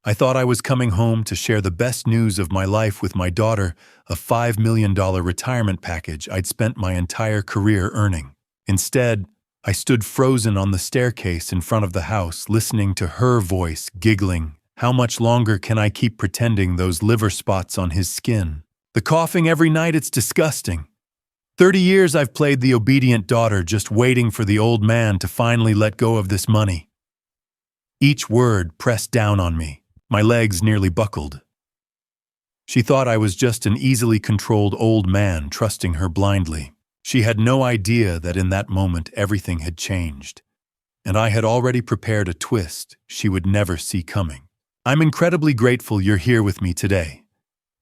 I thought I was coming home to share the best news of my life with my daughter, a $5 million retirement package I'd spent my entire career earning. Instead, I stood frozen on the staircase in front of the house, listening to her voice, giggling. How much longer can I keep pretending those liver spots on his skin? The coughing every night, it's disgusting. 30 years I've played the obedient daughter, just waiting for the old man to finally let go of this money. Each word pressed down on me. My legs nearly buckled. She thought I was just an easily controlled old man trusting her blindly. She had no idea that in that moment everything had changed, and I had already prepared a twist she would never see coming. I'm incredibly grateful you're here with me today.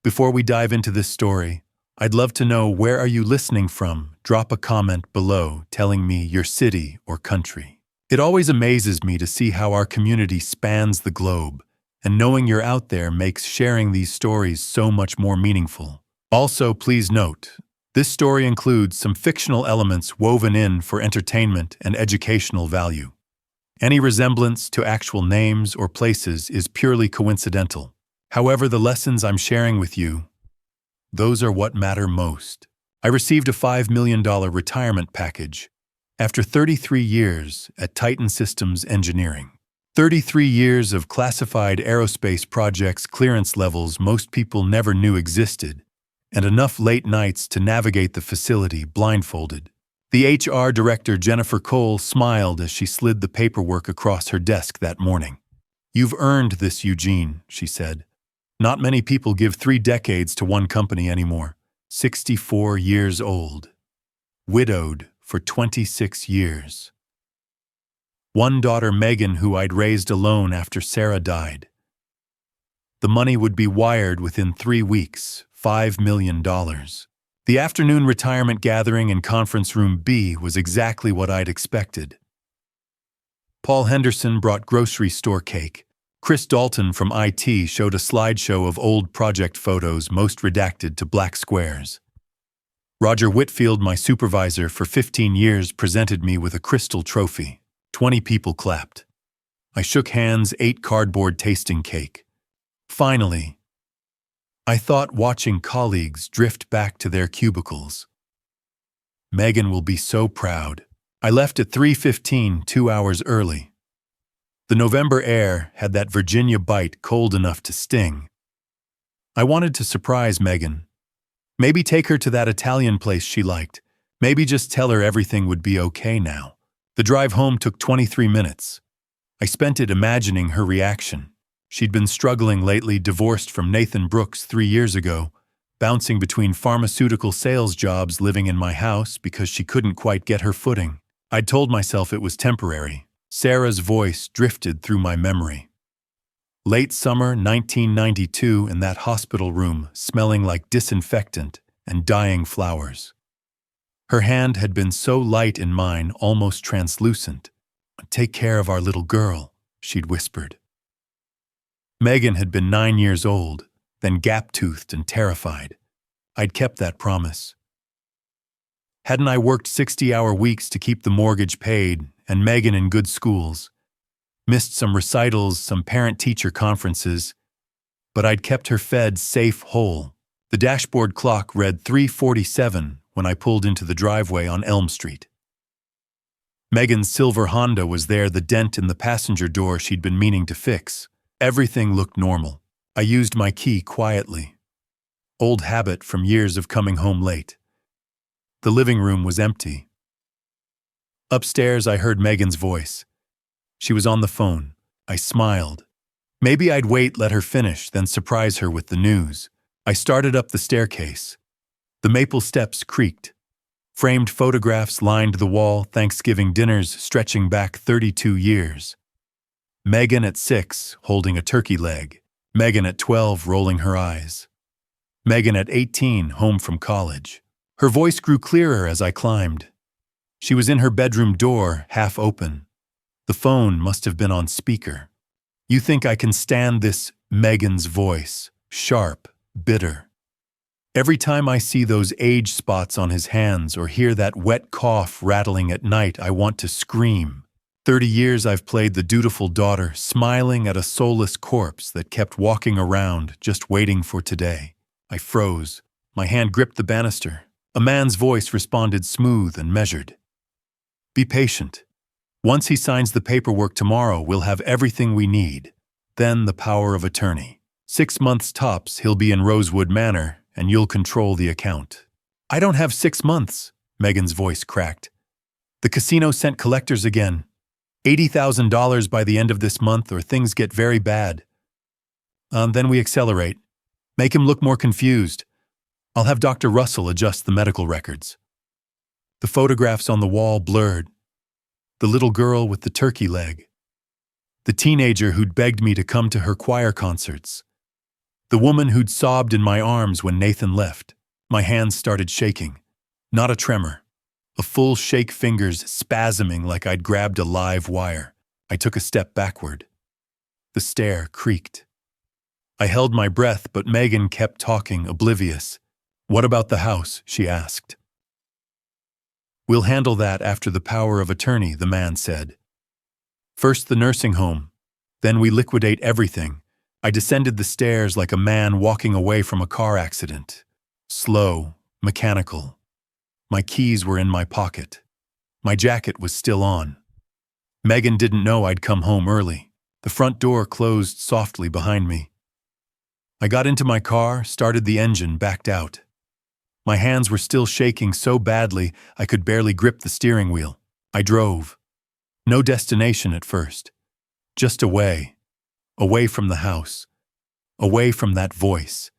Before we dive into this story, I'd love to know, where are you listening from? Drop a comment below telling me your city or country. It always amazes me to see how our community spans the globe, and knowing you're out there makes sharing these stories so much more meaningful. Also, please note, this story includes some fictional elements woven in for entertainment and educational value. Any resemblance to actual names or places is purely coincidental. However, the lessons I'm sharing with you, those are what matter most. I received a $5 million retirement package after 33 years at Titan Systems Engineering. 33 years of classified aerospace projects, clearance levels most people never knew existed, and enough late nights to navigate the facility blindfolded. The HR director, Jennifer Cole, smiled as she slid the paperwork across her desk that morning. "You've earned this, Eugene," she said. "Not many people give 3 decades to one company anymore." 64 years old. Widowed for 26 years. One daughter, Megan, who I'd raised alone after Sarah died. The money would be wired within 3 weeks, $5 million. The afternoon retirement gathering in Conference Room B was exactly what I'd expected. Paul Henderson brought grocery store cake. Chris Dalton from IT showed a slideshow of old project photos, most redacted to black squares. Roger Whitfield, my supervisor for 15 years, presented me with a crystal trophy. 20 people clapped. I shook hands, ate cardboard tasting cake. Finally, I thought, watching colleagues drift back to their cubicles. Megan will be so proud. I left at 3:15, 2 hours early. The November air had that Virginia bite, cold enough to sting. I wanted to surprise Megan. Maybe take her to that Italian place she liked. Maybe just tell her everything would be okay now. The drive home took 23 minutes. I spent it imagining her reaction. She'd been struggling lately, divorced from Nathan Brooks 3 years ago, bouncing between pharmaceutical sales jobs, living in my house because she couldn't quite get her footing. I'd told myself it was temporary. Sarah's voice drifted through my memory. Late summer 1992, in that hospital room, smelling like disinfectant and dying flowers. Her hand had been so light in mine, almost translucent. "Take care of our little girl," she'd whispered. Megan had been 9 years old, then gap-toothed and terrified. I'd kept that promise. Hadn't I worked 60-hour weeks to keep the mortgage paid and Megan in good schools? Missed some recitals, some parent-teacher conferences, but I'd kept her fed, safe, whole. The dashboard clock read 3:47 when I pulled into the driveway on Elm Street. Megan's silver Honda was there, the dent in the passenger door she'd been meaning to fix. Everything looked normal. I used my key quietly. Old habit from years of coming home late. The living room was empty. Upstairs, I heard Megan's voice. She was on the phone. I smiled. Maybe I'd wait, let her finish, then surprise her with the news. I started up the staircase. The maple steps creaked. Framed photographs lined the wall, Thanksgiving dinners stretching back 32 years. Megan at 6, holding a turkey leg. Megan at 12, rolling her eyes. Megan at 18, home from college. Her voice grew clearer as I climbed. She was in her bedroom door, half open. The phone must have been on speaker. "You think I can stand this?" Megan's voice, sharp, bitter. Every time I see those age spots on his hands or hear that wet cough rattling at night, I want to scream. 30 years I've played the dutiful daughter, smiling at a soulless corpse that kept walking around, just waiting for today. I froze. My hand gripped the banister. A man's voice responded smooth and measured. Be patient. Once he signs the paperwork tomorrow, we'll have everything we need. Then the power of attorney. 6 months tops, he'll be in Rosewood Manor, and you'll control the account. I don't have 6 months, Megan's voice cracked. The casino sent collectors again. $80,000 by the end of this month, or things get very bad. Then we accelerate. Make him look more confused. I'll have Dr. Russell adjust the medical records. The photographs on the wall blurred. The little girl with the turkey leg. The teenager who'd begged me to come to her choir concerts. The woman who'd sobbed in my arms when Nathan left. My hands started shaking. Not a tremor. A full shake, fingers spasming like I'd grabbed a live wire. I took a step backward. The stair creaked. I held my breath, but Megan kept talking, oblivious. What about the house? She asked. We'll handle that after the power of attorney, the man said. First the nursing home, then we liquidate everything. I descended the stairs like a man walking away from a car accident. Slow, mechanical. My keys were in my pocket. My jacket was still on. Megan didn't know I'd come home early. The front door closed softly behind me. I got into my car, started the engine, backed out. My hands were still shaking so badly I could barely grip the steering wheel. I drove. No destination at first. Just away. Away from the house. Away from that voice.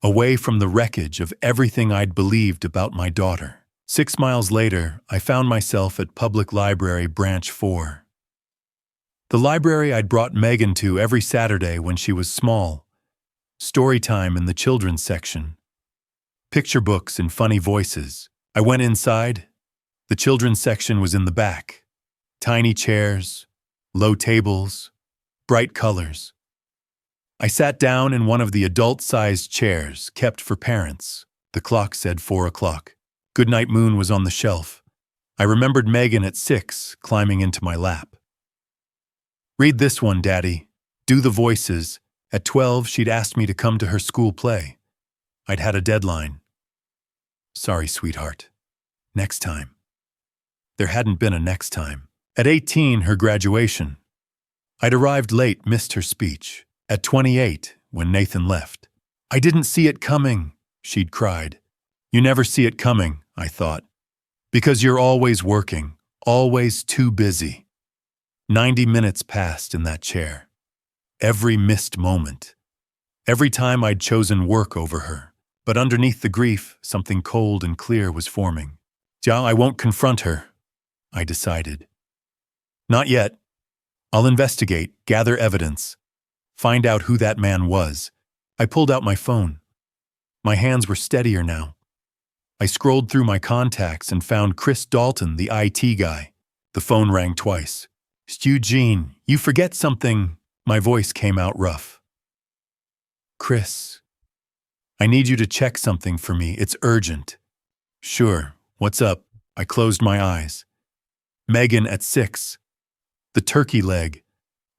Away from the wreckage of everything I'd believed about my daughter. 6 miles later, I found myself at Public Library Branch 4. The library I'd brought Megan to every Saturday when she was small. Story time in the children's section. Picture books and funny voices. I went inside. The children's section was in the back. Tiny chairs, low tables, bright colors. I sat down in one of the adult-sized chairs kept for parents. The clock said 4 o'clock. Goodnight Moon was on the shelf. I remembered Megan at 6 climbing into my lap. Read this one, Daddy. Do the voices. At 12, she'd asked me to come to her school play. I'd had a deadline. Sorry, sweetheart. Next time. There hadn't been a next time. At 18, her graduation. I'd arrived late, missed her speech. At 28, when Nathan left. I didn't see it coming, she'd cried. You never see it coming, I thought. Because you're always working, always too busy. 90 minutes passed in that chair. Every missed moment. Every time I'd chosen work over her. But underneath the grief, something cold and clear was forming. I won't confront her, I decided. Not yet. I'll investigate, gather evidence, find out who that man was. I pulled out my phone. My hands were steadier now. I scrolled through my contacts and found Chris Dalton, the IT guy. The phone rang twice. Eugene, you forget something. My voice came out rough. Chris. I need you to check something for me. It's urgent. Sure. What's up? I closed my eyes. Megan at 6. The turkey leg.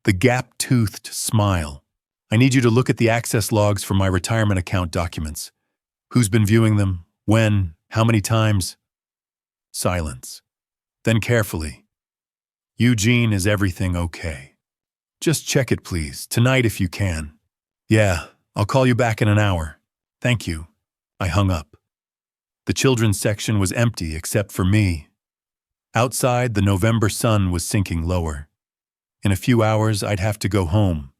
The gap-toothed smile. I need you to look at the access logs for my retirement account documents. Who's been viewing them? When? How many times? Silence. Then carefully. Eugene, is everything okay? Just check it, please. Tonight if you can. Yeah, I'll call you back in an hour. Thank you. I hung up. The children's section was empty except for me. Outside, the November sun was sinking lower. In a few hours, I'd have to go home.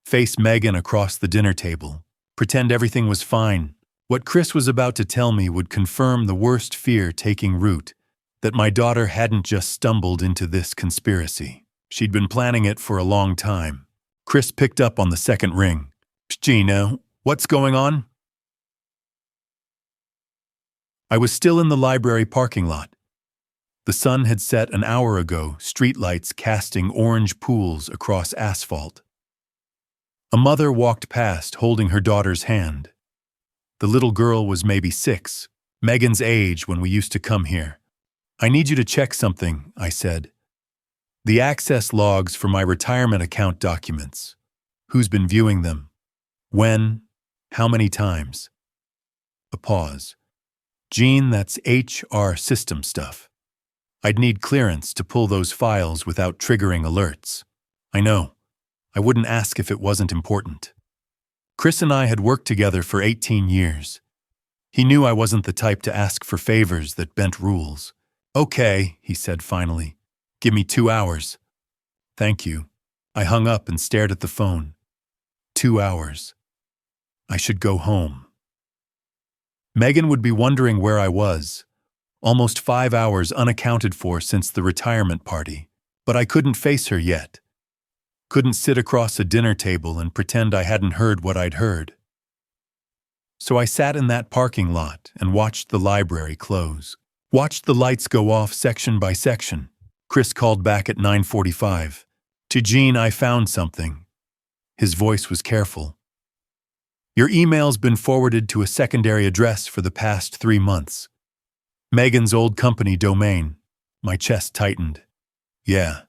Face Megan across the dinner table. Pretend everything was fine. What Chris was about to tell me would confirm the worst fear taking root, that my daughter hadn't just stumbled into this conspiracy. She'd been planning it for a long time. Chris picked up on the second ring. Gina, what's going on? I was still in the library parking lot. The sun had set an hour ago, streetlights casting orange pools across asphalt. A mother walked past holding her daughter's hand. The little girl was maybe 6, Megan's age when we used to come here. I need you to check something, I said. The access logs for my retirement account documents. Who's been viewing them? When? How many times? A pause. Gene, that's HR system stuff. I'd need clearance to pull those files without triggering alerts. I know. I wouldn't ask if it wasn't important. Chris and I had worked together for 18 years. He knew I wasn't the type to ask for favors that bent rules. Okay, he said finally. Give me 2 hours. Thank you. I hung up and stared at the phone. 2 hours. I should go home. Megan would be wondering where I was. Almost 5 hours unaccounted for since the retirement party. But I couldn't face her yet. Couldn't sit across a dinner table and pretend I hadn't heard what I'd heard. So I sat in that parking lot and watched the library close. Watched the lights go off section by section. Chris called back at 9:45. To Gene, I found something. His voice was careful. Your email's been forwarded to a secondary address for the past 3 months. Megan's old company domain. My chest tightened. Yeah.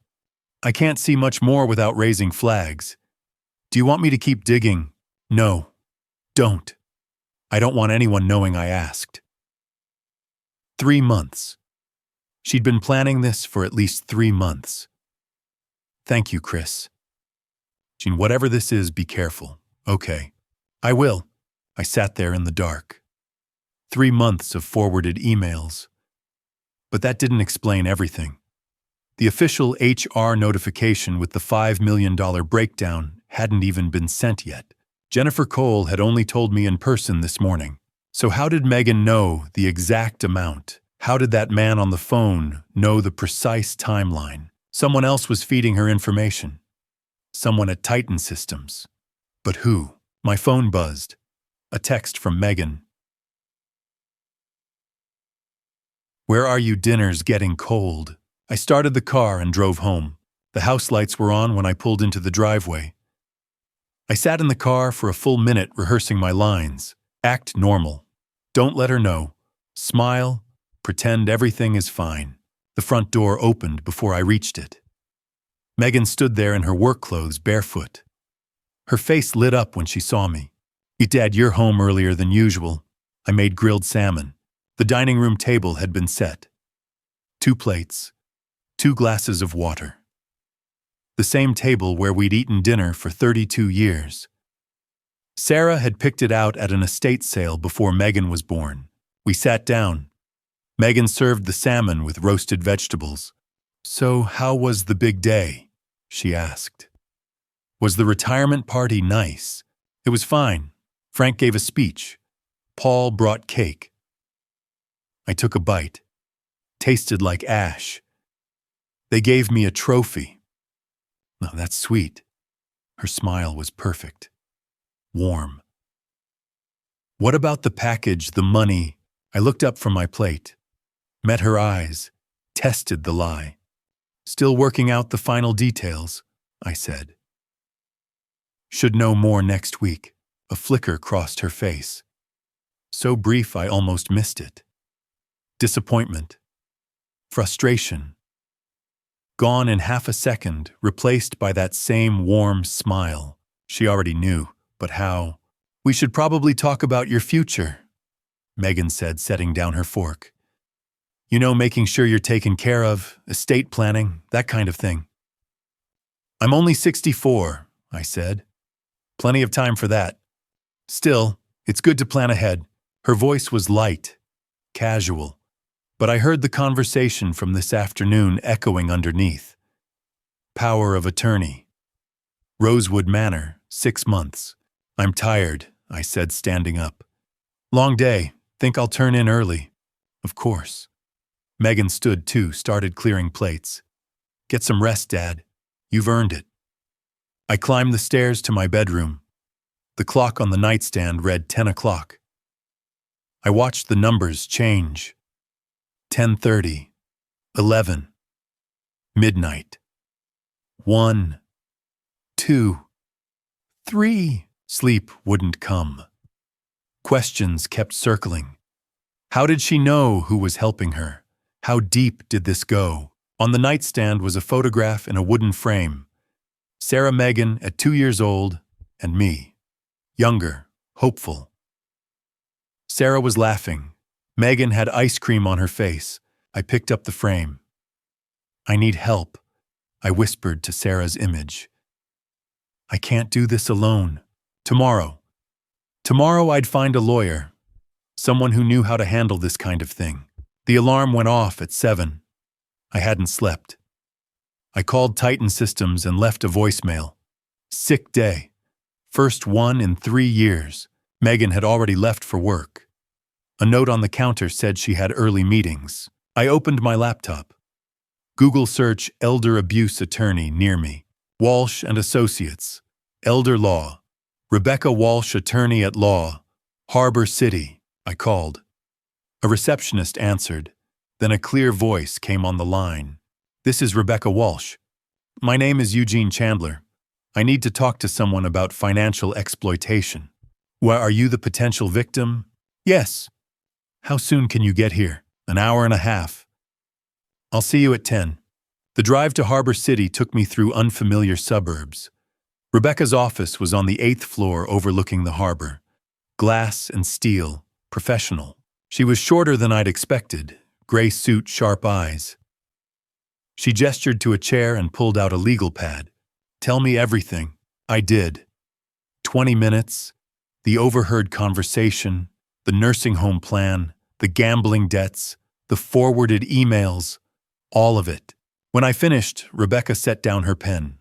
I can't see much more without raising flags. Do you want me to keep digging? No. Don't. I don't want anyone knowing I asked. 3 months. She'd been planning this for at least 3 months. Thank you, Chris. Gene, whatever this is, be careful. Okay. I will. I sat there in the dark. 3 months of forwarded emails. But that didn't explain everything. The official HR notification with the $5 million breakdown hadn't even been sent yet. Jennifer Cole had only told me in person this morning. So how did Megan know the exact amount? How did that man on the phone know the precise timeline? Someone else was feeding her information. Someone at Titan Systems. But who? My phone buzzed. A text from Megan. Where are you? Dinner's getting cold. I started the car and drove home. The house lights were on when I pulled into the driveway. I sat in the car for a full minute rehearsing my lines. Act normal. Don't let her know. Smile. Pretend everything is fine. The front door opened before I reached it. Megan stood there in her work clothes, barefoot. Her face lit up when she saw me. Dad, you're home earlier than usual. I made grilled salmon. The dining room table had been set. 2 plates. 2 glasses of water. The same table where we'd eaten dinner for 32 years. Sarah had picked it out at an estate sale before Megan was born. We sat down. Megan served the salmon with roasted vegetables. So how was the big day? She asked. Was the retirement party nice? It was fine. Frank gave a speech. Paul brought cake. I took a bite. Tasted like ash. They gave me a trophy. Oh, that's sweet. Her smile was perfect. Warm. What about the package, the money? I looked up from my plate. Met her eyes. Tested the lie. Still working out the final details, I said. Should know more next week. A flicker crossed her face. So brief I almost missed it. Disappointment. Frustration. Gone in half a second, replaced by that same warm smile. She already knew, but how? We should probably talk about your future, Megan said, setting down her fork. You know, making sure you're taken care of, estate planning, that kind of thing. I'm only 64, I said. Plenty of time for that. Still, it's good to plan ahead. Her voice was light, casual. But I heard the conversation from this afternoon echoing underneath. Power of attorney. Rosewood Manor, 6 months. I'm tired, I said, standing up. Long day. Think I'll turn in early. Of course. Megan stood too, started clearing plates. Get some rest, Dad. You've earned it. I climbed the stairs to my bedroom. The clock on the nightstand read 10 o'clock. I watched the numbers change. 10:30, 11, midnight, 1, 2, 3. Sleep wouldn't come. Questions kept circling. How did she know who was helping her? How deep did this go? On the nightstand was a photograph in a wooden frame. Sarah Megan at 2 years old, and me. Younger, hopeful. Sarah was laughing. Megan had ice cream on her face. I picked up the frame. I need help, I whispered to Sarah's image. I can't do this alone. Tomorrow I'd find a lawyer. Someone who knew how to handle this kind of thing. The alarm went off at 7. I hadn't slept. I called Titan Systems and left a voicemail. Sick day. First one in 3 years. Megan had already left for work. A note on the counter said she had early meetings. I opened my laptop. Google search elder abuse attorney near me. Walsh and Associates. Elder Law. Rebecca Walsh, attorney at law. Harbor City. I called. A receptionist answered. Then a clear voice came on the line. This is Rebecca Walsh. My name is Eugene Chandler. I need to talk to someone about financial exploitation. Why, are you the potential victim? Yes. How soon can you get here? An hour and a half. I'll see you at 10. The drive to Harbor City took me through unfamiliar suburbs. Rebecca's office was on the 8th floor overlooking the harbor. Glass and steel, professional. She was shorter than I'd expected, gray suit, sharp eyes. She gestured to a chair and pulled out a legal pad. Tell me everything. I did. 20 minutes, the overheard conversation, the nursing home plan, the gambling debts, the forwarded emails, all of it. When I finished, Rebecca set down her pen.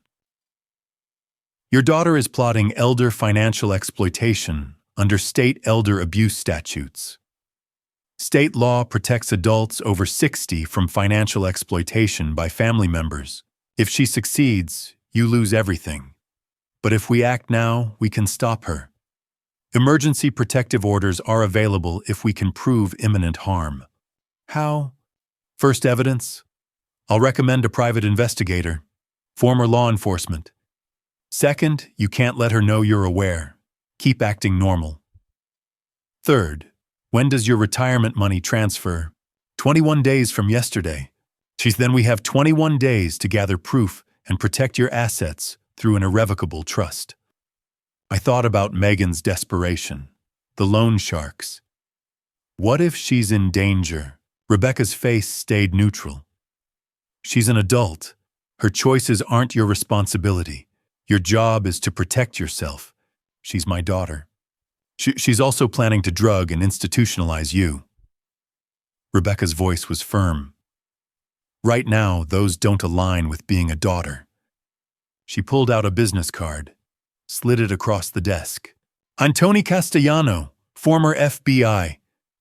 Your daughter is plotting elder financial exploitation under state elder abuse statutes. State law protects adults over 60 from financial exploitation by family members. If she succeeds, you lose everything. But if we act now, we can stop her. Emergency protective orders are available if we can prove imminent harm. How? First evidence? I'll recommend a private investigator, former law enforcement. Second, you can't let her know you're aware. Keep acting normal. Third, when does your retirement money transfer? 21 days from yesterday. Then we have 21 days to gather proof and protect your assets through an irrevocable trust. I thought about Megan's desperation, the loan sharks. What if she's in danger? Rebecca's face stayed neutral. She's an adult. Her choices aren't your responsibility. Your job is to protect yourself. She's my daughter. She's also planning to drug and institutionalize you. Rebecca's voice was firm. Right now, those don't align with being a daughter. She pulled out a business card, slid it across the desk. I'm Tony Castellano, former FBI.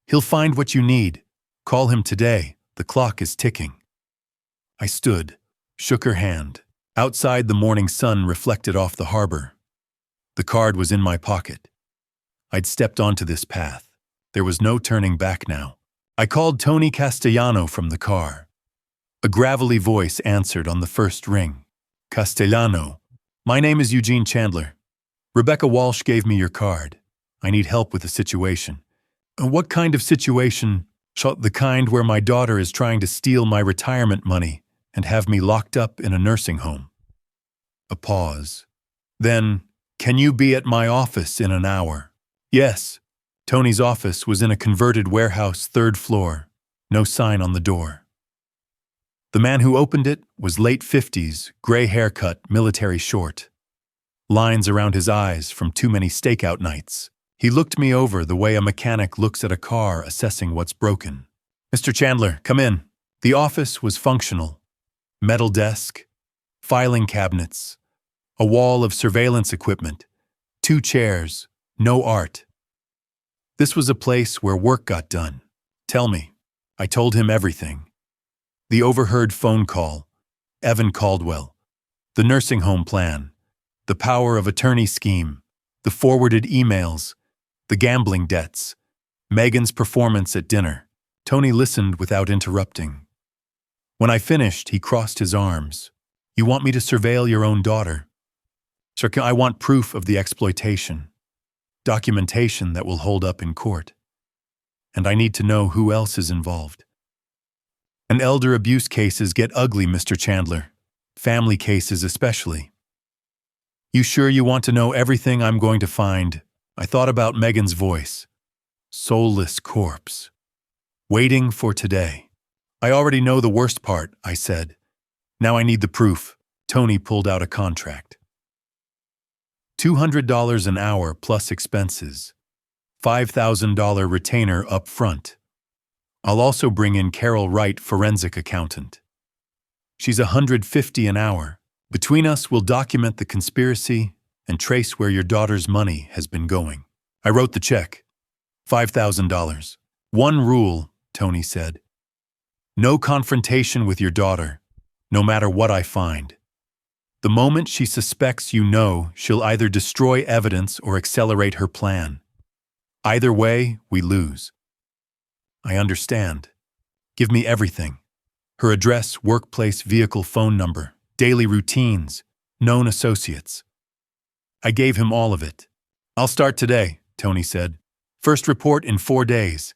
He'll find what you need. Call him today. The clock is ticking. I stood, shook her hand. Outside, the morning sun reflected off the harbor. The card was in my pocket. I'd stepped onto this path. There was no turning back now. I called Tony Castellano from the car. A gravelly voice answered on the first ring. Castellano, my name is Eugene Chandler. Rebecca Walsh gave me your card. I need help with the situation. What kind of situation? The kind where my daughter is trying to steal my retirement money and have me locked up in a nursing home. A pause. Then, can you be at my office in an hour? Yes. Tony's office was in a converted warehouse, 3rd floor. No sign on the door. The man who opened it was late 50s, gray haircut, military short. Lines around his eyes from too many stakeout nights. He looked me over the way a mechanic looks at a car assessing what's broken. Mr. Chandler, come in. The office was functional. Metal desk, filing cabinets, a wall of surveillance equipment, 2 chairs, no art. This was a place where work got done. Tell me. I told him everything. The overheard phone call, Evan Caldwell, the nursing home plan, the power of attorney scheme, the forwarded emails, the gambling debts, Megan's performance at dinner. Tony listened without interrupting. When I finished, he crossed his arms. You want me to surveil your own daughter? Sir, I want proof of the exploitation. Documentation that will hold up in court. And I need to know who else is involved. And elder abuse cases get ugly, Mr. Chandler. Family cases especially. You sure you want to know everything I'm going to find? I thought about Megan's voice. Soulless corpse. Waiting for today. I already know the worst part, I said. Now I need the proof. Tony pulled out a contract. $200 an hour plus expenses. $5,000 retainer up front. I'll also bring in Carol Wright, forensic accountant. She's $150 an hour. Between us, we'll document the conspiracy and trace where your daughter's money has been going. I wrote the check. $5,000. One rule, Tony said. No confrontation with your daughter, no matter what I find. The moment she suspects you know, she'll either destroy evidence or accelerate her plan. Either way, we lose. I understand. Give me everything. Her address, workplace, vehicle, phone number, daily routines, known associates. I gave him all of it. I'll start today, Tony said. First report in 4 days.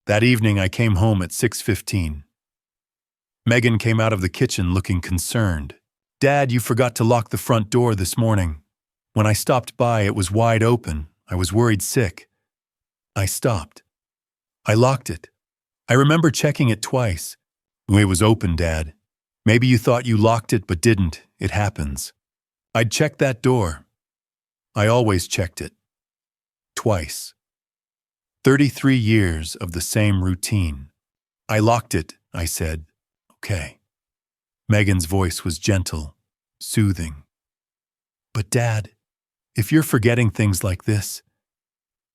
That evening I came home at 6:15. Megan came out of the kitchen looking concerned. Dad, you forgot to lock the front door this morning. When I stopped by, it was wide open. I was worried sick. I stopped. I locked it. I remember checking it twice. It was open, Dad. Maybe you thought you locked it but didn't. It happens. I'd checked that door. I always checked it. Twice. 33 years of the same routine. I locked it, I said. Okay. Megan's voice was gentle, soothing. But Dad, if you're forgetting things like this,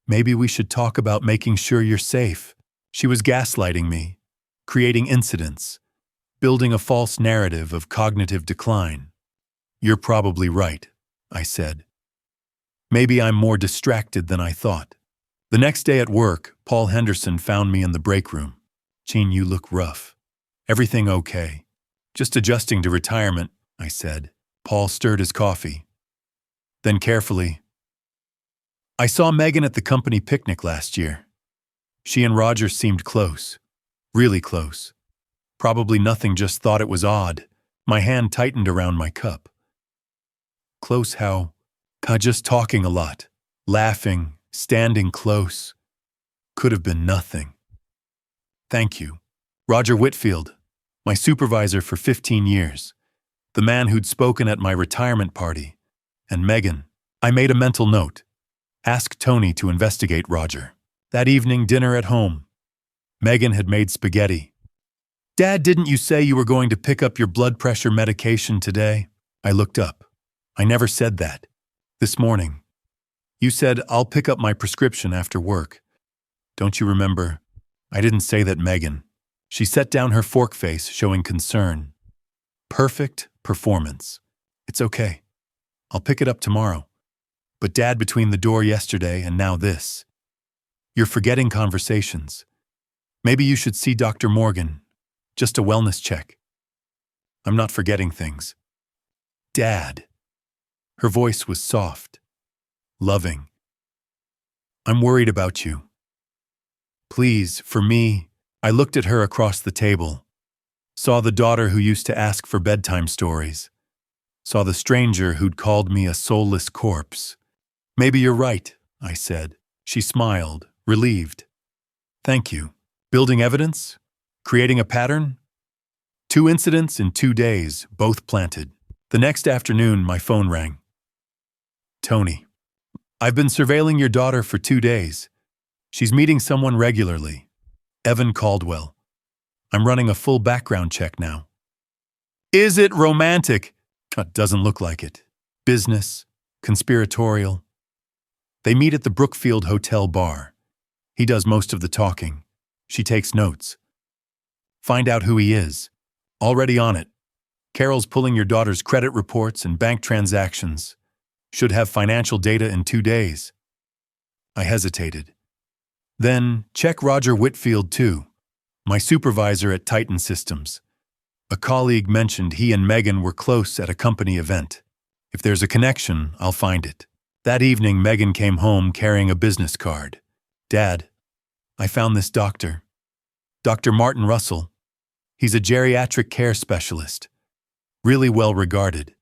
maybe we should talk about making sure you're safe. She was gaslighting me, creating incidents, building a false narrative of cognitive decline. You're probably right, I said. Maybe I'm more distracted than I thought. The next day at work, Paul Henderson found me in the break room. Gene, you look rough. Everything okay? Just adjusting to retirement, I said. Paul stirred his coffee. Then carefully, I saw Megan at the company picnic last year. She and Roger seemed close. Really close. Probably nothing, just thought it was odd. My hand tightened around my cup. Close how? Just talking a lot. Laughing, standing close. Could have been nothing. Thank you. Roger Whitfield, my supervisor for 15 years. The man who'd spoken at my retirement party. And Megan. I made a mental note. Ask Tony to investigate Roger. That evening, dinner at home. Megan had made spaghetti. Dad, didn't you say you were going to pick up your blood pressure medication today? I looked up. I never said that. This morning. You said, I'll pick up my prescription after work. Don't you remember? I didn't say that, Megan. She set down her fork face, showing concern. Perfect performance. It's okay. I'll pick it up tomorrow. But Dad, between the door yesterday and now this. You're forgetting conversations. Maybe you should see Dr. Morgan. Just a wellness check. I'm not forgetting things. Dad. Her voice was soft, loving. I'm worried about you. Please, for me. I looked at her across the table. Saw the daughter who used to ask for bedtime stories. Saw the stranger who'd called me a soulless corpse. Maybe you're right, I said. She smiled, relieved. Thank you. Building evidence? Creating a pattern? 2 incidents in 2 days, both planted. The next afternoon, my phone rang. Tony, I've been surveilling your daughter for 2 days. She's meeting someone regularly. Evan Caldwell. I'm running a full background check now. Is it romantic? Doesn't look like it. Business, conspiratorial. They meet at the Brookfield Hotel bar. He does most of the talking. She takes notes. Find out who he is. Already on it. Carol's pulling your daughter's credit reports and bank transactions. Should have financial data in 2 days. I hesitated. Then check Roger Whitfield too, my supervisor at Titan Systems. A colleague mentioned he and Megan were close at a company event. If there's a connection, I'll find it. That evening, Megan came home carrying a business card. Dad, I found this doctor. Dr. Martin Russell. He's a geriatric care specialist. Really well regarded.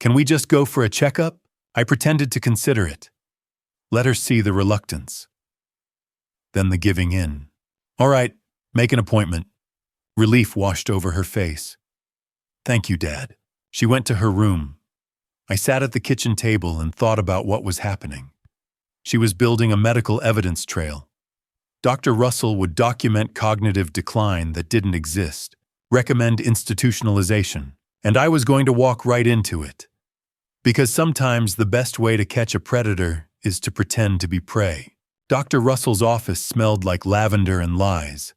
Can we just go for a checkup? I pretended to consider it. Let her see the reluctance. Then the giving in. All right, make an appointment. Relief washed over her face. Thank you, Dad. She went to her room. I sat at the kitchen table and thought about what was happening. She was building a medical evidence trail. Dr. Russell would document cognitive decline that didn't exist, recommend institutionalization, and I was going to walk right into it. Because sometimes the best way to catch a predator is to pretend to be prey. Dr. Russell's office smelled like lavender and lies.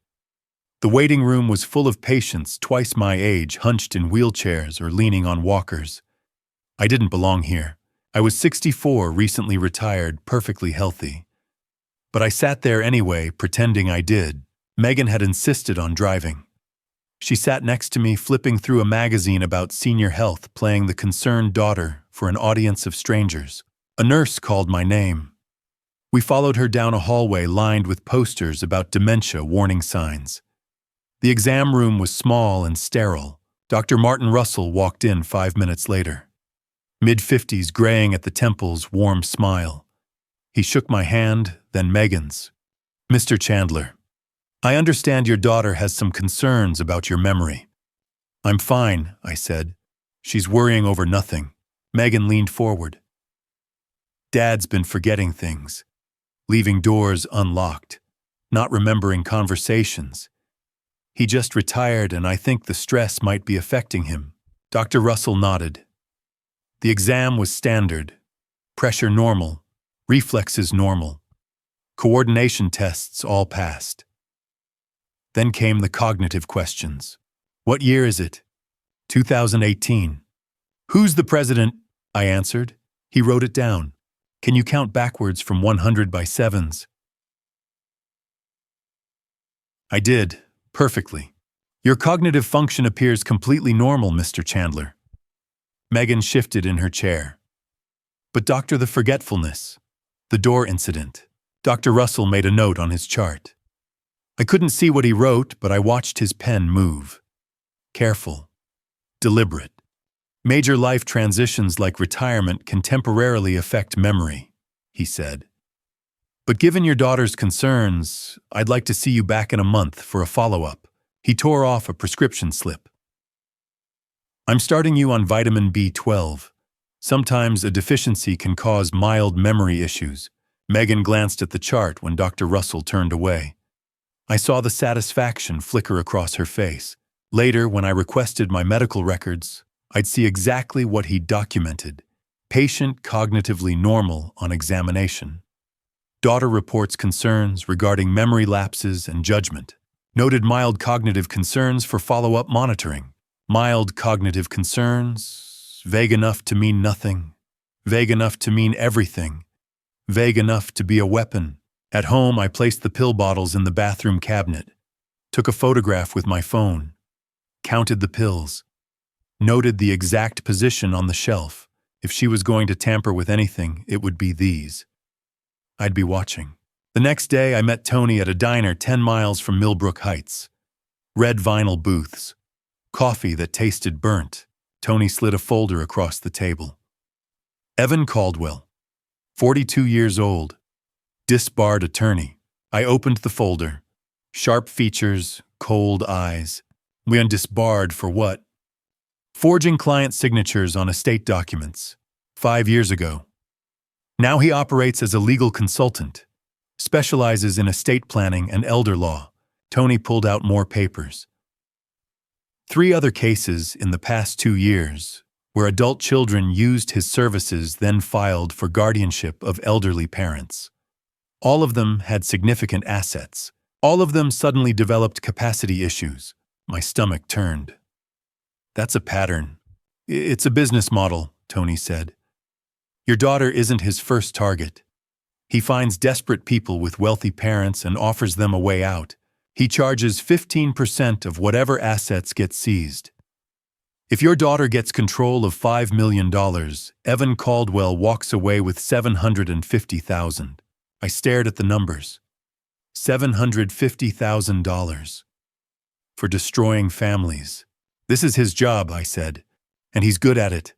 The waiting room was full of patients twice my age, hunched in wheelchairs or leaning on walkers. I didn't belong here. I was 64, recently retired, perfectly healthy. But I sat there anyway, pretending I did. Megan had insisted on driving. She sat next to me, flipping through a magazine about senior health, playing the concerned daughter for an audience of strangers. A nurse called my name. We followed her down a hallway lined with posters about dementia warning signs. The exam room was small and sterile. Dr. Martin Russell walked in 5 minutes later. Mid-50s, graying at the temples, warm smile. He shook my hand, then Megan's. Mr. Chandler, I understand your daughter has some concerns about your memory. I'm fine, I said. She's worrying over nothing. Megan leaned forward. Dad's been forgetting things, leaving doors unlocked, not remembering conversations. He just retired and I think the stress might be affecting him. Dr. Russell nodded. The exam was standard. Pressure normal. Reflexes normal. Coordination tests all passed. Then came the cognitive questions. What year is it? 2018. Who's the president? I answered. He wrote it down. Can you count backwards from 100 by sevens? I did, perfectly. Your cognitive function appears completely normal, Mr. Chandler. Megan shifted in her chair. But Doctor, the forgetfulness, the door incident. Dr. Russell made a note on his chart. I couldn't see what he wrote, but I watched his pen move. Careful. Deliberate. Major life transitions like retirement can temporarily affect memory, he said. But given your daughter's concerns, I'd like to see you back in a month for a follow-up. He tore off a prescription slip. I'm starting you on vitamin B12. Sometimes a deficiency can cause mild memory issues. Megan glanced at the chart when Dr. Russell turned away. I saw the satisfaction flicker across her face. Later, when I requested my medical records, I'd see exactly what he'd documented. Patient cognitively normal on examination. Daughter reports concerns regarding memory lapses and judgment. Noted mild cognitive concerns for follow-up monitoring. Mild cognitive concerns, vague enough to mean nothing, vague enough to mean everything, vague enough to be a weapon. At home, I placed the pill bottles in the bathroom cabinet, took a photograph with my phone, counted the pills, noted the exact position on the shelf. If she was going to tamper with anything, it would be these. I'd be watching. The next day, I met Tony at a diner 10 miles from Millbrook Heights. Red vinyl booths. Coffee that tasted burnt. Tony slid a folder across the table. Evan Caldwell, 42 years old, disbarred attorney. I opened the folder. Sharp features, cold eyes. We undisbarred for what? Forging client signatures on estate documents. 5 years ago. Now he operates as a legal consultant. Specializes in estate planning and elder law. Tony pulled out more papers. 3 other cases in the past 2 years where adult children used his services, then filed for guardianship of elderly parents. All of them had significant assets. All of them suddenly developed capacity issues. My stomach turned. That's a pattern. It's a business model, Tony said. Your daughter isn't his first target. He finds desperate people with wealthy parents and offers them a way out. He charges 15% of whatever assets get seized. If your daughter gets control of $5 million, Evan Caldwell walks away with $750,000. I stared at the numbers. $750,000. for destroying families. This is his job, I said, and he's good at it.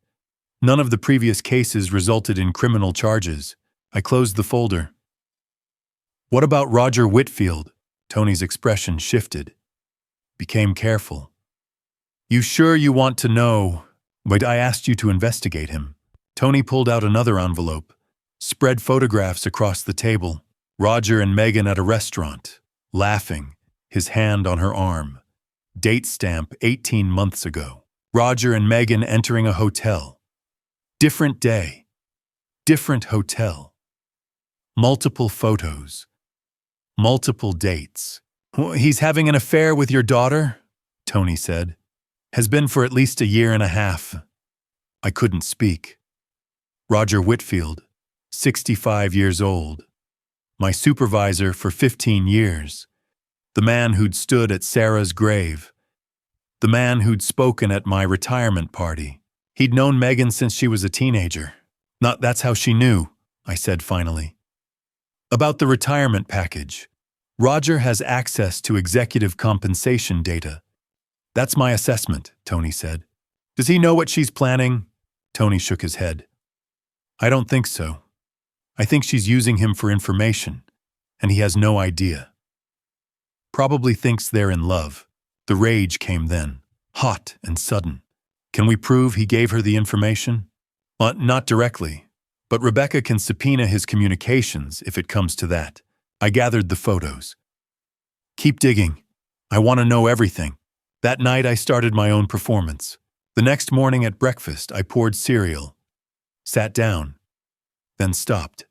None of the previous cases resulted in criminal charges. I closed the folder. What about Roger Whitfield? Tony's expression shifted. Became careful. You sure you want to know? But I asked you to investigate him. Tony pulled out another envelope, spread photographs across the table. Roger and Megan at a restaurant, laughing, his hand on her arm. Date stamp 18 months ago. Roger and Megan entering a hotel. Different day. Different hotel. Multiple photos. Multiple dates. He's having an affair with your daughter? Tony said. Has been for at least a year and a half. I couldn't speak. Roger Whitfield, 65 years old. My supervisor for 15 years. The man who'd stood at Sarah's grave. The man who'd spoken at my retirement party. He'd known Megan since she was a teenager. Not that's how she knew, I said finally. About the retirement package. Roger has access to executive compensation data. That's my assessment, Tony said. Does he know what she's planning? Tony shook his head. I don't think so. I think she's using him for information, and he has no idea. Probably thinks they're in love. The rage came then, hot and sudden. Can we prove he gave her the information? Not directly, but Rebecca can subpoena his communications if it comes to that. I gathered the photos. Keep digging. I want to know everything. That night I started my own performance. The next morning at breakfast I poured cereal. Sat down. Then stopped.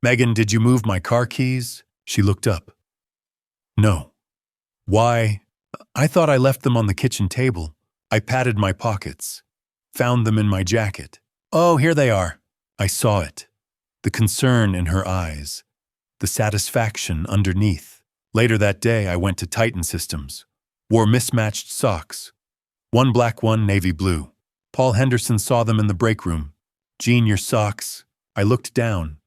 Megan, did you move my car keys? She looked up. No. Why? I thought I left them on the kitchen table. I patted my pockets. Found them in my jacket. Oh, here they are. I saw it. The concern in her eyes. The satisfaction underneath. Later that day I went to Titan Systems. Wore mismatched socks. One black, one navy blue. Paul Henderson saw them in the break room. Gene, your socks. I looked down.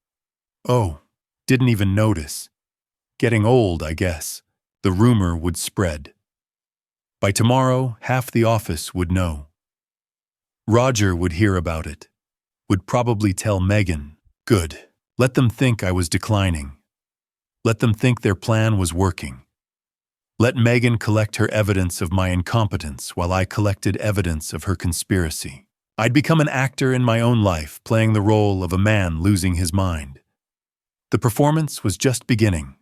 Oh, didn't even notice. Getting old, I guess. The rumor would spread. By tomorrow, half the office would know. Roger would hear about it. Would probably tell Megan. Good. Let them think I was declining. Let them think their plan was working. Let Megan collect her evidence of my incompetence while I collected evidence of her conspiracy. I'd become an actor in my own life, playing the role of a man losing his mind. The performance was just beginning.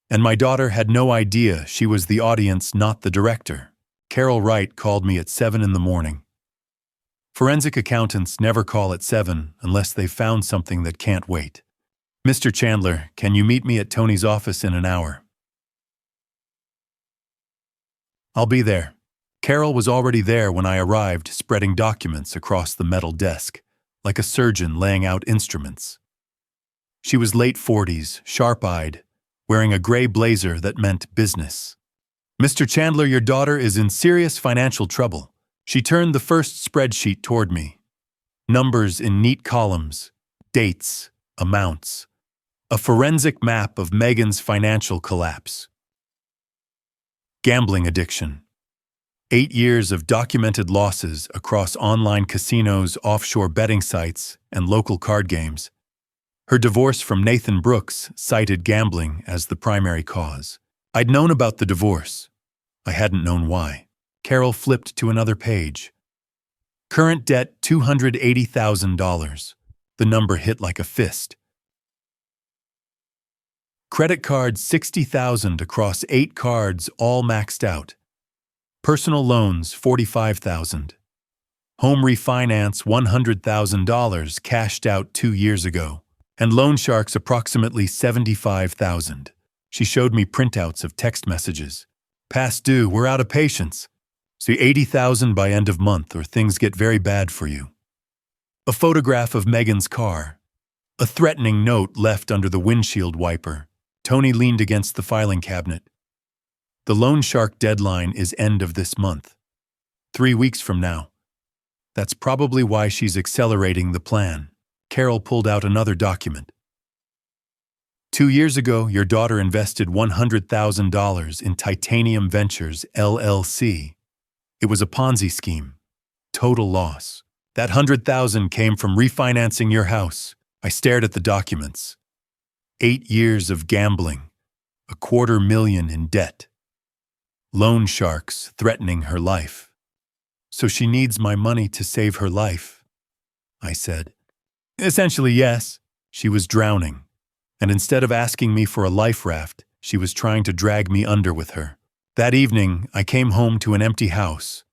And my daughter had no idea she was the audience, not the director. Carol Wright called me at 7 in the morning. Forensic accountants never call at 7 unless they've found something that can't wait. Mr. Chandler, can you meet me at Tony's office in an hour? I'll be there. Carol was already there when I arrived, spreading documents across the metal desk, like a surgeon laying out instruments. She was late 40s, sharp-eyed, wearing a gray blazer that meant business. Mr. Chandler, your daughter is in serious financial trouble. She turned the first spreadsheet toward me. Numbers in neat columns, dates, amounts. A forensic map of Megan's financial collapse. Gambling addiction. 8 years of documented losses across online casinos, offshore betting sites, and local card games. Her divorce from Nathan Brooks cited gambling as the primary cause. I'd known about the divorce. I hadn't known why. Carol flipped to another page. Current debt $280,000. The number hit like a fist. Credit cards $60,000 across 8 cards, all maxed out. Personal loans $45,000. Home refinance $100,000 cashed out 2 years ago. And loan sharks approximately $75,000. She showed me printouts of text messages. Past due, we're out of patience. See $80,000 by end of month or things get very bad for you. A photograph of Megan's car. A threatening note left under the windshield wiper. Tony leaned against the filing cabinet. The loan shark deadline is end of this month. 3 weeks from now. That's probably why she's accelerating the plan. Carol pulled out another document. 2 years ago, your daughter invested $100,000 in Titanium Ventures, LLC. It was a Ponzi scheme. Total loss. That $100,000 came from refinancing your house. I stared at the documents. 8 years of gambling. $250,000 in debt. Loan sharks threatening her life. So she needs my money to save her life, I said. Essentially, yes. She was drowning. And instead of asking me for a life raft, she was trying to drag me under with her. That evening, I came home to an empty house.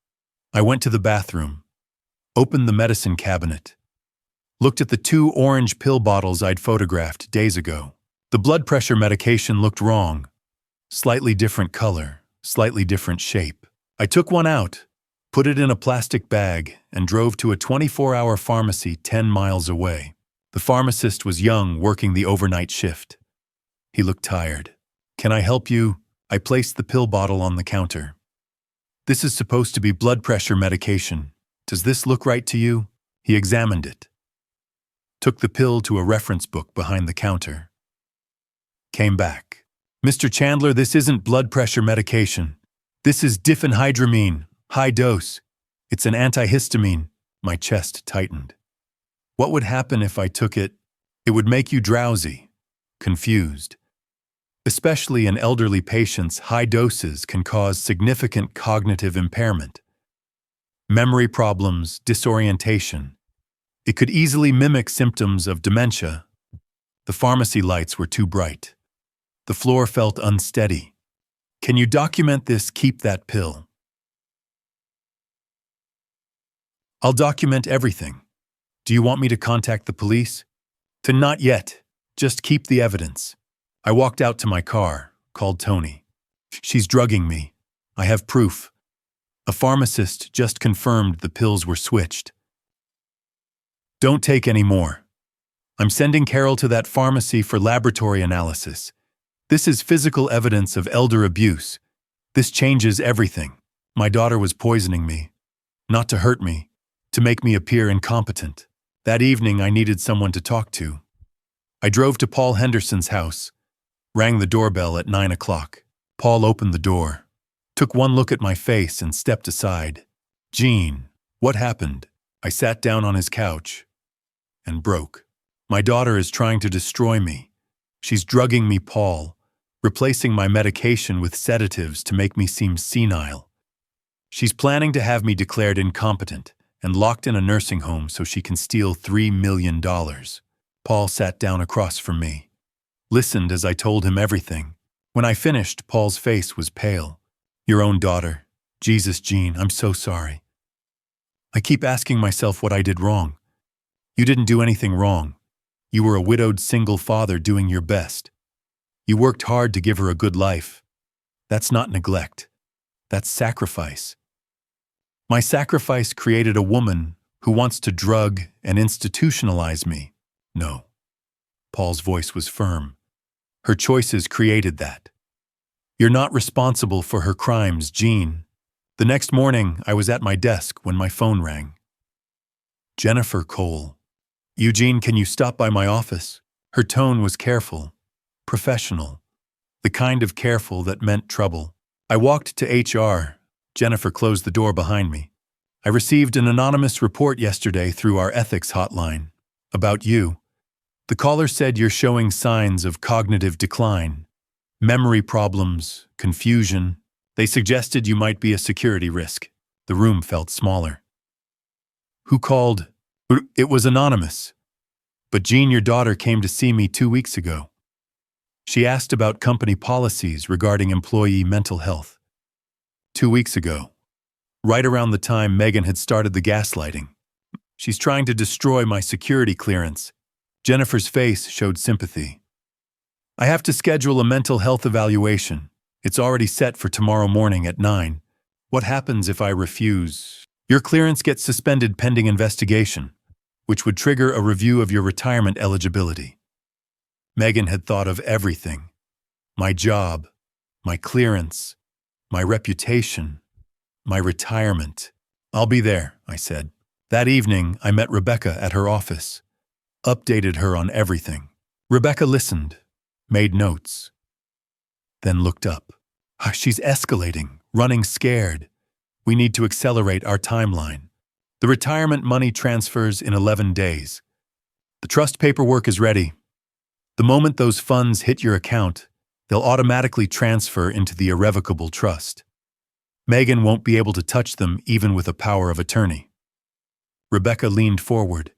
I went to the bathroom, opened the medicine cabinet, looked at the 2 orange pill bottles I'd photographed days ago. The blood pressure medication looked wrong. Slightly different color, slightly different shape. I took one out, put it in a plastic bag, and drove to a 24-hour pharmacy 10 miles away. The pharmacist was young, working the overnight shift. He looked tired. "Can I help you?" I placed the pill bottle on the counter. "This is supposed to be blood pressure medication. Does this look right to you?" He examined it. Took the pill to a reference book behind the counter. Came back. "Mr. Chandler, this isn't blood pressure medication. This is diphenhydramine, high dose. It's an antihistamine." My chest tightened. What would happen if I took it? It would make you drowsy, confused. Especially in elderly patients, high doses can cause significant cognitive impairment. Memory problems, disorientation. It could easily mimic symptoms of dementia. The pharmacy lights were too bright. The floor felt unsteady. "Can you document this? Keep that pill." "I'll document everything. Do you want me to contact the police?" Not yet. Just keep the evidence." I walked out to my car, called Tony. "She's drugging me. I have proof. A pharmacist just confirmed the pills were switched." "Don't take any more. I'm sending Carol to that pharmacy for laboratory analysis. This is physical evidence of elder abuse. This changes everything. My daughter was poisoning me. Not to hurt me, to make me appear incompetent. That evening, I needed someone to talk to. I drove to Paul Henderson's house, rang the doorbell at 9 o'clock. Paul opened the door, took one look at my face and stepped aside. "Gene, what happened?" I sat down on his couch and broke. "My daughter is trying to destroy me. She's drugging me, Paul, replacing my medication with sedatives to make me seem senile. She's planning to have me declared incompetent and locked in a nursing home so she can steal $3 million. Paul sat down across from me, listened as I told him everything. When I finished, Paul's face was pale. "Your own daughter. Jesus, Gene, I'm so sorry. I keep asking myself what I did wrong. You didn't do anything wrong. You were a widowed single father doing your best. You worked hard to give her a good life. That's not neglect. That's sacrifice. My sacrifice created a woman who wants to drug and institutionalize me. No." Paul's voice was firm. "Her choices created that. You're not responsible for her crimes, Gene." The next morning, I was at my desk when my phone rang. Jennifer Cole. "Eugene, can you stop by my office?" Her tone was careful, professional, the kind of careful that meant trouble. I walked to HR. Jennifer closed the door behind me. "I received an anonymous report yesterday through our ethics hotline. About you. The caller said you're showing signs of cognitive decline, memory problems, confusion. They suggested you might be a security risk." The room felt smaller. "Who called?" "It was anonymous. But Jean, your daughter, came to see me 2 weeks ago. She asked about company policies regarding employee mental health. 2 weeks ago, right around the time Megan had started the gaslighting. She's trying to destroy my security clearance." Jennifer's face showed sympathy. "I have to schedule a mental health evaluation. It's already set for tomorrow morning at 9. What happens if I refuse?" "Your clearance gets suspended pending investigation, which would trigger a review of your retirement eligibility." Megan had thought of everything. My job, my clearance, my reputation, my retirement. "I'll be there," I said. That evening, I met Rebecca at her office, updated her on everything. Rebecca listened, made notes, then looked up. She's escalating, running scared. We need to accelerate our timeline. The retirement money transfers in 11 days. The trust paperwork is ready. The moment those funds hit your account, they'll automatically transfer into the irrevocable trust. Megan won't be able to touch them even with a power of attorney. Rebecca leaned forward.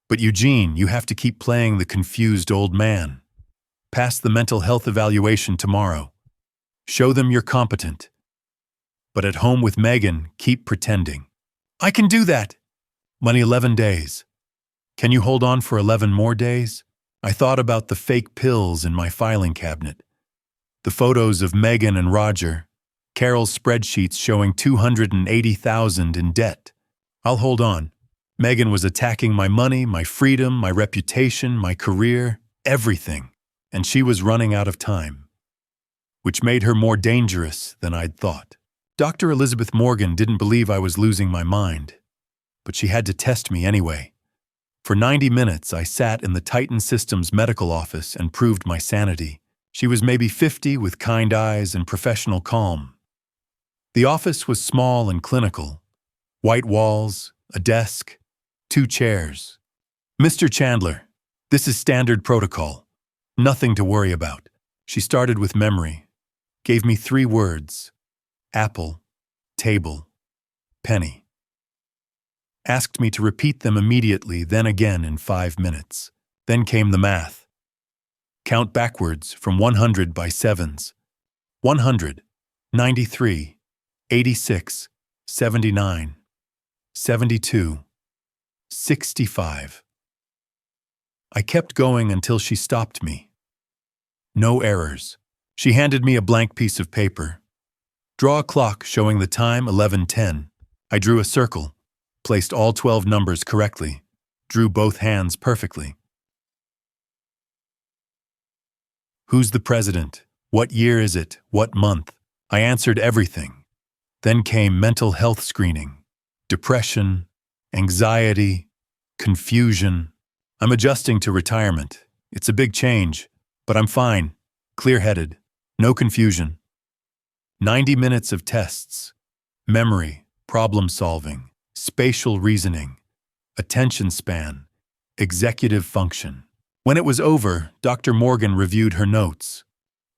But Eugene, you have to keep playing the confused old man. Pass the mental health evaluation tomorrow. Show them you're competent. But at home with Megan, keep pretending. I can do that. Money 11 days. Can you hold on for 11 more days? I thought about the fake pills in my filing cabinet. The photos of Megan and Roger. Carol's spreadsheets showing $280,000 in debt. I'll hold on. Megan was attacking my money, my freedom, my reputation, my career, everything. And she was running out of time, which made her more dangerous than I'd thought. Dr. Elizabeth Morgan didn't believe I was losing my mind, but she had to test me anyway. For 90 minutes, I sat in the Titan Systems medical office and proved my sanity. She was maybe 50 with kind eyes and professional calm. The office was small and clinical. White walls, a desk, 2 chairs. Mr. Chandler, this is standard protocol. Nothing to worry about. She started with memory, gave me 3 words: apple, table, penny. Asked me to repeat them immediately, then again in 5 minutes. Then came the math. Count backwards from 100 by 7s. 100, 93, 86, 79, 72, 65. I kept going until she stopped me. No errors. She handed me a blank piece of paper. Draw a clock showing the time 11:10. I drew a circle, placed all 12 numbers correctly, drew both hands perfectly. Who's the president? What year is it? What month? I answered everything. Then came mental health screening, depression, anxiety, confusion. I'm adjusting to retirement. It's a big change, but I'm fine, clear-headed, no confusion. 90 minutes of tests: memory, problem-solving, spatial reasoning, attention span, executive function. When it was over, Dr. Morgan reviewed her notes.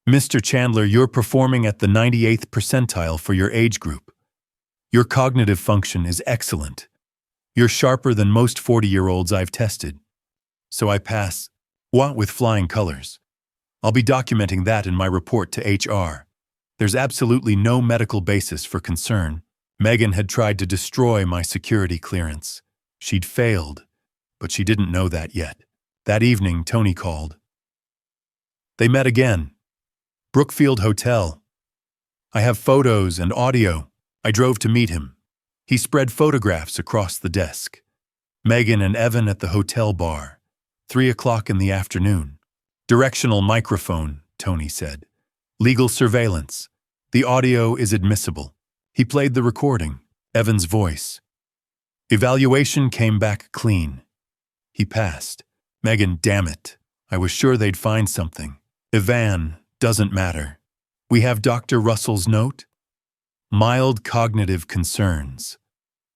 Mr. Chandler, you're performing at the 98th percentile for your age group. Your cognitive function is excellent. You're sharper than most 40-year-olds I've tested. So I pass, with flying colors. I'll be documenting that in my report to HR. There's absolutely no medical basis for concern. Megan had tried to destroy my security clearance. She'd failed, but she didn't know that yet. That evening, Tony called. They met again. Brookfield Hotel. I have photos and audio. I drove to meet him. He spread photographs across the desk. Megan and Evan at the hotel bar. 3 o'clock in the afternoon. Directional microphone, Tony said. Legal surveillance. The audio is admissible. He played the recording, Evan's voice. Evaluation came back clean. He passed. Megan, damn it. I was sure they'd find something. Evan, doesn't matter. We have Dr. Russell's note. Mild cognitive concerns.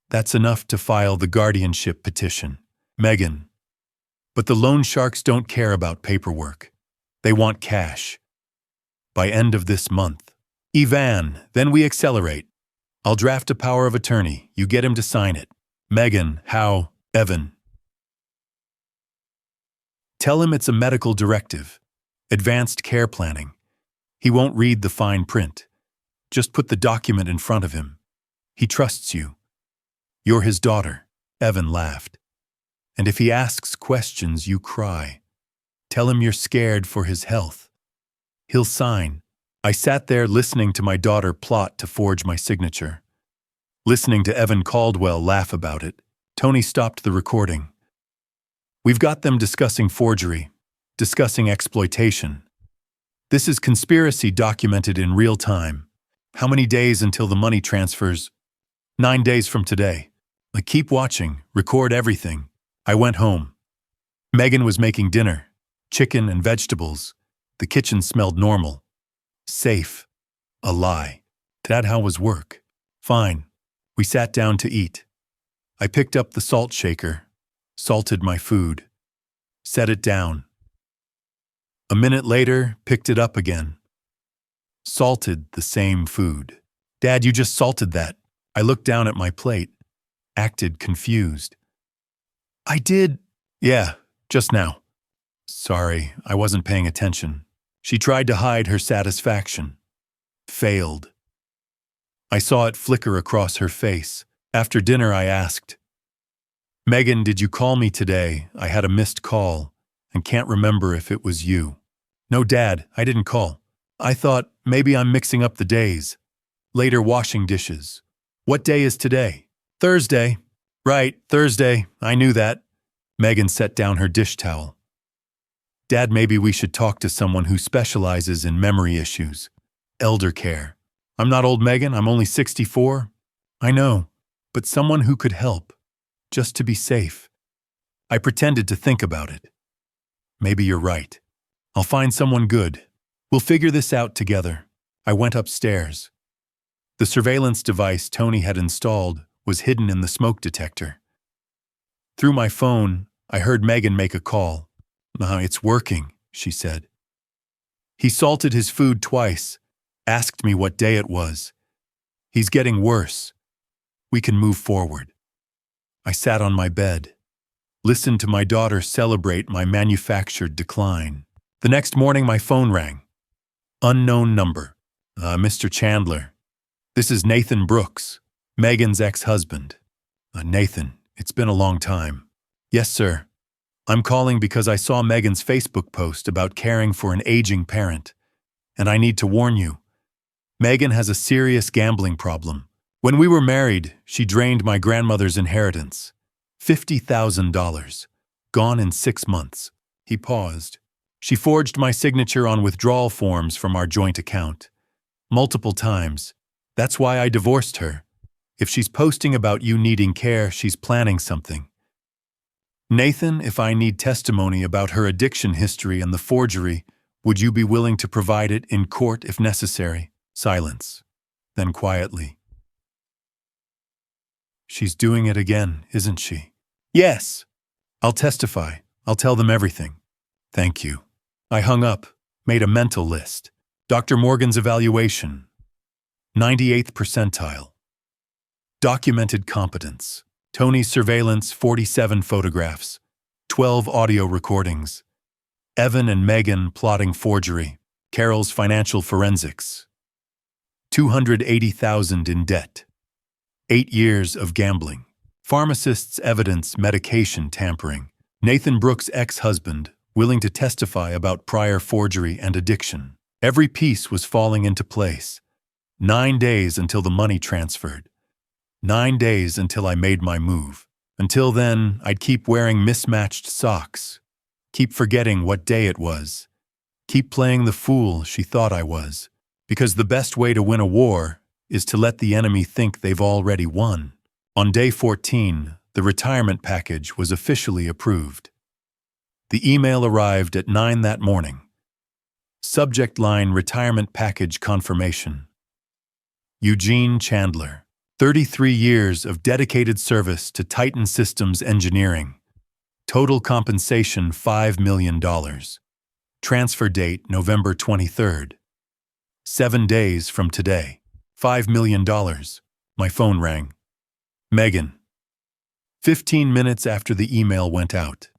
That's enough to file the guardianship petition. Megan. But the loan sharks don't care about paperwork. They want cash. By end of this month. Evan, then we accelerate. I'll draft a power of attorney. You get him to sign it. Megan, how? Evan. Tell him it's a medical directive. Advanced care planning. He won't read the fine print. Just put the document in front of him. He trusts you. You're his daughter. Evan laughed. And if he asks questions, you cry. Tell him you're scared for his health. He'll sign. I sat there listening to my daughter plot to forge my signature. Listening to Evan Caldwell laugh about it. Tony stopped the recording. We've got them discussing forgery, discussing exploitation. This is conspiracy documented in real time. How many days until the money transfers? 9 days from today. Like, keep watching, record everything. I went home. Megan was making dinner. chicken and vegetables. The kitchen smelled normal. Safe. A lie. Dad, how was work? Fine. We sat down to eat. I picked up the salt shaker, salted my food, set it down. A minute later, picked it up again. Salted the same food. Dad, you just salted that. I looked down at my plate, acted confused. I did. Yeah, just now. Sorry, I wasn't paying attention. She tried to hide her satisfaction. Failed. I saw it flicker across her face. After dinner, I asked, Megan, did you call me today? I had a missed call and can't remember if it was you. No, Dad, I didn't call. I thought maybe I'm mixing up the days. Later, washing dishes. What day is today? Thursday. Right, Thursday. I knew that. Megan set down her dish towel. Dad, maybe we should talk to someone who specializes in memory issues. Elder care. I'm not old, Megan. I'm only 64. I know, but someone who could help. Just to be safe. I pretended to think about it. Maybe you're right. I'll find someone good. We'll figure this out together. I went upstairs. The surveillance device Tony had installed was hidden in the smoke detector. Through my phone, I heard Megan make a call. It's working, she said. He salted his food twice, asked me what day it was. He's getting worse. We can move forward. I sat on my bed, listened to my daughter celebrate my manufactured decline. The next morning, my phone rang. Unknown number. Mr. Chandler. This is Nathan Brooks, Megan's ex-husband. Nathan, it's been a long time. Yes, sir. I'm calling because I saw Megan's Facebook post about caring for an aging parent, and I need to warn you. Megan has a serious gambling problem. When we were married, she drained my grandmother's inheritance. $50,000. Gone in 6 months. He paused. She forged my signature on withdrawal forms from our joint account. Multiple times. That's why I divorced her. If she's posting about you needing care, she's planning something. Nathan, if I need testimony about her addiction history and the forgery, would you be willing to provide it in court if necessary? Silence. Then quietly. She's doing it again, isn't she? Yes. I'll testify. I'll tell them everything. Thank you. I hung up, made a mental list. Dr. Morgan's evaluation. 98th percentile. Documented competence. Tony's surveillance, 47 photographs. 12 audio recordings. Evan and Megan plotting forgery. Carol's financial forensics. 280,000 in debt. 8 years of gambling. Pharmacist's evidence medication tampering. Nathan Brooks' ex-husband, willing to testify about prior forgery and addiction. Every piece was falling into place. 9 days until the money transferred. 9 days until I made my move. Until then, I'd keep wearing mismatched socks. Keep forgetting what day it was. Keep playing the fool she thought I was. Because the best way to win a war is to let the enemy think they've already won. On day 14, the retirement package was officially approved. The email arrived at 9 that morning. Subject line: retirement package confirmation. Eugene Chandler. 33 years of dedicated service to Titan Systems Engineering. Total compensation $5 million. Transfer date November 23rd. 7 days from today. $5 million. My phone rang. Megan. 15 minutes after the email went out.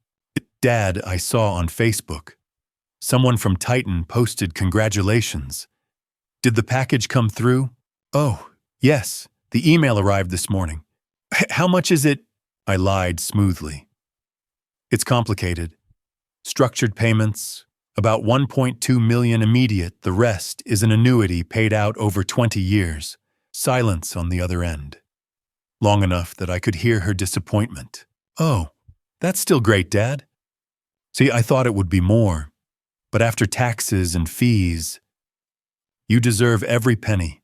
Dad, I saw on Facebook. Someone from Titan posted congratulations. Did the package come through? Oh, yes. The email arrived this morning. How much is it? I lied smoothly. It's complicated. Structured payments, about $1.2 million immediate. The rest is an annuity paid out over 20 years. Silence on the other end. Long enough that I could hear her disappointment. Oh, that's still great, Dad. See, I thought it would be more. But after taxes and fees, you deserve every penny.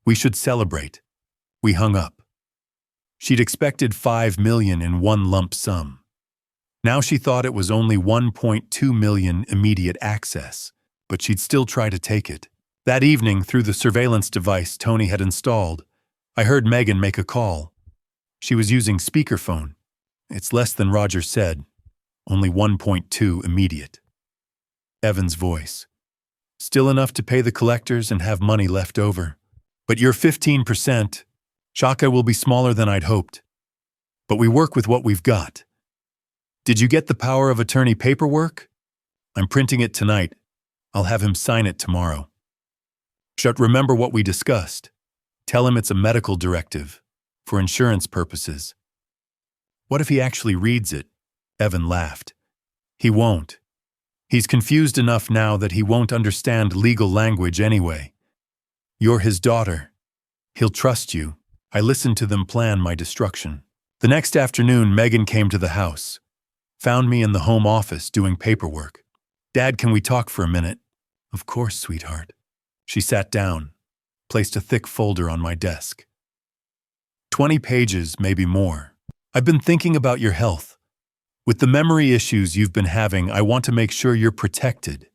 We should celebrate. We hung up. She'd expected $5 million in one lump sum. Now she thought it was only 1.2 million immediate access, but she'd still try to take it. That evening, through the surveillance device Tony had installed, I heard Megan make a call. She was using speakerphone. It's less than Roger said. Only 1.2 immediate. Evan's voice. Still enough to pay the collectors and have money left over. But your 15%, Shaka, will be smaller than I'd hoped. But we work with what we've got. Did you get the power of attorney paperwork? I'm printing it tonight. I'll have him sign it tomorrow. Shut, remember what we discussed. Tell him it's a medical directive, for insurance purposes. What if he actually reads it? Evan laughed. He won't. He's confused enough now that he won't understand legal language anyway. You're his daughter. He'll trust you. I listened to them plan my destruction. The next afternoon, Megan came to the house. Found me in the home office doing paperwork. Dad, can we talk for a minute? Of course, sweetheart. She sat down, placed a thick folder on my desk. 20 pages, maybe more. I've been thinking about your health. With the memory issues you've been having, I want to make sure you're protected.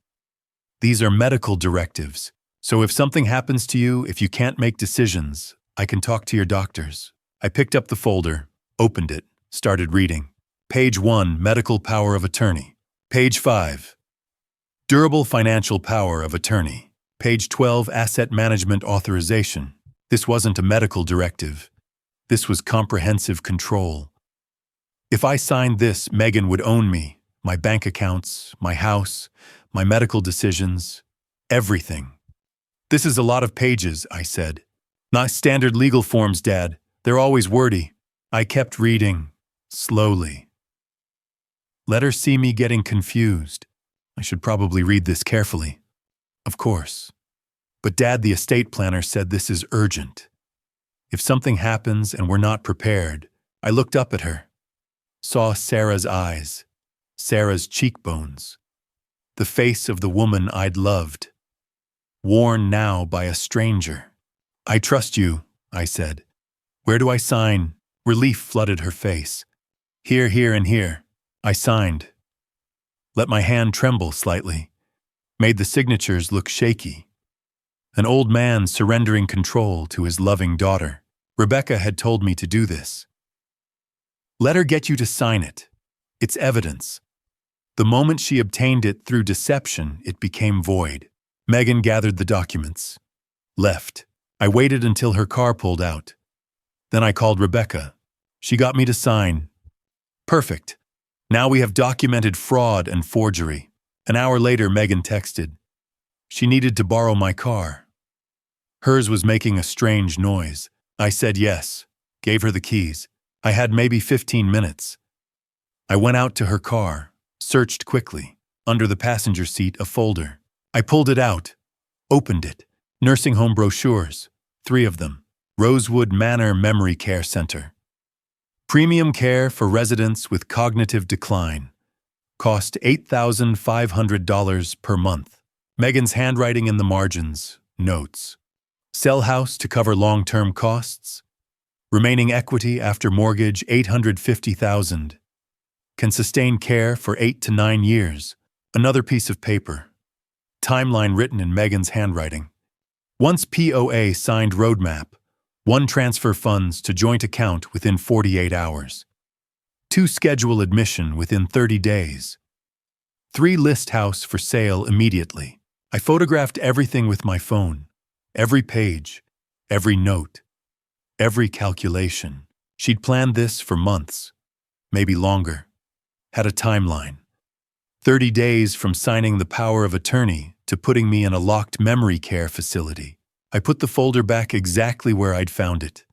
These are medical directives, so if something happens to you, if you can't make decisions, I can talk to your doctors. I picked up the folder, opened it, started reading. Page 1, Medical Power of Attorney. Page 5, Durable Financial Power of Attorney. Page 12, Asset Management Authorization. This wasn't a medical directive. This was comprehensive control. If I signed this, Megan would own me, my bank accounts, my house, my medical decisions, everything. This is a lot of pages, I said. Not standard legal forms, Dad. They're always wordy. I kept reading, slowly. Let her see me getting confused. I should probably read this carefully. Of course. But Dad, the estate planner, said this is urgent. If something happens and we're not prepared, I looked up at her. Saw Sarah's eyes, Sarah's cheekbones, the face of the woman I'd loved, worn now by a stranger. I trust you, I said. Where do I sign? Relief flooded her face. Here, here, and here. I signed. Let my hand tremble slightly. Made the signatures look shaky. An old man surrendering control to his loving daughter. Rebecca had told me to do this. Let her get you to sign it. It's evidence. The moment she obtained it through deception, it became void. Megan gathered the documents. Left. I waited until her car pulled out. Then I called Rebecca. She got me to sign. Perfect. Now we have documented fraud and forgery. An hour later, Megan texted. She needed to borrow my car. Hers was making a strange noise. I said yes, gave her the keys. I had maybe 15 minutes. I went out to her car, searched quickly. Under the passenger seat, a folder. I pulled it out, opened it. Nursing home brochures, 3 of them. Rosewood Manor Memory Care Center. Premium care for residents with cognitive decline. Cost $8,500 per month. Megan's handwriting in the margins, notes. Sell house to cover long-term costs. Remaining equity after mortgage $850,000. Can sustain care for 8 to 9 years. Another piece of paper. Timeline written in Megan's handwriting. Once POA signed roadmap. 1 transfer funds to joint account within 48 hours. 2 schedule admission within 30 days. 3 list house for sale immediately. I photographed everything with my phone. Every page, every note, every calculation. She'd planned this for months, maybe longer. Had a timeline. 30 days from signing the power of attorney to putting me in a locked memory care facility. I put the folder back exactly where I'd found it.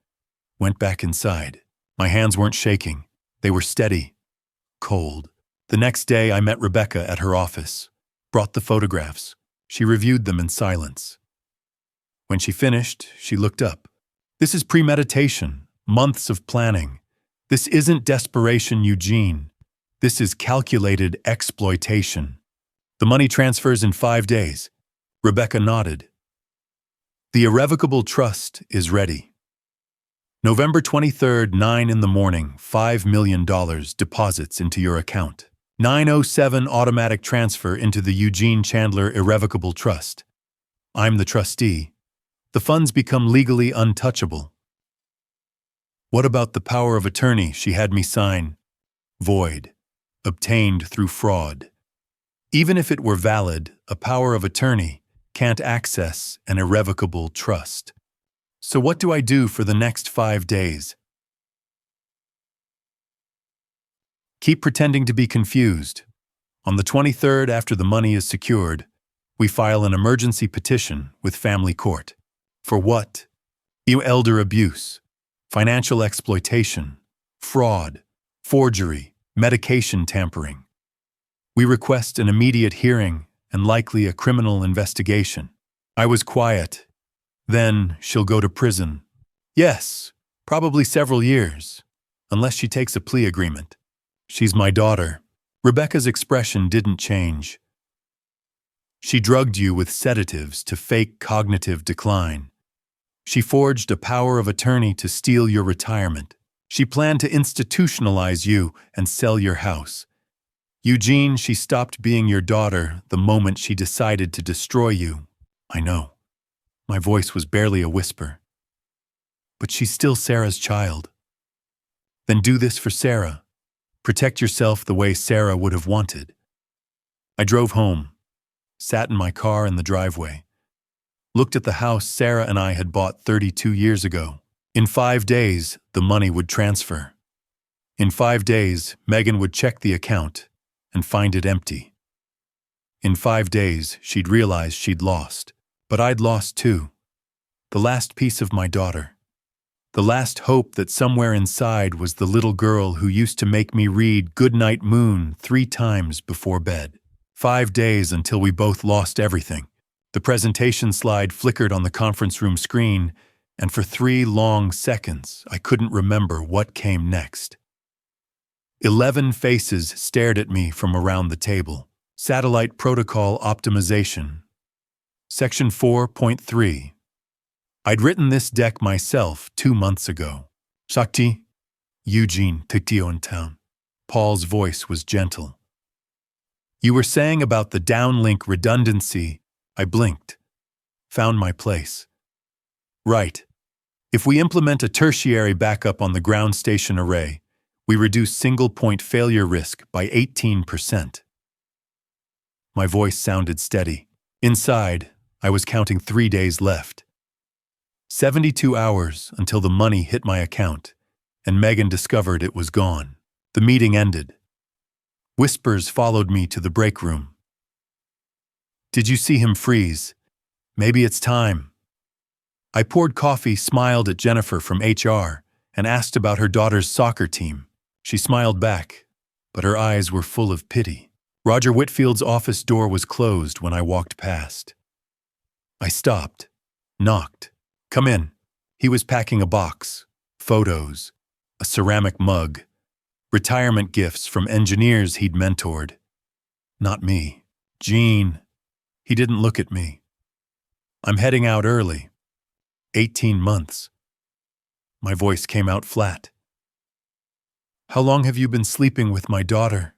Went back inside. My hands weren't shaking. They were steady, cold. The next day, I met Rebecca at her office. Brought the photographs. She reviewed them in silence. When she finished, she looked up. This is premeditation, months of planning. This isn't desperation, Eugene. This is calculated exploitation. The money transfers in 5 days. Rebecca nodded. The irrevocable trust is ready. November 23rd, 9 in the morning, $5 million deposits into your account. 9:07 automatic transfer into the Eugene Chandler Irrevocable Trust. I'm the trustee. The funds become legally untouchable. What about the power of attorney she had me sign? Void. Obtained through fraud. Even if it were valid, a power of attorney can't access an irrevocable trust. So what do I do for the next 5 days? Keep pretending to be confused. On the 23rd, after the money is secured, we file an emergency petition with family court. For what? Elder abuse, financial exploitation, fraud, forgery, medication tampering. We request an immediate hearing and likely a criminal investigation. I was quiet. Then she'll go to prison. Yes, probably several years, unless she takes a plea agreement. She's my daughter. Rebecca's expression didn't change. She drugged you with sedatives to fake cognitive decline. She forged a power of attorney to steal your retirement. She planned to institutionalize you and sell your house. Eugene, she stopped being your daughter the moment she decided to destroy you. I know. My voice was barely a whisper. But she's still Sarah's child. Then do this for Sarah. Protect yourself the way Sarah would have wanted. I drove home, sat in my car in the driveway, looked at the house Sarah and I had bought 32 years ago. In 5 days, the money would transfer. In 5 days, Megan would check the account and find it empty. In 5 days, she'd realize she'd lost. But I'd lost too. The last piece of my daughter. The last hope that somewhere inside was the little girl who used to make me read Goodnight Moon 3 times before bed. 5 days until we both lost everything. The presentation slide flickered on the conference room screen, and for 3 long seconds I couldn't remember what came next. 11 faces stared at me from around the table. Satellite protocol optimization. Section 4.3. I'd written this deck myself 2 months ago. Shakti, Eugene, Tiktio in town. Paul's voice was gentle. You were saying about the downlink redundancy. I blinked. Found my place. Right. If we implement a tertiary backup on the ground station array, we reduce single-point failure risk by 18%. My voice sounded steady. Inside, I was counting 3 days left. 72 hours until the money hit my account, and Megan discovered it was gone. The meeting ended. Whispers followed me to the break room. Did you see him freeze? Maybe it's time. I poured coffee, smiled at Jennifer from HR, and asked about her daughter's soccer team. She smiled back, but her eyes were full of pity. Roger Whitfield's office door was closed when I walked past. I stopped, knocked. Come in. He was packing a box, photos, a ceramic mug, retirement gifts from engineers he'd mentored. Not me. Gene. He didn't look at me. I'm heading out early. 18 months. My voice came out flat. How long have you been sleeping with my daughter?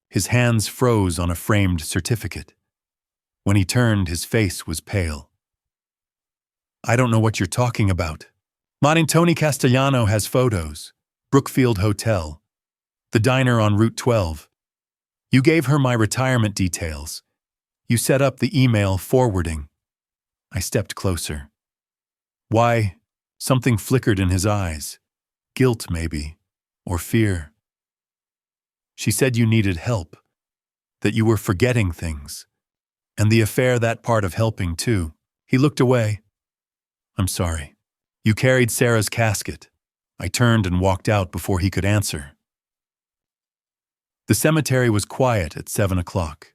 His hands froze on a framed certificate. When he turned, his face was pale. I don't know what you're talking about. Tony Castellano has photos. Brookfield Hotel. The diner on Route 12. You gave her my retirement details. You set up the email forwarding. I stepped closer. Why? Something flickered in his eyes. Guilt, maybe. Or fear. She said you needed help. That you were forgetting things. And the affair, that part of helping, too. He looked away. I'm sorry. You carried Sarah's casket. I turned and walked out before he could answer. The cemetery was quiet at 7 o'clock.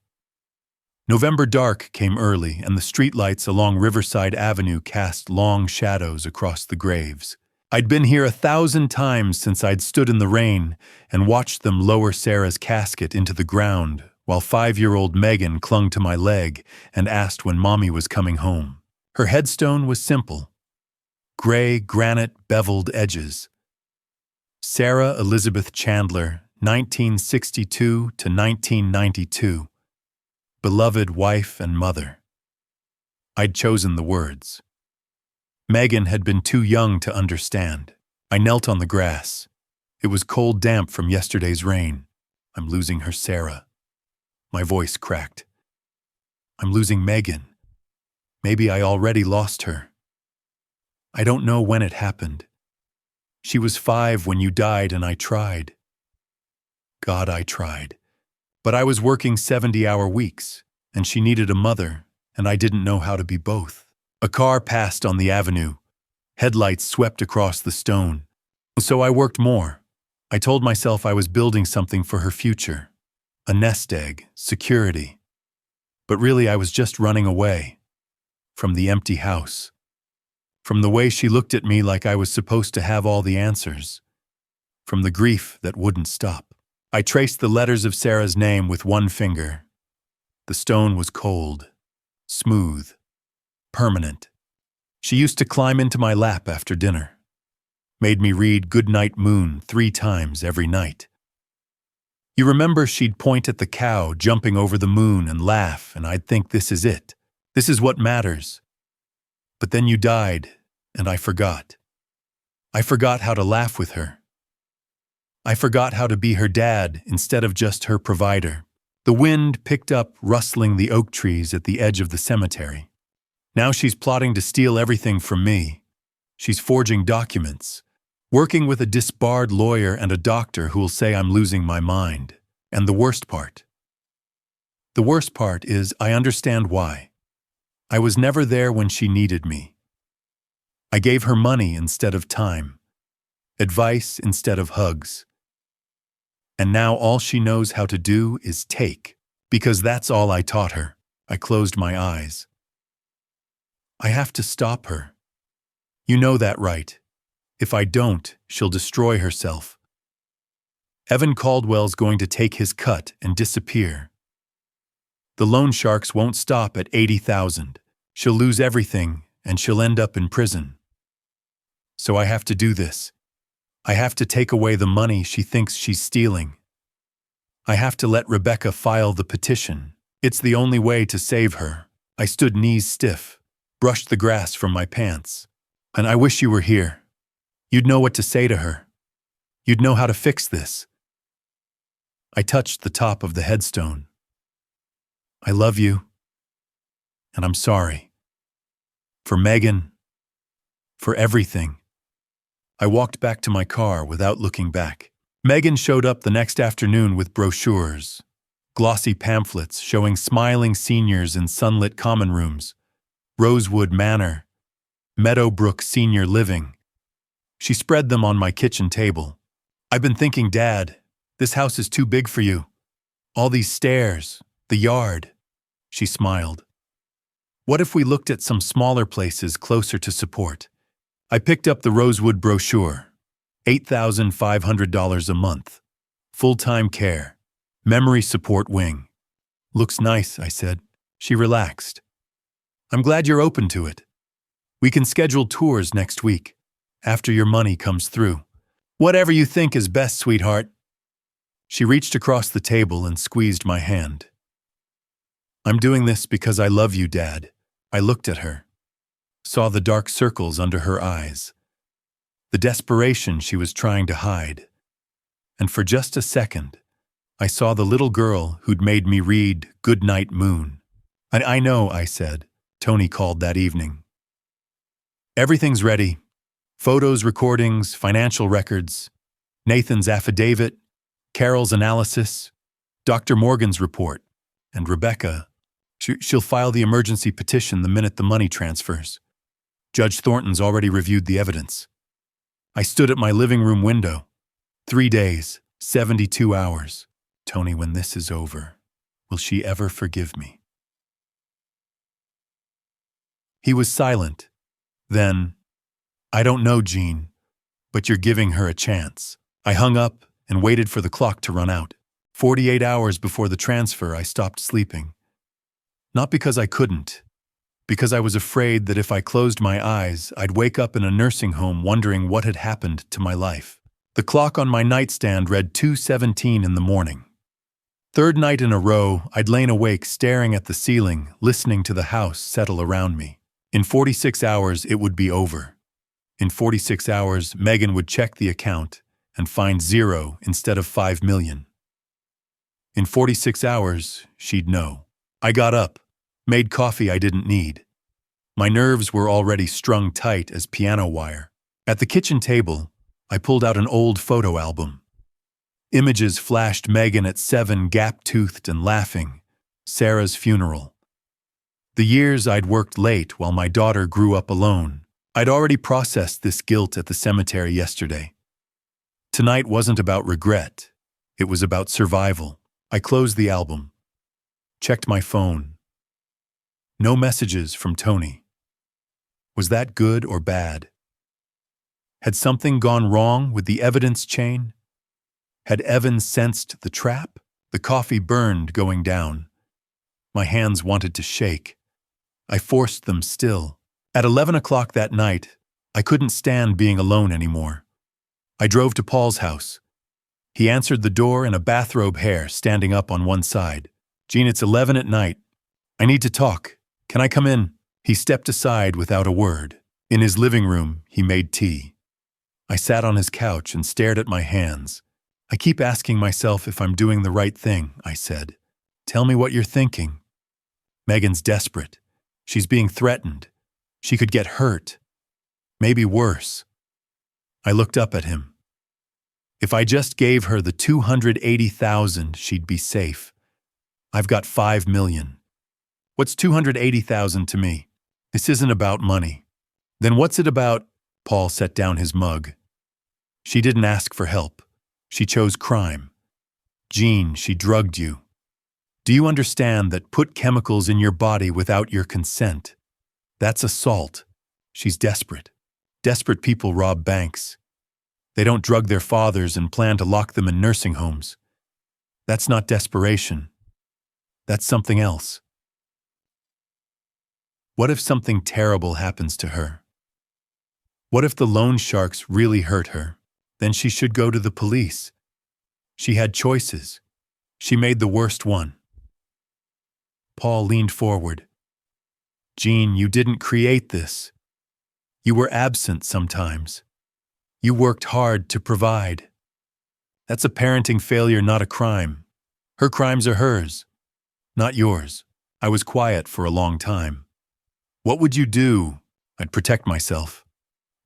November dark came early, and the streetlights along Riverside Avenue cast long shadows across the graves. I'd been here 1,000 times since I'd stood in the rain and watched them lower Sarah's casket into the ground while 5-year-old Megan clung to my leg and asked when Mommy was coming home. Her headstone was simple. gray granite beveled edges. Sarah Elizabeth Chandler, 1962 to 1992. Beloved wife and mother. I'd chosen the words. Megan had been too young to understand. I knelt on the grass. It was cold damp from yesterday's rain. I'm losing her, Sarah. My voice cracked. I'm losing Megan. Maybe I already lost her. I don't know when it happened. She was 5 when you died and I tried. God, I tried. But I was working 70-hour weeks, and she needed a mother, and I didn't know how to be both. A car passed on the avenue. Headlights swept across the stone. So I worked more. I told myself I was building something for her future. A nest egg, security. But really I was just running away. From the empty house. From the way she looked at me like I was supposed to have all the answers. From the grief that wouldn't stop. I traced the letters of Sarah's name with one finger. The stone was cold, smooth, permanent. She used to climb into my lap after dinner. Made me read Goodnight Moon 3 times every night. You remember she'd point at the cow jumping over the moon and laugh, and I'd think this is it. This is what matters. But then you died, and I forgot. I forgot how to laugh with her. I forgot how to be her dad instead of just her provider. The wind picked up rustling the oak trees at the edge of the cemetery. Now she's plotting to steal everything from me. She's forging documents, working with a disbarred lawyer and a doctor who'll say I'm losing my mind. And the worst part is I understand why. I was never there when she needed me. I gave her money instead of time, advice instead of hugs. And now all she knows how to do is take, because that's all I taught her. I closed my eyes. I have to stop her. You know that, right? If I don't, she'll destroy herself. Evan Caldwell's going to take his cut and disappear. The loan sharks won't stop at 80,000. She'll lose everything, and she'll end up in prison. So I have to do this. I have to take away the money she thinks she's stealing. I have to let Rebecca file the petition. It's the only way to save her. I stood knees stiff, brushed the grass from my pants. And I wish you were here. You'd know what to say to her. You'd know how to fix this. I touched the top of the headstone. I love you. And I'm sorry. For Megan. For everything. I walked back to my car without looking back. Megan showed up the next afternoon with brochures, glossy pamphlets showing smiling seniors in sunlit common rooms, Rosewood Manor, Meadowbrook Senior Living. She spread them on my kitchen table. I've been thinking, Dad, this house is too big for you. All these stairs, the yard. She smiled. What if we looked at some smaller places closer to support? I picked up the Rosewood brochure. $8,500 a month. Full-time care. Memory support wing. Looks nice, I said. She relaxed. I'm glad you're open to it. We can schedule tours next week, after your money comes through. Whatever you think is best, sweetheart. She reached across the table and squeezed my hand. I'm doing this because I love you, Dad. I looked at her. Saw the dark circles under her eyes, the desperation she was trying to hide. And for just a second, I saw the little girl who'd made me read Goodnight Moon. I know, I said. Tony called that evening. Everything's ready. Photos, recordings, financial records, Nathan's affidavit, Carol's analysis, Dr. Morgan's report, and Rebecca. She'll file the emergency petition the minute the money transfers. Judge Thornton's already reviewed the evidence. I stood at my living room window. 3 days, 72 hours. Tony, when this is over, will she ever forgive me? He was silent. Then, I don't know, Jean, but you're giving her a chance. I hung up and waited for the clock to run out. 48 hours before the transfer, I stopped sleeping. Not because I couldn't, because I was afraid that if I closed my eyes, I'd wake up in a nursing home wondering what had happened to my life. The clock on my nightstand read 2:17 in the morning. Third night in a row, I'd lain awake staring at the ceiling, listening to the house settle around me. In 46 hours, it would be over. In 46 hours, Megan would check the account and find 0 instead of 5 million. In 46 hours, she'd know. I got up, made coffee I didn't need. My nerves were already strung tight as piano wire. At the kitchen table, I pulled out an old photo album. Images flashed Megan at 7, gap-toothed and laughing. Sarah's funeral. The years I'd worked late while my daughter grew up alone. I'd already processed this guilt at the cemetery yesterday. Tonight wasn't about regret. It was about survival. I closed the album. Checked my phone. No messages from Tony. Was that good or bad? Had something gone wrong with the evidence chain? Had Evan sensed the trap? The coffee burned going down. My hands wanted to shake. I forced them still. At 11 o'clock that night, I couldn't stand being alone anymore. I drove to Paul's house. He answered the door in a bathrobe, hair standing up on one side. "Gene, it's 11 at night. I need to talk. Can I come in?" He stepped aside without a word. In his living room, he made tea. I sat on his couch and stared at my hands. "I keep asking myself if I'm doing the right thing," I said. "Tell me what you're thinking." "Megan's desperate. She's being threatened. She could get hurt. Maybe worse." I looked up at him. If I just gave her the 280,000, she'd be safe. I've got 5 million. What's 280,000 to me? This isn't about money. Then what's it about? Paul set down his mug. She didn't ask for help. She chose crime. Gene, she drugged you. Do you understand that put chemicals in your body without your consent? That's assault. She's desperate. Desperate people rob banks. They don't drug their fathers and plan to lock them in nursing homes. That's not desperation. That's something else. What if something terrible happens to her? What if the loan sharks really hurt her? Then she should go to the police. She had choices. She made the worst one. Paul leaned forward. Gene, you didn't create this. You were absent sometimes. You worked hard to provide. That's a parenting failure, not a crime. Her crimes are hers, not yours. I was quiet for a long time. What would you do? I'd protect myself.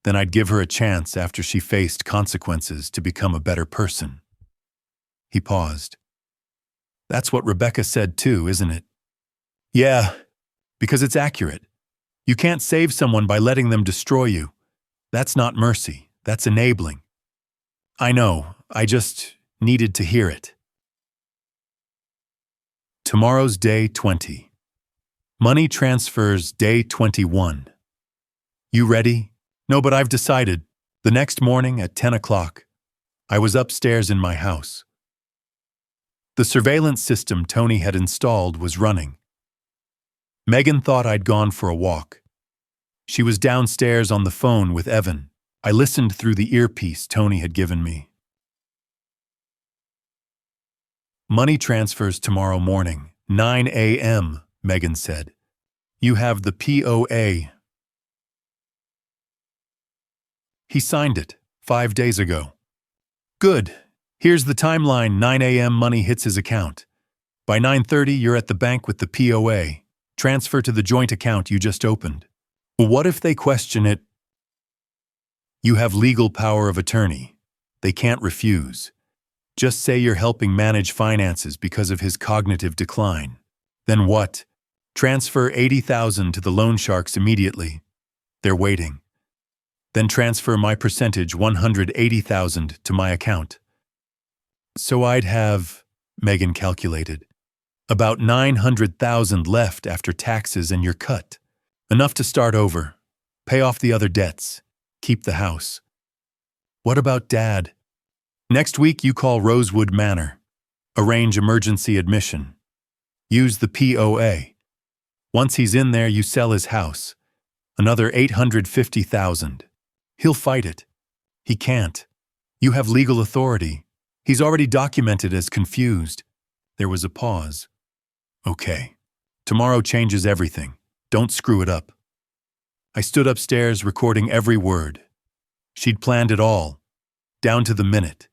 Then I'd give her a chance after she faced consequences to become a better person. He paused. That's what Rebecca said too, isn't it? Yeah, because it's accurate. You can't save someone by letting them destroy you. That's not mercy. That's enabling. I know, I just needed to hear it. Tomorrow's day 20. Money transfers day 21. You ready? No, but I've decided. The next morning at 10 o'clock, I was upstairs in my house. The surveillance system Tony had installed was running. Megan thought I'd gone for a walk. She was downstairs on the phone with Evan. I listened through the earpiece Tony had given me. Money transfers tomorrow morning, 9 a.m., Megan said. You have the POA. He signed it 5 days ago. Good. Here's the timeline. 9 a.m. money hits his account. By 9:30, you're at the bank with the POA. Transfer to the joint account you just opened. What if they question it? You have legal power of attorney. They can't refuse. Just say you're helping manage finances because of his cognitive decline. Then what? Transfer 80,000 to the loan sharks immediately. They're waiting. Then transfer my percentage 180,000 to my account. So I'd have, Megan calculated, about 900,000 left after taxes and your cut. Enough to start over, pay off the other debts, keep the house. What about Dad? Next week you call Rosewood Manor. Arrange emergency admission. Use the POA. Once he's in there, you sell his house. Another $850,000. He'll fight it. He can't. You have legal authority. He's already documented as confused. There was a pause. Okay. Tomorrow changes everything. Don't screw it up. I stood upstairs recording every word. She'd planned it all, down to the minute.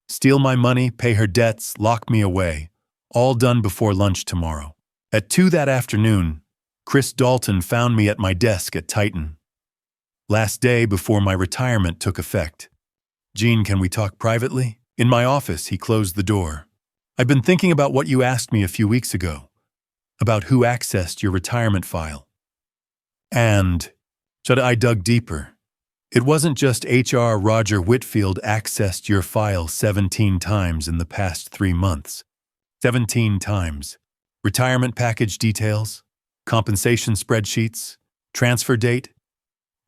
Steal my money, pay her debts, lock me away. All done before lunch tomorrow. At 2 that afternoon, Chris Dalton found me at my desk at Titan. Last day before my retirement took effect. Gene, can we talk privately? In my office, he closed the door. I've been thinking about what you asked me a few weeks ago, about who accessed your retirement file. And I dug deeper. It wasn't just HR Roger Whitfield accessed your file 17 times in the past 3 months. 17 times. Retirement package details, compensation spreadsheets, transfer date.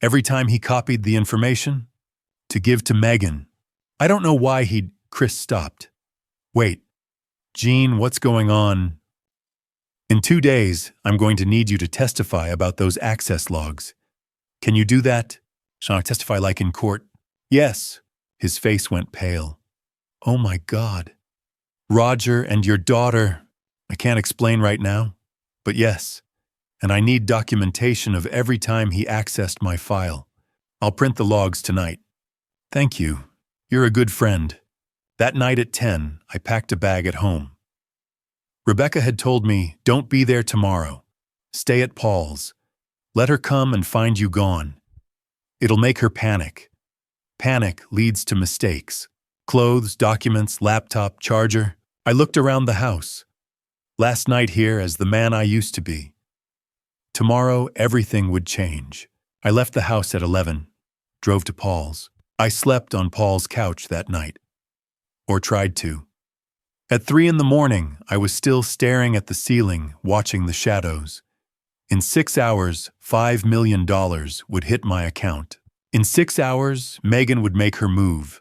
Every time he copied the information to give to Megan. I don't know why Chris stopped. Wait, Gene, what's going on? In 2 days, I'm going to need you to testify about those access logs. Can you do that? Shall I testify like in court? Yes. His face went pale. Oh my God. Roger and your daughter. I can't explain right now, but yes. And I need documentation of every time he accessed my file. I'll print the logs tonight. Thank you. You're a good friend. That night at 10, I packed a bag at home. Rebecca had told me, don't be there tomorrow. Stay at Paul's. Let her come and find you gone. It'll make her panic. Panic leads to mistakes. Clothes, documents, laptop, charger. I looked around the house. Last night here as the man I used to be. Tomorrow, everything would change. I left the house at 11, drove to Paul's. I slept on Paul's couch that night. Or tried to. At 3 in the morning, I was still staring at the ceiling, watching the shadows. In 6 hours, $5 million would hit my account. In 6 hours, Megan would make her move.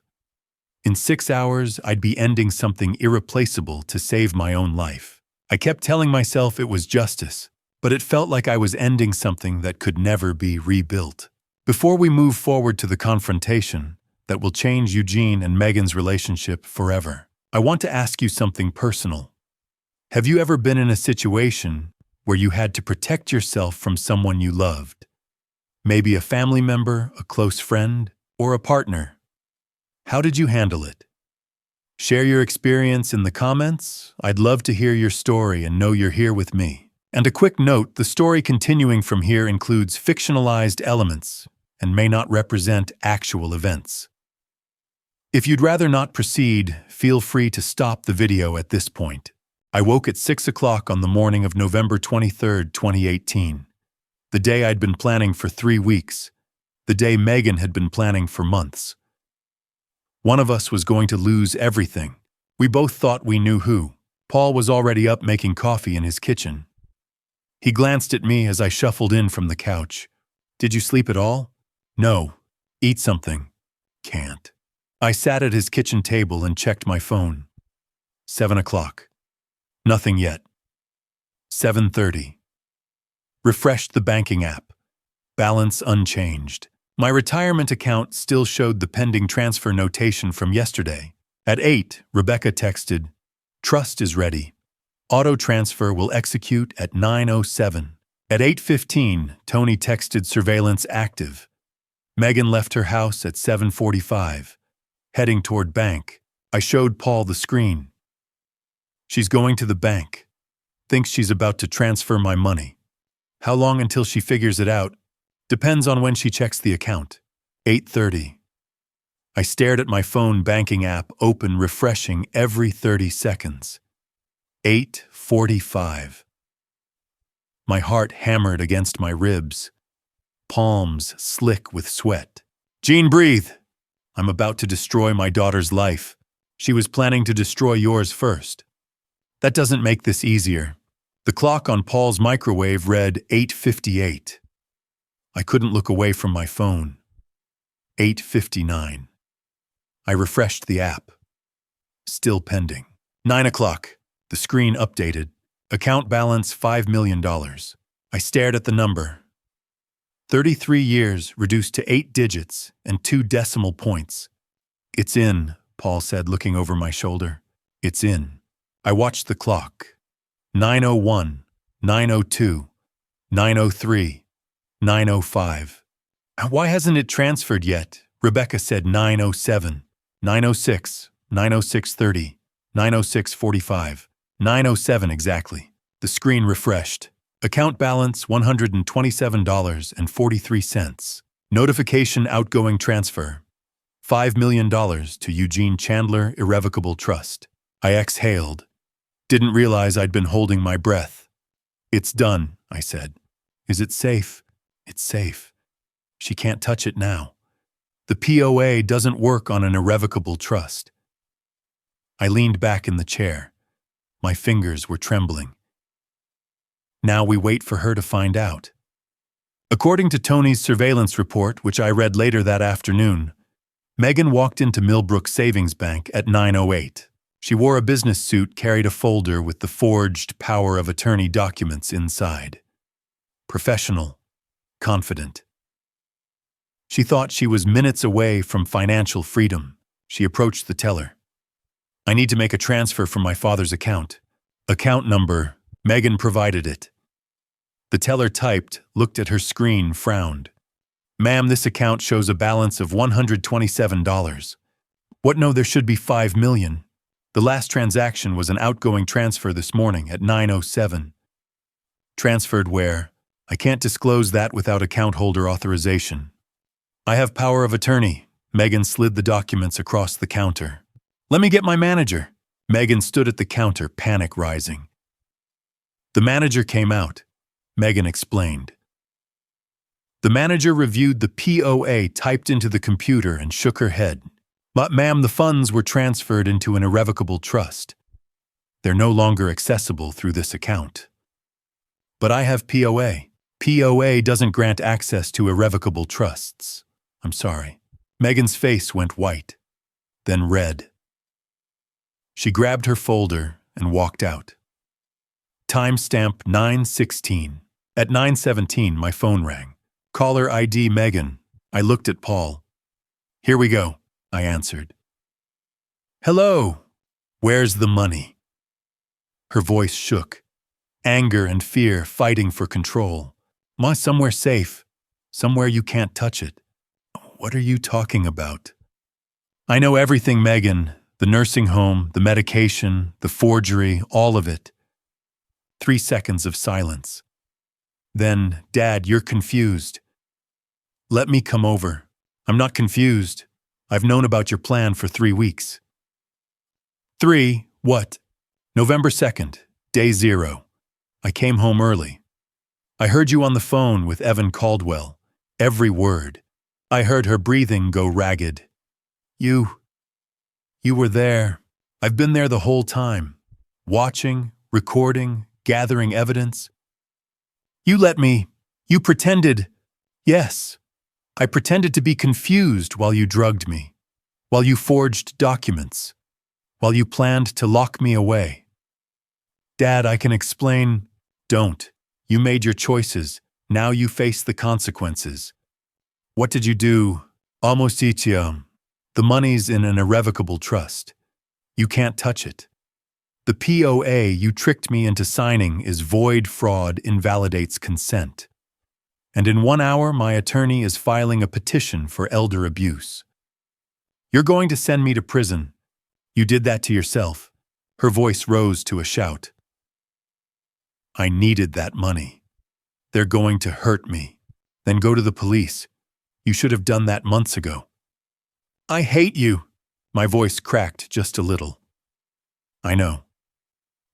In 6 hours, I'd be ending something irreplaceable to save my own life. I kept telling myself it was justice, but it felt like I was ending something that could never be rebuilt. Before we move forward to the confrontation that will change Eugene and Megan's relationship forever, I want to ask you something personal. Have you ever been in a situation where you had to protect yourself from someone you loved? Maybe a family member, a close friend, or a partner. How did you handle it? Share your experience in the comments. I'd love to hear your story and know you're here with me. And a quick note, the story continuing from here includes fictionalized elements and may not represent actual events. If you'd rather not proceed, feel free to stop the video at this point. I woke at 6 o'clock on the morning of November 23, 2018. The day I'd been planning for 3 weeks. The day Megan had been planning for months. One of us was going to lose everything. We both thought we knew who. Paul was already up making coffee in his kitchen. He glanced at me as I shuffled in from the couch. Did you sleep at all? No. Eat something. Can't. I sat at his kitchen table and checked my phone. 7 o'clock. Nothing yet. 7:30. Refreshed the banking app. Balance unchanged. My retirement account still showed the pending transfer notation from yesterday. At 8, Rebecca texted, "Trust is ready. Auto transfer will execute at 9:07. At 8:15, Tony texted surveillance active. Megan left her house at 7:45. Heading toward bank. I showed Paul the screen. She's going to the bank. Thinks she's about to transfer my money. How long until she figures it out? Depends on when she checks the account. 8:30. I stared at my phone banking app open, refreshing every 30 seconds. 8:45. My heart hammered against my ribs. Palms slick with sweat. Gene, breathe. I'm about to destroy my daughter's life. She was planning to destroy yours first. That doesn't make this easier. The clock on Paul's microwave read 8:58. I couldn't look away from my phone. 8:59. I refreshed the app. Still pending. 9 o'clock. The screen updated. Account balance $5 million. I stared at the number. 33 years reduced to 8 digits and 2 decimal points. It's in, Paul said, looking over my shoulder. It's in. I watched the clock. 9:01, 9:02, 9:03, 9:05. Why hasn't it transferred yet? Rebecca said 9:07, 9:06, 9:06:30, 9:06:45, 9:07 exactly. The screen refreshed. Account balance $127.43. Notification outgoing transfer. $5 million to Eugene Chandler Irrevocable Trust. I exhaled. Didn't realize I'd been holding my breath. It's done, I said. Is it safe? It's safe. She can't touch it now. The POA doesn't work on an irrevocable trust. I leaned back in the chair. My fingers were trembling. Now we wait for her to find out. According to Tony's surveillance report, which I read later that afternoon, Megan walked into Millbrook Savings Bank at 9:08. She wore a business suit, carried a folder with the forged power of attorney documents inside. Professional, confident. She thought she was minutes away from financial freedom. She approached the teller. I need to make a transfer from my father's account. Account number. Megan provided it. The teller typed, looked at her screen, frowned. Ma'am, this account shows a balance of $127. What? No, there should be $5 million. The last transaction was an outgoing transfer this morning at 9:07. Transferred where? I can't disclose that without account holder authorization. I have power of attorney. Megan slid the documents across the counter. Let me get my manager. Megan stood at the counter, panic rising. The manager came out. Megan explained. The manager reviewed the POA typed into the computer and shook her head. But ma'am, the funds were transferred into an irrevocable trust. They're no longer accessible through this account. But I have POA. POA doesn't grant access to irrevocable trusts. I'm sorry. Megan's face went white, then red. She grabbed her folder and walked out. Timestamp 9:16. At 9:17, my phone rang. Caller ID Megan. I looked at Paul. Here we go, I answered. Hello. Where's the money? Her voice shook. Anger and fear fighting for control. Ma, somewhere safe. Somewhere you can't touch it. What are you talking about? I know everything, Megan. The nursing home, the medication, the forgery, all of it. 3 seconds of silence. Then, Dad, you're confused. Let me come over. I'm not confused. I've known about your plan for 3 weeks. 3, what? November 2nd, day 0. I came home early. I heard you on the phone with Evan Caldwell. Every word. I heard her breathing go ragged. You were there. I've been there the whole time. Watching, recording, gathering evidence. You pretended. Yes. I pretended to be confused while you drugged me, while you forged documents, while you planned to lock me away. Dad, I can explain. Don't. You made your choices. Now you face the consequences. What did you do? Almost each The money's in an irrevocable trust. You can't touch it. The POA you tricked me into signing is void, fraud, invalidates consent. And in 1 hour, my attorney is filing a petition for elder abuse. You're going to send me to prison. You did that to yourself. Her voice rose to a shout. I needed that money. They're going to hurt me. Then go to the police. You should have done that months ago. I hate you. My voice cracked just a little. I know.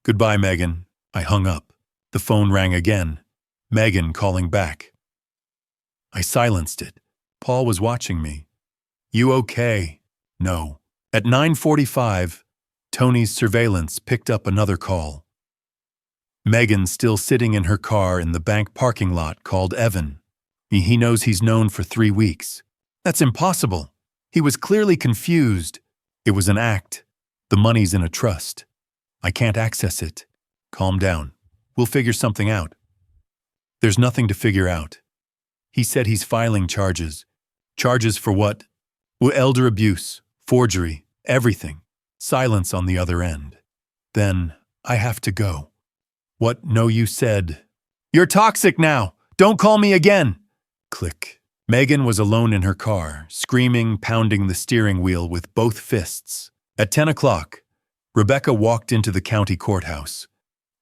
Goodbye, Megan. I hung up. The phone rang again. Megan calling back. I silenced it. Paul was watching me. You okay? No. At 9:45, Tony's surveillance picked up another call. Megan still sitting in her car in the bank parking lot called Evan. He knows he's known for 3 weeks. That's impossible. He was clearly confused. It was an act. The money's in a trust. I can't access it. Calm down. We'll figure something out. There's nothing to figure out. He said he's filing charges. Charges for what? Well, elder abuse, forgery, everything. Silence on the other end. Then, I have to go. What? No, you said. You're toxic now! Don't call me again! Click. Megan was alone in her car, screaming, pounding the steering wheel with both fists. At 10 o'clock, Rebecca walked into the county courthouse.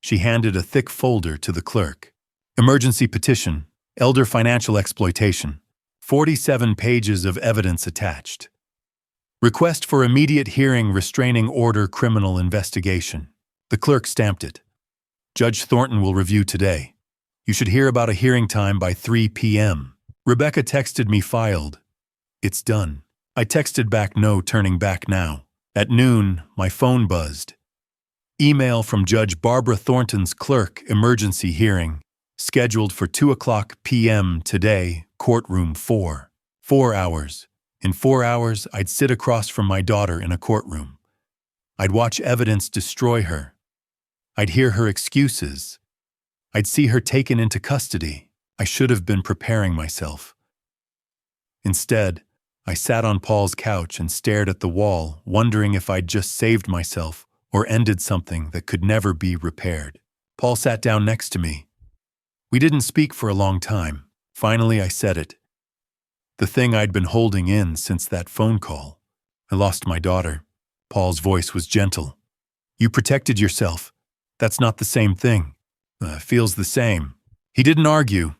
She handed a thick folder to the clerk. Emergency petition, elder financial exploitation. 47 pages of evidence attached. Request for immediate hearing restraining order criminal investigation. The clerk stamped it. Judge Thornton will review today. You should hear about a hearing time by 3 p.m. Rebecca texted me filed. It's done. I texted back no turning back now. At noon, my phone buzzed. Email from Judge Barbara Thornton's clerk, emergency hearing, scheduled for 2:00 p.m. today, courtroom 4. 4 hours. In 4 hours, I'd sit across from my daughter in a courtroom. I'd watch evidence destroy her. I'd hear her excuses. I'd see her taken into custody. I should have been preparing myself. Instead, I sat on Paul's couch and stared at the wall, wondering if I'd just saved myself or ended something that could never be repaired. Paul sat down next to me. We didn't speak for a long time. Finally, I said it. The thing I'd been holding in since that phone call. I lost my daughter. Paul's voice was gentle. You protected yourself. That's not the same thing. Feels the same. He didn't argue.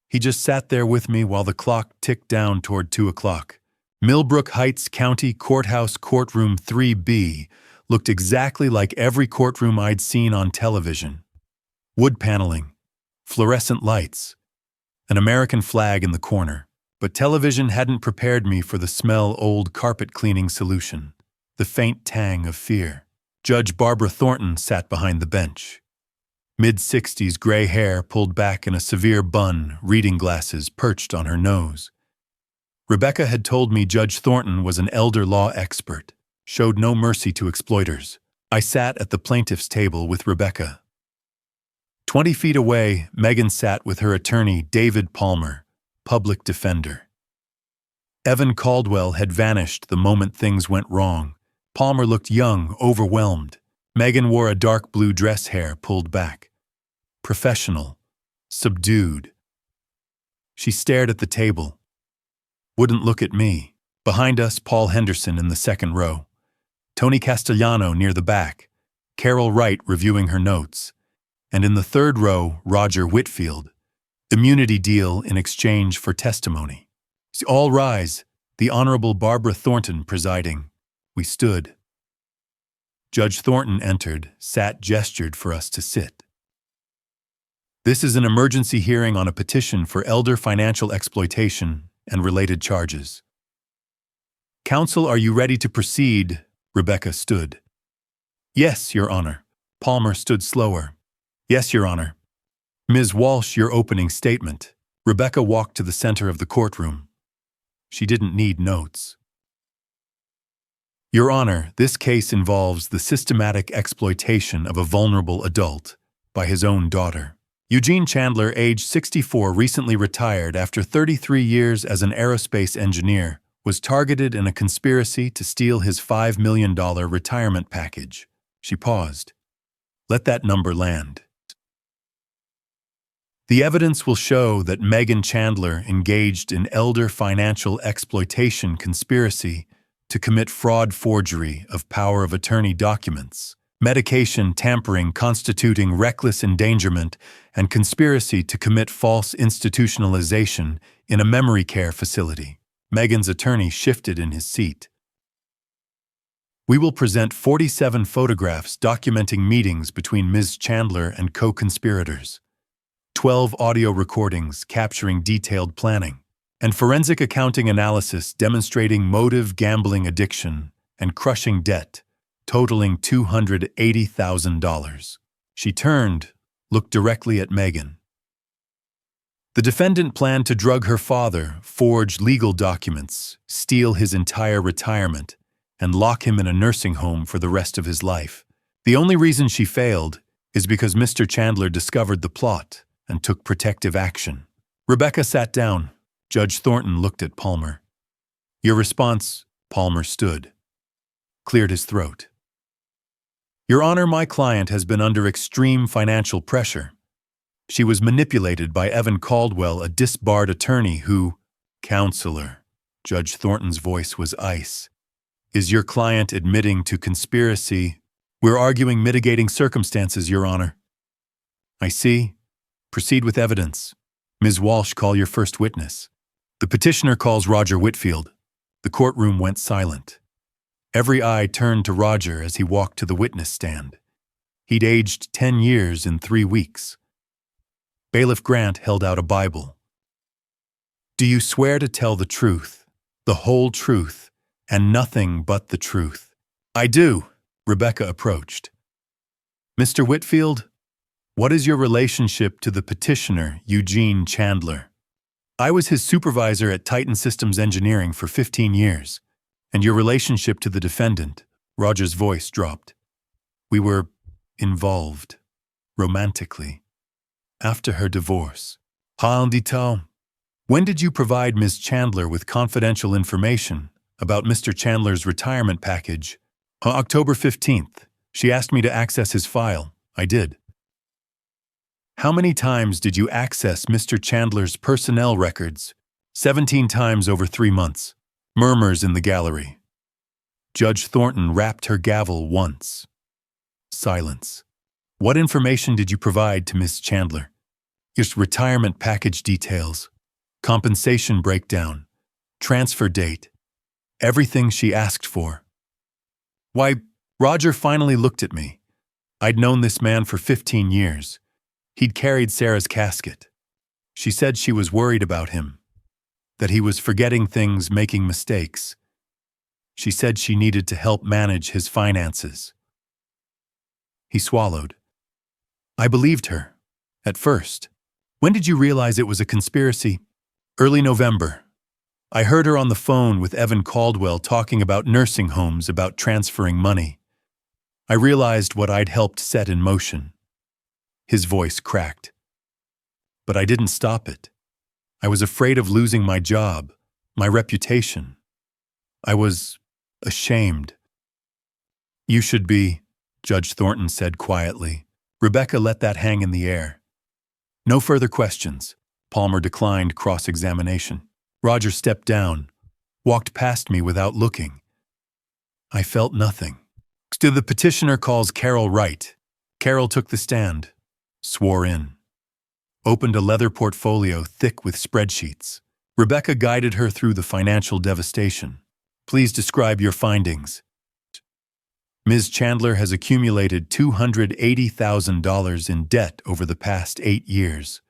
He just sat there with me while the clock ticked down toward 2:00. Millbrook Heights County Courthouse Courtroom 3B looked exactly like every courtroom I'd seen on television. Wood paneling, fluorescent lights, an American flag in the corner. But television hadn't prepared me for the smell-old carpet-cleaning solution, the faint tang of fear. Judge Barbara Thornton sat behind the bench. Mid-60s gray hair pulled back in a severe bun, reading glasses perched on her nose. Rebecca had told me Judge Thornton was an elder law expert, showed no mercy to exploiters. I sat at the plaintiff's table with Rebecca. 20 feet away, Megan sat with her attorney, David Palmer, public defender. Evan Caldwell had vanished the moment things went wrong. Palmer looked young, overwhelmed. Megan wore a dark blue dress, hair pulled back. Professional, subdued. She stared at the table. Wouldn't look at me. Behind us, Paul Henderson in the second row. Tony Castellano near the back. Carol Wright reviewing her notes. And in the third row, Roger Whitfield. Immunity deal in exchange for testimony. All rise. The Honorable Barbara Thornton presiding. We stood. Judge Thornton entered, sat, gestured for us to sit. This is an emergency hearing on a petition for elder financial exploitation and related charges. Counsel, are you ready to proceed? Rebecca stood. Yes, Your Honor. Palmer stood slower. Yes, Your Honor. Ms. Walsh, your opening statement. Rebecca walked to the center of the courtroom. She didn't need notes. Your Honor, this case involves the systematic exploitation of a vulnerable adult by his own daughter. Eugene Chandler, age 64, recently retired after 33 years as an aerospace engineer, was targeted in a conspiracy to steal his $5 million retirement package. She paused. Let that number land. The evidence will show that Megan Chandler engaged in elder financial exploitation conspiracy to commit fraud, forgery of power of attorney documents, medication tampering constituting reckless endangerment, and conspiracy to commit false institutionalization in a memory care facility. Megan's attorney shifted in his seat. We will present 47 photographs documenting meetings between Ms. Chandler and co-conspirators, 12 audio recordings capturing detailed planning, and forensic accounting analysis demonstrating motive, gambling addiction, and crushing debt, totaling $280,000. She turned, looked directly at Megan. The defendant planned to drug her father, forge legal documents, steal his entire retirement, and lock him in a nursing home for the rest of his life. The only reason she failed is because Mr. Chandler discovered the plot and took protective action. Rebecca sat down. Judge Thornton looked at Palmer. Your response, Palmer stood, cleared his throat. Your Honor, my client has been under extreme financial pressure. She was manipulated by Evan Caldwell, a disbarred attorney who… Counselor, Judge Thornton's voice was ice. Is your client admitting to conspiracy? We're arguing mitigating circumstances, Your Honor. I see. Proceed with evidence. Ms. Walsh, call your first witness. The petitioner calls Roger Whitfield. The courtroom went silent. Every eye turned to Roger as he walked to the witness stand. He'd aged 10 years in 3 weeks. Bailiff Grant held out a Bible. Do you swear to tell the truth, the whole truth, and nothing but the truth? I do. Rebecca approached. Mr. Whitfield, what is your relationship to the petitioner, Eugene Chandler? I was his supervisor at Titan Systems Engineering for 15 years. And your relationship to the defendant? Roger's voice dropped. We were involved, romantically, after her divorce. When did you provide Ms. Chandler with confidential information about Mr. Chandler's retirement package? October 15th. She asked me to access his file. I did. How many times did you access Mr. Chandler's personnel records? 17 times over 3 months. Murmurs in the gallery. Judge Thornton rapped her gavel once. Silence. What information did you provide to Miss Chandler? Just retirement package details, compensation breakdown, transfer date, everything she asked for. Why, Roger finally looked at me. I'd known this man for 15 years. He'd carried Sarah's casket. She said she was worried about him, that he was forgetting things, making mistakes. She said she needed to help manage his finances. He swallowed. I believed her, at first. When did you realize it was a conspiracy? Early November. I heard her on the phone with Evan Caldwell talking about nursing homes, about transferring money. I realized what I'd helped set in motion. His voice cracked. But I didn't stop it. I was afraid of losing my job, my reputation. I was ashamed. You should be, Judge Thornton said quietly. Rebecca let that hang in the air. No further questions. Palmer declined cross-examination. Roger stepped down, walked past me without looking. I felt nothing. The petitioner calls Carol Wright. Carol took the stand, swore in. Opened a leather portfolio thick with spreadsheets. Rebecca guided her through the financial devastation. Please describe your findings. Ms. Chandler has accumulated $280,000 in debt over the past 8 years.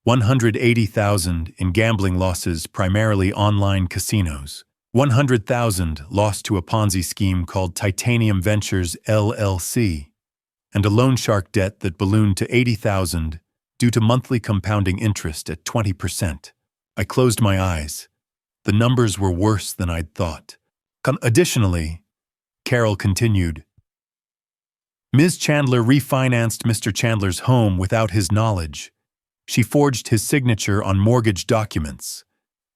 $180,000 in gambling losses, primarily online casinos. $100,000 lost to a Ponzi scheme called Titanium Ventures LLC, and a loan shark debt that ballooned to $80,000 due to monthly compounding interest at 20%. I closed my eyes. The numbers were worse than I'd thought. Additionally, Carol continued, Ms. Chandler refinanced Mr. Chandler's home without his knowledge. She forged his signature on mortgage documents.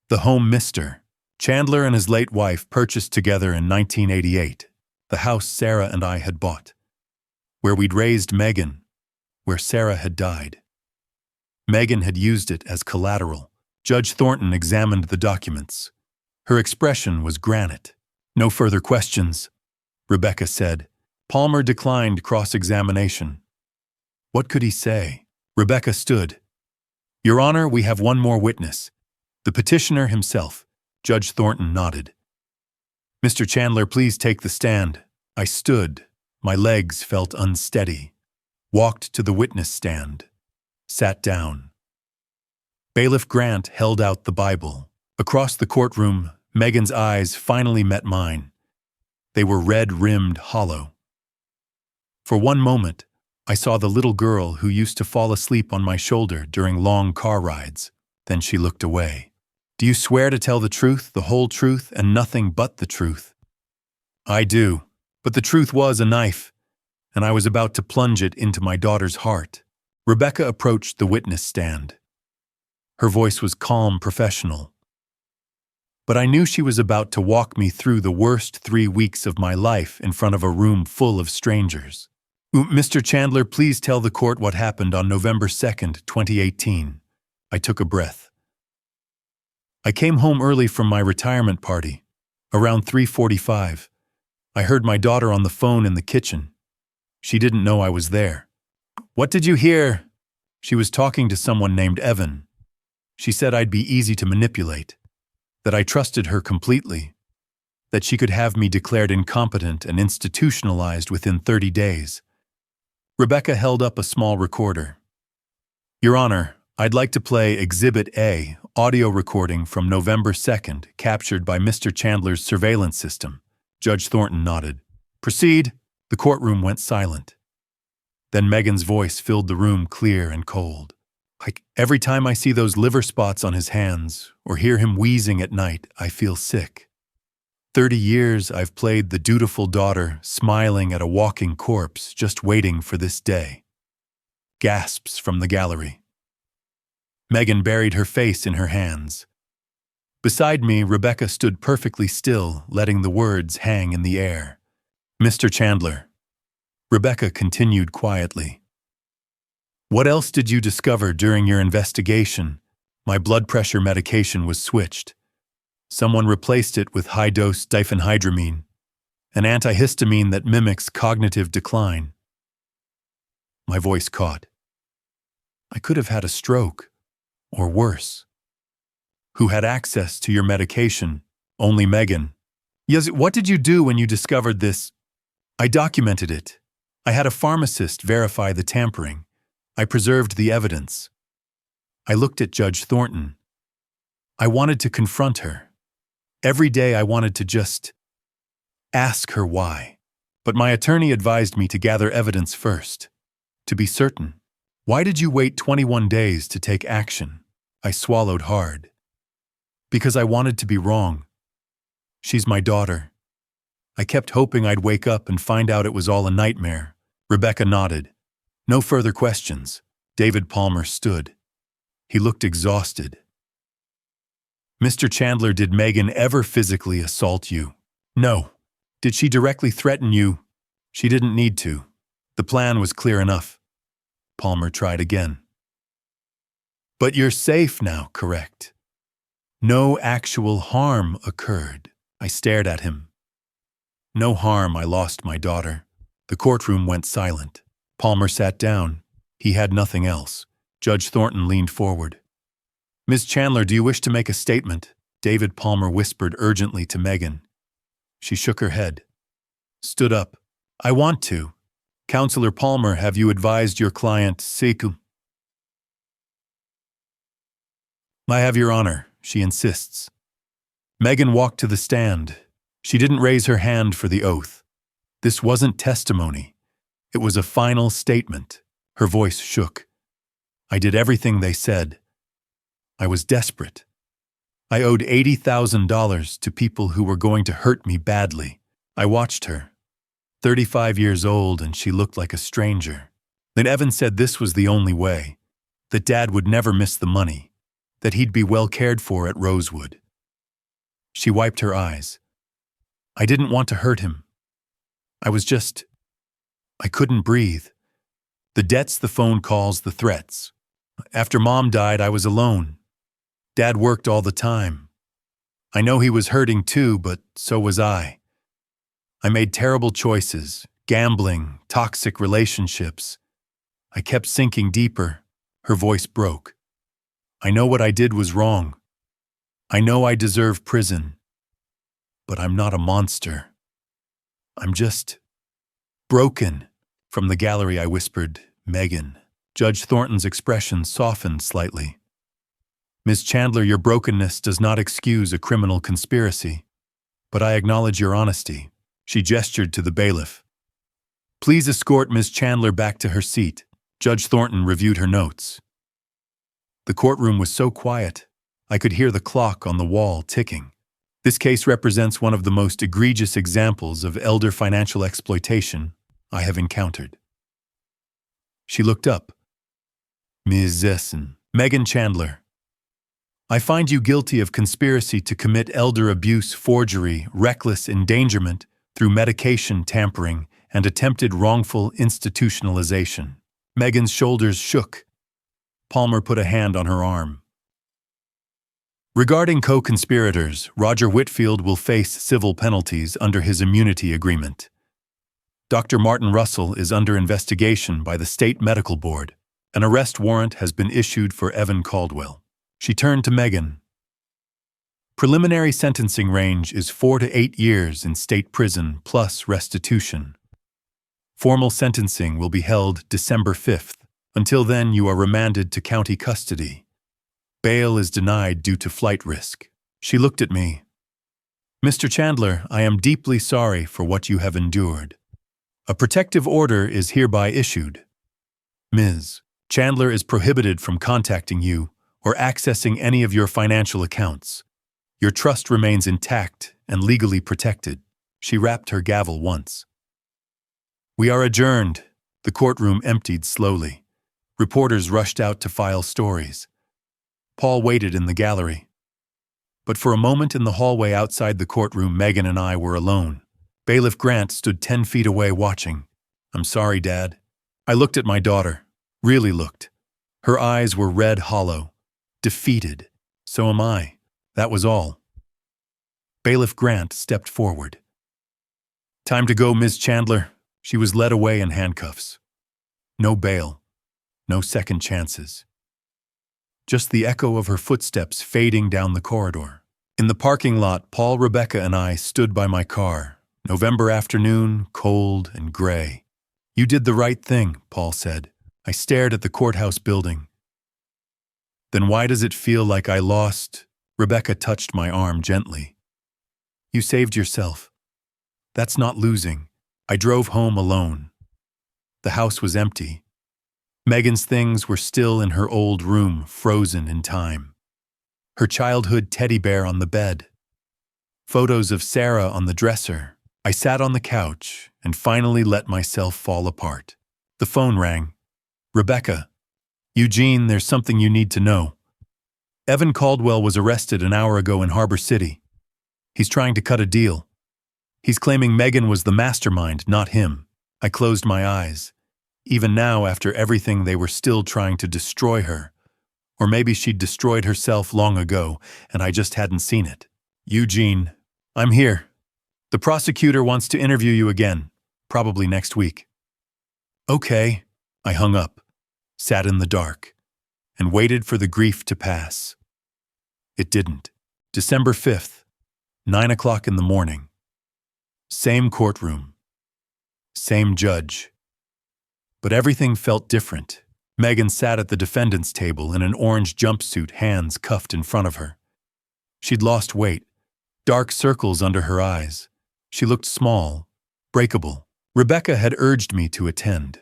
The home Mr. Chandler and his late wife purchased together in 1988, the house Sarah and I had bought, where we'd raised Megan, where Sarah had died. Megan had used it as collateral. Judge Thornton examined the documents. Her expression was granite. No further questions, Rebecca said. Palmer declined cross-examination. What could he say? Rebecca stood. Your Honor, we have one more witness. The petitioner himself. Judge Thornton nodded. Mr. Chandler, please take the stand. I stood. My legs felt unsteady. Walked to the witness stand. Sat down. Bailiff Grant held out the Bible. Across the courtroom, Megan's eyes finally met mine. They were red-rimmed hollow. For one moment, I saw the little girl who used to fall asleep on my shoulder during long car rides. Then she looked away. Do you swear to tell the truth, the whole truth, and nothing but the truth? I do, but the truth was a knife, and I was about to plunge it into my daughter's heart. Rebecca approached the witness stand. Her voice was calm, professional. But I knew she was about to walk me through the worst 3 weeks of my life in front of a room full of strangers. Mr. Chandler, please tell the court what happened on November 2nd, 2018. I took a breath. I came home early from my retirement party, around 3:45. I heard my daughter on the phone in the kitchen. She didn't know I was there. What did you hear? She was talking to someone named Evan. She said I'd be easy to manipulate, that I trusted her completely, that she could have me declared incompetent and institutionalized within 30 days. Rebecca held up a small recorder. Your Honor, I'd like to play Exhibit A, audio recording from November 2nd, captured by Mr. Chandler's surveillance system. Judge Thornton nodded. Proceed. The courtroom went silent. Then Megan's voice filled the room clear and cold. Every time I see those liver spots on his hands or hear him wheezing at night, I feel sick. 30 years I've played the dutiful daughter, smiling at a walking corpse, just waiting for this day. Gasps from the gallery. Megan buried her face in her hands. Beside me, Rebecca stood perfectly still, letting the words hang in the air. Mr. Chandler. Rebecca continued quietly. What else did you discover during your investigation? My blood pressure medication was switched. Someone replaced it with high-dose diphenhydramine, an antihistamine that mimics cognitive decline. My voice caught. I could have had a stroke, or worse. Who had access to your medication? Only Megan. Yes, what did you do when you discovered this? I documented it. I had a pharmacist verify the tampering. I preserved the evidence. I looked at Judge Thornton. I wanted to confront her. Every day I wanted to just ask her why. But my attorney advised me to gather evidence first, to be certain. Why did you wait 21 days to take action? I swallowed hard. Because I wanted to be wrong. She's my daughter. I kept hoping I'd wake up and find out it was all a nightmare. Rebecca nodded. No further questions. David Palmer stood. He looked exhausted. Mr. Chandler, did Megan ever physically assault you? No. Did she directly threaten you? She didn't need to. The plan was clear enough. Palmer tried again. But you're safe now, correct? No actual harm occurred. I stared at him. No harm, I lost my daughter. The courtroom went silent. Palmer sat down. He had nothing else. Judge Thornton leaned forward. Ms. Chandler, do you wish to make a statement? David Palmer whispered urgently to Megan. She shook her head. Stood up. I want to. Counselor Palmer, have you advised your client, Sekou? I have, Your Honor. She insists. Megan walked to the stand. She didn't raise her hand for the oath. This wasn't testimony. It was a final statement. Her voice shook. I did everything they said. I was desperate. I owed $80,000 to people who were going to hurt me badly. I watched her. 35 years old, and she looked like a stranger. Then Evan said this was the only way, that Dad would never miss the money, that he'd be well cared for at Rosewood. She wiped her eyes. I didn't want to hurt him. I couldn't breathe. The debts, the phone calls, the threats. After Mom died, I was alone. Dad worked all the time. I know he was hurting too, but so was I. I made terrible choices, gambling, toxic relationships. I kept sinking deeper. Her voice broke. I know what I did was wrong. I know I deserve prison. But I'm not a monster. I'm just broken. From the gallery I whispered, Megan. Judge Thornton's expression softened slightly. Ms. Chandler, your brokenness does not excuse a criminal conspiracy, but I acknowledge your honesty. She gestured to the bailiff. Please escort Ms. Chandler back to her seat. Judge Thornton reviewed her notes. The courtroom was so quiet, I could hear the clock on the wall ticking. This case represents one of the most egregious examples of elder financial exploitation I have encountered. She looked up. Ms. Zessen. Megan Chandler. I find you guilty of conspiracy to commit elder abuse, forgery, reckless endangerment through medication tampering, and attempted wrongful institutionalization. Megan's shoulders shook. Palmer put a hand on her arm. Regarding co-conspirators, Roger Whitfield will face civil penalties under his immunity agreement. Dr. Martin Russell is under investigation by the State Medical Board. An arrest warrant has been issued for Evan Caldwell. She turned to Megan. Preliminary sentencing range is 4 to 8 years in state prison plus restitution. Formal sentencing will be held December 5th. Until then, you are remanded to county custody. Bail is denied due to flight risk. She looked at me. Mr. Chandler, I am deeply sorry for what you have endured. A protective order is hereby issued. Ms. Chandler is prohibited from contacting you or accessing any of your financial accounts. Your trust remains intact and legally protected. She rapped her gavel once. We are adjourned. The courtroom emptied slowly. Reporters rushed out to file stories. Paul waited in the gallery. But for a moment in the hallway outside the courtroom, Megan and I were alone. Bailiff Grant stood 10 feet away watching. I'm sorry, Dad. I looked at my daughter. Really looked. Her eyes were red hollow. Defeated. So am I. That was all. Bailiff Grant stepped forward. Time to go, Ms. Chandler. She was led away in handcuffs. No bail. No second chances. Just the echo of her footsteps fading down the corridor. In the parking lot, Paul, Rebecca, and I stood by my car. November afternoon, cold and gray. You did the right thing, Paul said. I stared at the courthouse building. Then why does it feel like I lost? Rebecca touched my arm gently. You saved yourself. That's not losing. I drove home alone. The house was empty. Megan's things were still in her old room, frozen in time. Her childhood teddy bear on the bed. Photos of Sarah on the dresser. I sat on the couch and finally let myself fall apart. The phone rang. Rebecca. Eugene, there's something you need to know. Evan Caldwell was arrested an hour ago in Harbor City. He's trying to cut a deal. He's claiming Megan was the mastermind, not him. I closed my eyes. Even now, after everything, they were still trying to destroy her. Or maybe she'd destroyed herself long ago, and I just hadn't seen it. Eugene, I'm here. The prosecutor wants to interview you again, probably next week. Okay. I hung up, sat in the dark, and waited for the grief to pass. It didn't. December 5th, 9 o'clock in the morning. Same courtroom. Same judge. But everything felt different. Megan sat at the defendant's table in an orange jumpsuit, hands cuffed in front of her. She'd lost weight, dark circles under her eyes. She looked small, breakable. Rebecca had urged me to attend.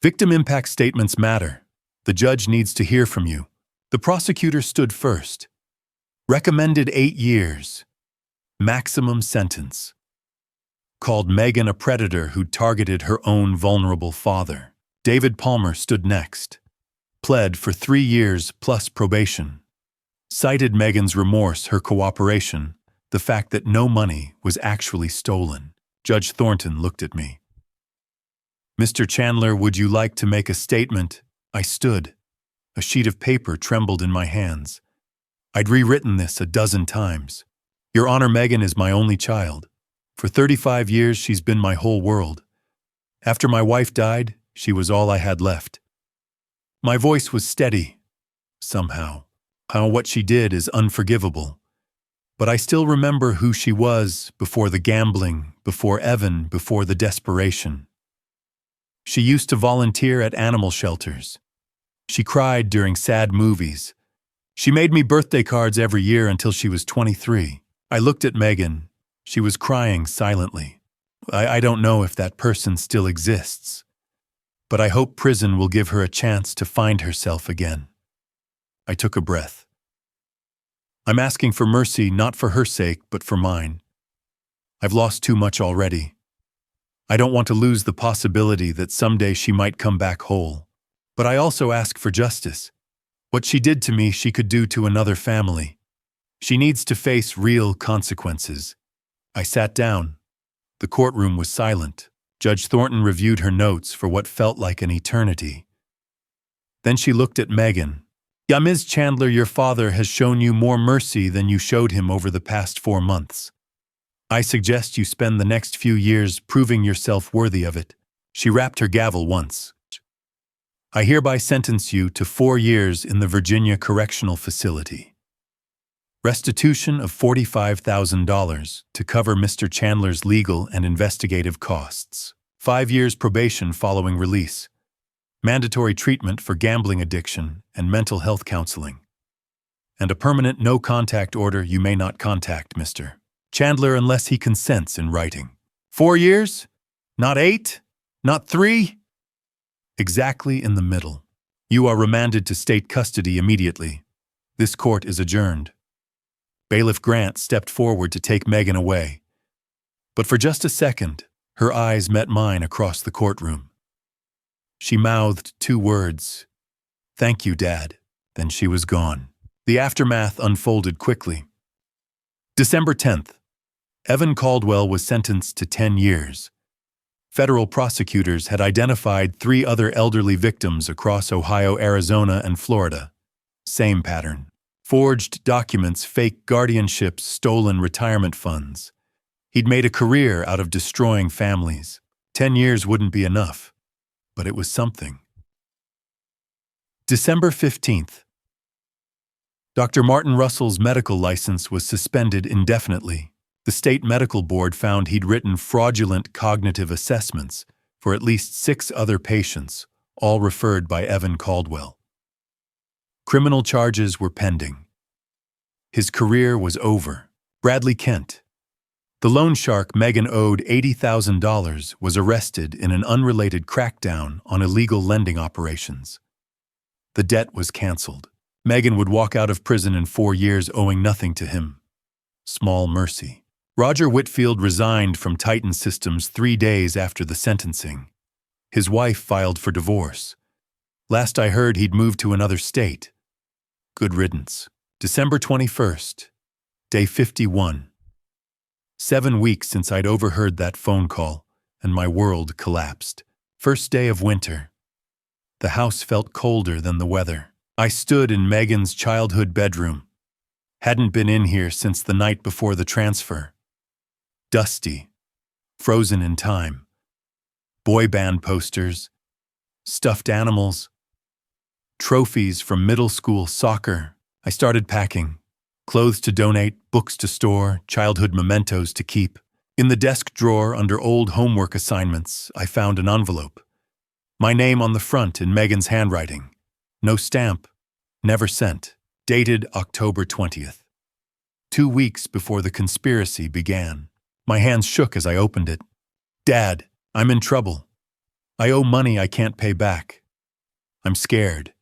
Victim impact statements matter. The judge needs to hear from you. The prosecutor stood first. Recommended 8 years. Maximum sentence. Called Megan a predator who targeted her own vulnerable father. David Palmer stood next. Pled for 3 years plus probation. Cited Megan's remorse, her cooperation, the fact that no money was actually stolen. Judge Thornton looked at me. Mr. Chandler, would you like to make a statement? I stood. A sheet of paper trembled in my hands. I'd rewritten this a dozen times. Your Honor, Megan is my only child. For 35 years, she's been my whole world. After my wife died, she was all I had left. My voice was steady, somehow. How what she did is unforgivable. But I still remember who she was before the gambling, before Evan, before the desperation. She used to volunteer at animal shelters. She cried during sad movies. She made me birthday cards every year until she was 23. I looked at Megan. She was crying silently. I don't know if that person still exists, but I hope prison will give her a chance to find herself again. I took a breath. I'm asking for mercy, not for her sake, but for mine. I've lost too much already. I don't want to lose the possibility that someday she might come back whole. But I also ask for justice. What she did to me, she could do to another family. She needs to face real consequences. I sat down. The courtroom was silent. Judge Thornton reviewed her notes for what felt like an eternity. Then she looked at Megan. "Yeah, Ms. Chandler, your father has shown you more mercy than you showed him over the past 4 months. I suggest you spend the next few years proving yourself worthy of it." She rapped her gavel once. "I hereby sentence you to 4 years in the Virginia Correctional Facility. Restitution of $45,000 to cover Mr. Chandler's legal and investigative costs. 5 years probation following release. Mandatory treatment for gambling addiction and mental health counseling. And a permanent no-contact order. You may not contact Mr. Chandler unless he consents in writing." 4 years? Not 8? Not 3? Exactly in the middle. You are remanded to state custody immediately. This court is adjourned. Bailiff Grant stepped forward to take Megan away. But for just a second, her eyes met mine across the courtroom. She mouthed 2 words. "Thank you, Dad." Then she was gone. The aftermath unfolded quickly. December 10th. Evan Caldwell was sentenced to 10 years. Federal prosecutors had identified 3 other elderly victims across Ohio, Arizona, and Florida. Same pattern. Forged documents, fake guardianships, stolen retirement funds. He'd made a career out of destroying families. 10 years wouldn't be enough, but it was something. December 15th. Dr. Martin Russell's medical license was suspended indefinitely. The state medical board found he'd written fraudulent cognitive assessments for at least 6 other patients, all referred by Evan Caldwell. Criminal charges were pending. His career was over. Bradley Kent, the loan shark Megan owed $80,000, was arrested in an unrelated crackdown on illegal lending operations. The debt was canceled. Megan would walk out of prison in 4 years owing nothing to him. Small mercy. Roger Whitfield resigned from Titan Systems 3 days after the sentencing. His wife filed for divorce. Last I heard, he'd moved to another state. Good riddance. December 21st, day 51. 7 weeks since I'd overheard that phone call, and my world collapsed. First day of winter. The house felt colder than the weather. I stood in Megan's childhood bedroom. Hadn't been in here since the night before the transfer. Dusty. Frozen in time. Boy band posters. Stuffed animals. Trophies from middle school soccer. I started packing. Clothes to donate, books to store, childhood mementos to keep. In the desk drawer under old homework assignments, I found an envelope. My name on the front in Megan's handwriting. No stamp. Never sent. Dated October 20th. 2 weeks before the conspiracy began. My hands shook as I opened it. "Dad, I'm in trouble. I owe money I can't pay back. I'm scared.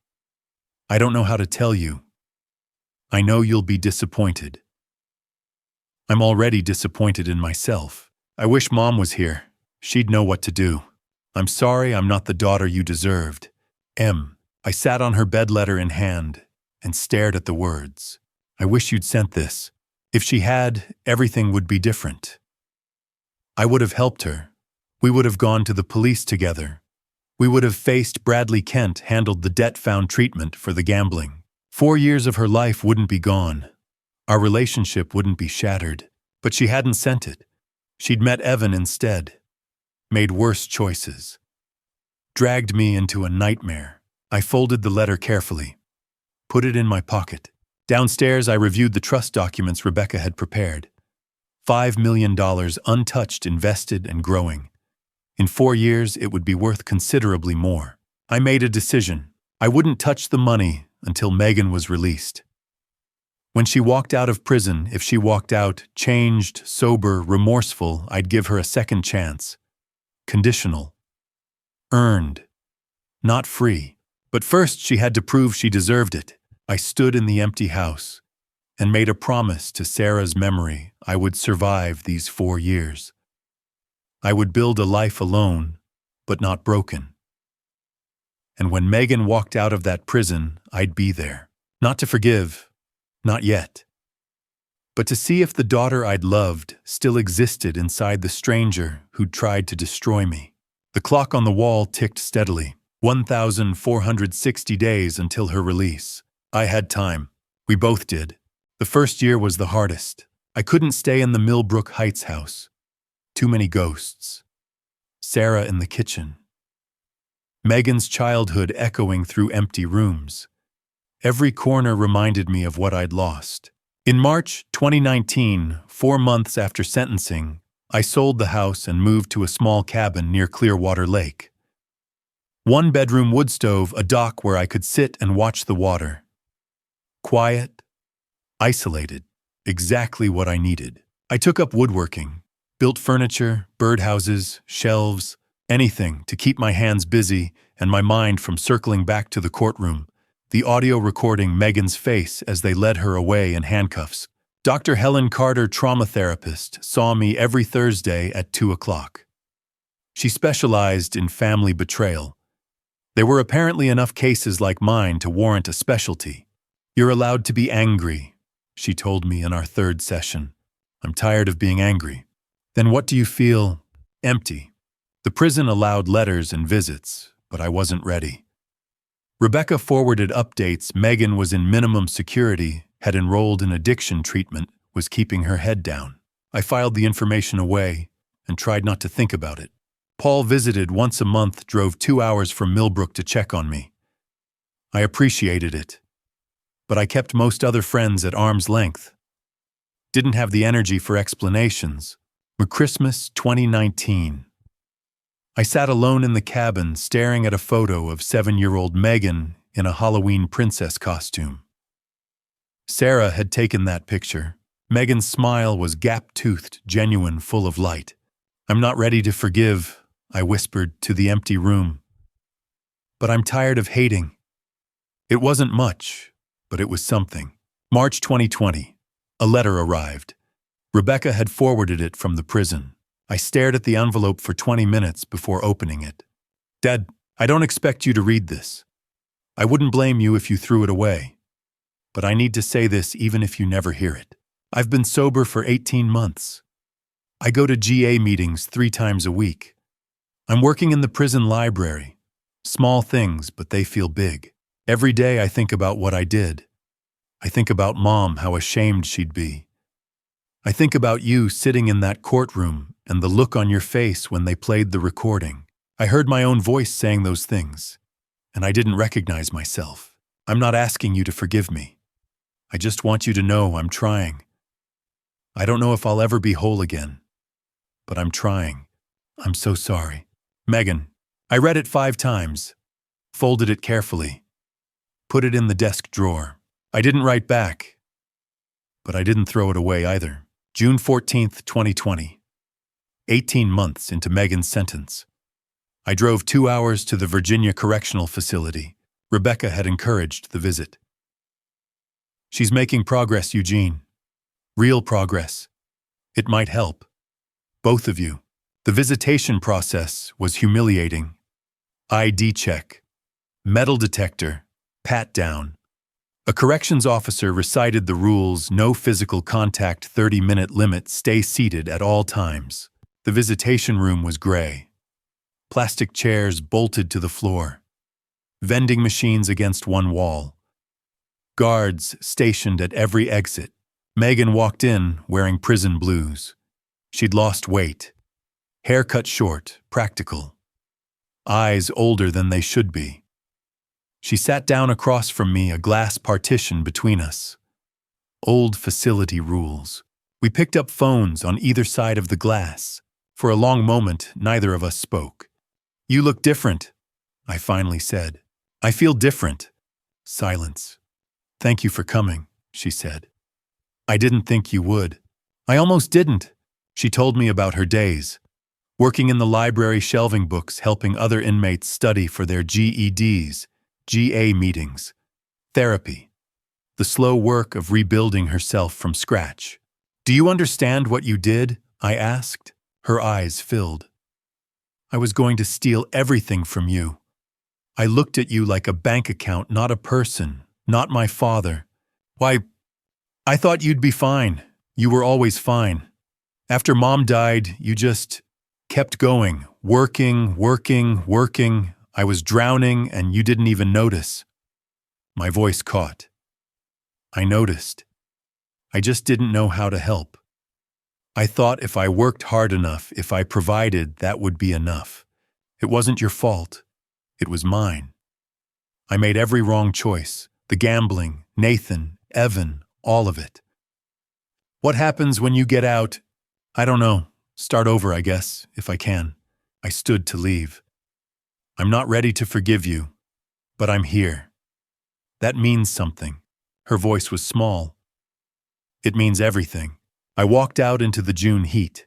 I don't know how to tell you. I know you'll be disappointed. I'm already disappointed in myself. I wish Mom was here. She'd know what to do. I'm sorry I'm not the daughter you deserved. M." I sat on her bed, letter in hand, and stared at the words. I wish you'd sent this. If she had, everything would be different. I would have helped her. We would have gone to the police together. We would have faced Bradley Kent, handled the debt-found treatment for the gambling. 4 years of her life wouldn't be gone. Our relationship wouldn't be shattered. But she hadn't sent it. She'd met Evan instead. Made worse choices. Dragged me into a nightmare. I folded the letter carefully. Put it in my pocket. Downstairs, I reviewed the trust documents Rebecca had prepared. $5 million untouched, invested, and growing. In 4 years, it would be worth considerably more. I made a decision. I wouldn't touch the money until Megan was released. When she walked out of prison, if she walked out changed, sober, remorseful, I'd give her a second chance. Conditional. Earned. Not free. But first, she had to prove she deserved it. I stood in the empty house and made a promise to Sarah's memory I would survive these 4 years. I would build a life alone, but not broken. And when Megan walked out of that prison, I'd be there. Not to forgive, not yet, but to see if the daughter I'd loved still existed inside the stranger who'd tried to destroy me. The clock on the wall ticked steadily, 1,460 days until her release. I had time. We both did. The first year was the hardest. I couldn't stay in the Millbrook Heights house. Too many ghosts. Sarah in the kitchen. Megan's childhood echoing through empty rooms. Every corner reminded me of what I'd lost. In March 2019, 4 months after sentencing, I sold the house and moved to a small cabin near Clearwater Lake. 1-bedroom wood stove, a dock where I could sit and watch the water. Quiet, isolated, exactly what I needed. I took up woodworking, built furniture, birdhouses, shelves, anything to keep my hands busy and my mind from circling back to the courtroom, the audio recording Megan's face as they led her away in handcuffs. Dr. Helen Carter, trauma therapist, saw me every Thursday at 2 o'clock. She specialized in family betrayal. There were apparently enough cases like mine to warrant a specialty. "You're allowed to be angry," she told me in our 3rd session. "I'm tired of being angry." "Then what do you feel?" "Empty." The prison allowed letters and visits, but I wasn't ready. Rebecca forwarded updates. Megan was in minimum security, had enrolled in addiction treatment, was keeping her head down. I filed the information away and tried not to think about it. Paul visited once a month, drove 2 hours from Millbrook to check on me. I appreciated it, but I kept most other friends at arm's length. Didn't have the energy for explanations. Christmas 2019. I sat alone in the cabin staring at a photo of 7-year-old Megan in a Halloween princess costume. Sarah had taken that picture. Megan's smile was gap-toothed, genuine, full of light. "I'm not ready to forgive," I whispered to the empty room. "But I'm tired of hating." It wasn't much, but it was something. March 2020. A letter arrived. Rebecca had forwarded it from the prison. I stared at the envelope for 20 minutes before opening it. "Dad, I don't expect you to read this. I wouldn't blame you if you threw it away. But I need to say this even if you never hear it. I've been sober for 18 months. I go to GA meetings 3 times a week. I'm working in the prison library. Small things, but they feel big. Every day I think about what I did. I think about Mom, how ashamed she'd be. I think about you sitting in that courtroom and the look on your face when they played the recording. I heard my own voice saying those things, and I didn't recognize myself. I'm not asking you to forgive me. I just want you to know I'm trying. I don't know if I'll ever be whole again, but I'm trying. I'm so sorry. Megan." I read it 5 times, folded it carefully, put it in the desk drawer. I didn't write back, but I didn't throw it away either. June 14th, 2020. 18 months into Megan's sentence. I drove 2 hours to the Virginia Correctional Facility. Rebecca had encouraged the visit. "She's making progress, Eugene. Real progress. It might help. Both of you." The visitation process was humiliating. ID check, metal detector, pat down. A corrections officer recited the rules: no physical contact, 30-minute limit, stay seated at all times. The visitation room was gray. Plastic chairs bolted to the floor. Vending machines against one wall. Guards stationed at every exit. Megan walked in wearing prison blues. She'd lost weight. Hair cut short, practical. Eyes older than they should be. She sat down across from me, a glass partition between us. Old facility rules. We picked up phones on either side of the glass. For a long moment, neither of us spoke. "You look different," I finally said. "I feel different." Silence. "Thank you for coming," she said. "I didn't think you would." "I almost didn't." She told me about her days. Working in the library, shelving books, helping other inmates study for their GEDs, GA meetings, therapy. The slow work of rebuilding herself from scratch. "Do you understand what you did?" I asked. Her eyes filled. "I was going to steal everything from you. I looked at you like a bank account, not a person, not my father. Why, I thought you'd be fine. You were always fine. After Mom died, you just kept going, working, working, working. I was drowning and you didn't even notice. My voice caught. I noticed. I just didn't know how to help. I thought if I worked hard enough, if I provided, that would be enough. It wasn't your fault. It was mine. I made every wrong choice. The gambling, Nathan, Evan, all of it. What happens when you get out? I don't know. Start over, I guess, if I can. I stood to leave. I'm not ready to forgive you, but I'm here. That means something. Her voice was small. It means everything. I walked out into the June heat.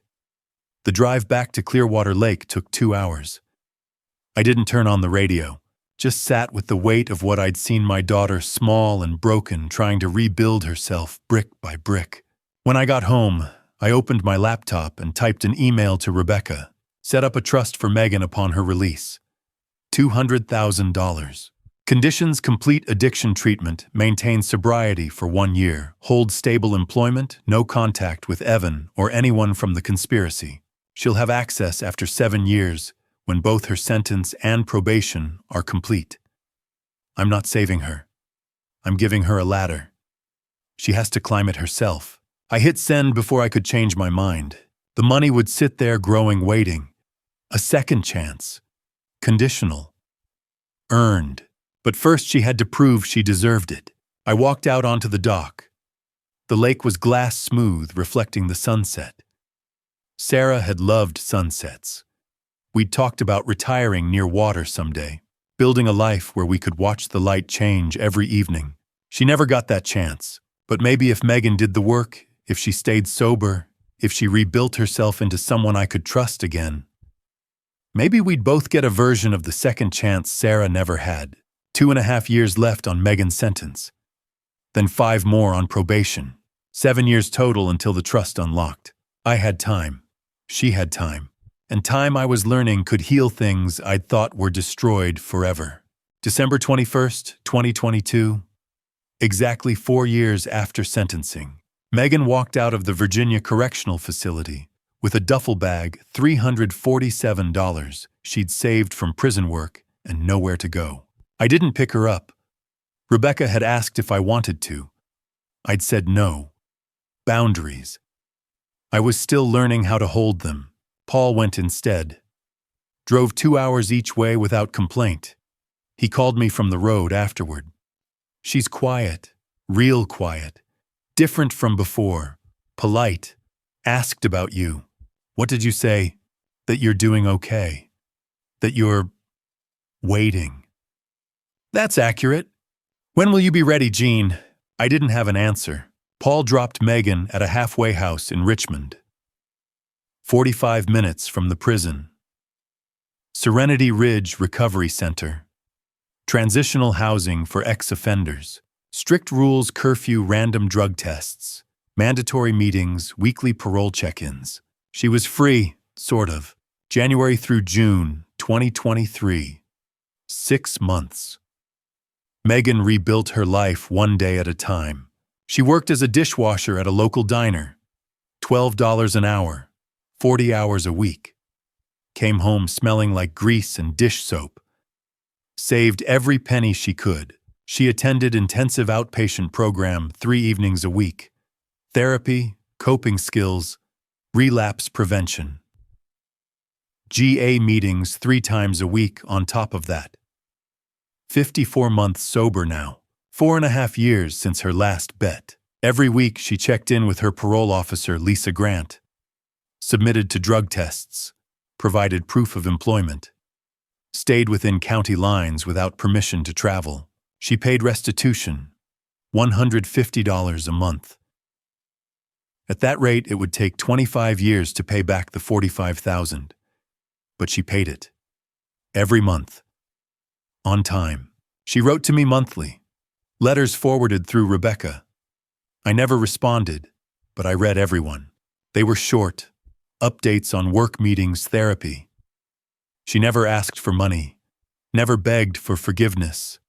The drive back to Clearwater Lake took 2 hours. I didn't turn on the radio, just sat with the weight of what I'd seen my daughter, small and broken, trying to rebuild herself brick by brick. When I got home, I opened my laptop and typed an email to Rebecca, set up a trust for Megan upon her release. $200,000. Conditions: complete addiction treatment, maintain sobriety for 1 year, hold stable employment, no contact with Evan or anyone from the conspiracy. She'll have access after 7 years, when both her sentence and probation are complete. I'm not saving her. I'm giving her a ladder. She has to climb it herself. I hit send before I could change my mind. The money would sit there growing, waiting. A second chance. Conditional. Earned. But first she had to prove she deserved it. I walked out onto the dock. The lake was glass smooth, reflecting the sunset. Sarah had loved sunsets. We'd talked about retiring near water someday, building a life where we could watch the light change every evening. She never got that chance, but maybe if Megan did the work, if she stayed sober, if she rebuilt herself into someone I could trust again, maybe we'd both get a version of the second chance Sarah never had. 2.5 years left on Megan's sentence. Then 5 more on probation. 7 years total until the trust unlocked. I had time. She had time. And time I was learning could heal things I'd thought were destroyed forever. December 21st, 2022. Exactly 4 years after sentencing, Megan walked out of the Virginia Correctional Facility with a duffel bag, $347 she'd saved from prison work, and nowhere to go. I didn't pick her up. Rebecca had asked if I wanted to. I'd said no. Boundaries. I was still learning how to hold them. Paul went instead. Drove 2 hours each way without complaint. He called me from the road afterward. She's quiet, real quiet, different from before, polite, asked about you. What did you say? That you're doing okay. That you're waiting. That's accurate. When will you be ready, Jean? I didn't have an answer. Paul dropped Megan at a halfway house in Richmond. 45 minutes from the prison. Serenity Ridge Recovery Center. Transitional housing for ex-offenders. Strict rules, curfew, random drug tests. Mandatory meetings, weekly parole check-ins. She was free, sort of. January through June, 2023. 6 months. Megan rebuilt her life 1 day at a time. She worked as a dishwasher at a local diner. $12 an hour, 40 hours a week. Came home smelling like grease and dish soap. Saved every penny she could. She attended intensive outpatient program 3 evenings a week. Therapy, coping skills, relapse prevention. GA meetings 3 times a week on top of that. 54 months sober now. 4.5 years since her last bet. Every week she checked in with her parole officer, Lisa Grant. Submitted to drug tests. Provided proof of employment. Stayed within county lines without permission to travel. She paid restitution. $150 a month. At that rate, it would take 25 years to pay back the $45,000. But she paid it. Every month. On time. She wrote to me monthly. Letters forwarded through Rebecca. I never responded, but I read everyone. They were short. Updates on work meetings, therapy. She never asked for money. Never begged for forgiveness.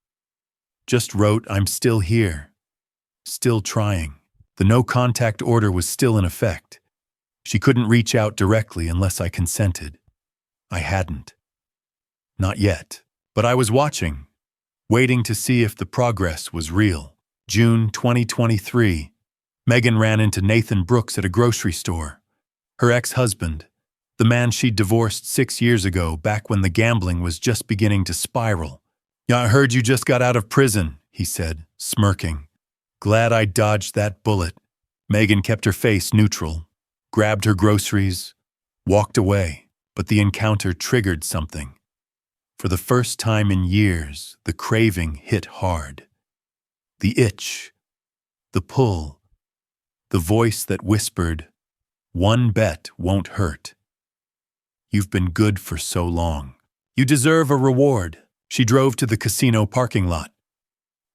Just wrote, "I'm still here. Still trying." The no-contact order was still in effect. She couldn't reach out directly unless I consented. I hadn't. Not yet. But I was watching, waiting to see if the progress was real. June 2023. Megan ran into Nathan Brooks at a grocery store. Her ex-husband, the man she'd divorced 6 years ago, back when the gambling was just beginning to spiral. "Yeah, I heard you just got out of prison," he said, smirking. "Glad I dodged that bullet." Megan kept her face neutral, grabbed her groceries, walked away, but the encounter triggered something. For the first time in years, the craving hit hard. The itch, the pull, the voice that whispered, "One bet won't hurt. You've been good for so long. You deserve a reward." She drove to the casino parking lot,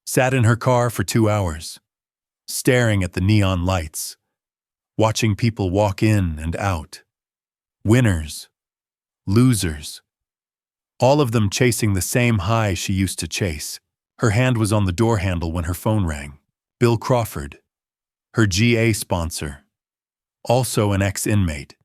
sat in her car for 2 hours, staring at the neon lights, watching people walk in and out. Winners, losers, all of them chasing the same high she used to chase. Her hand was on the door handle when her phone rang. Bill Crawford, her GA sponsor, also an ex-inmate.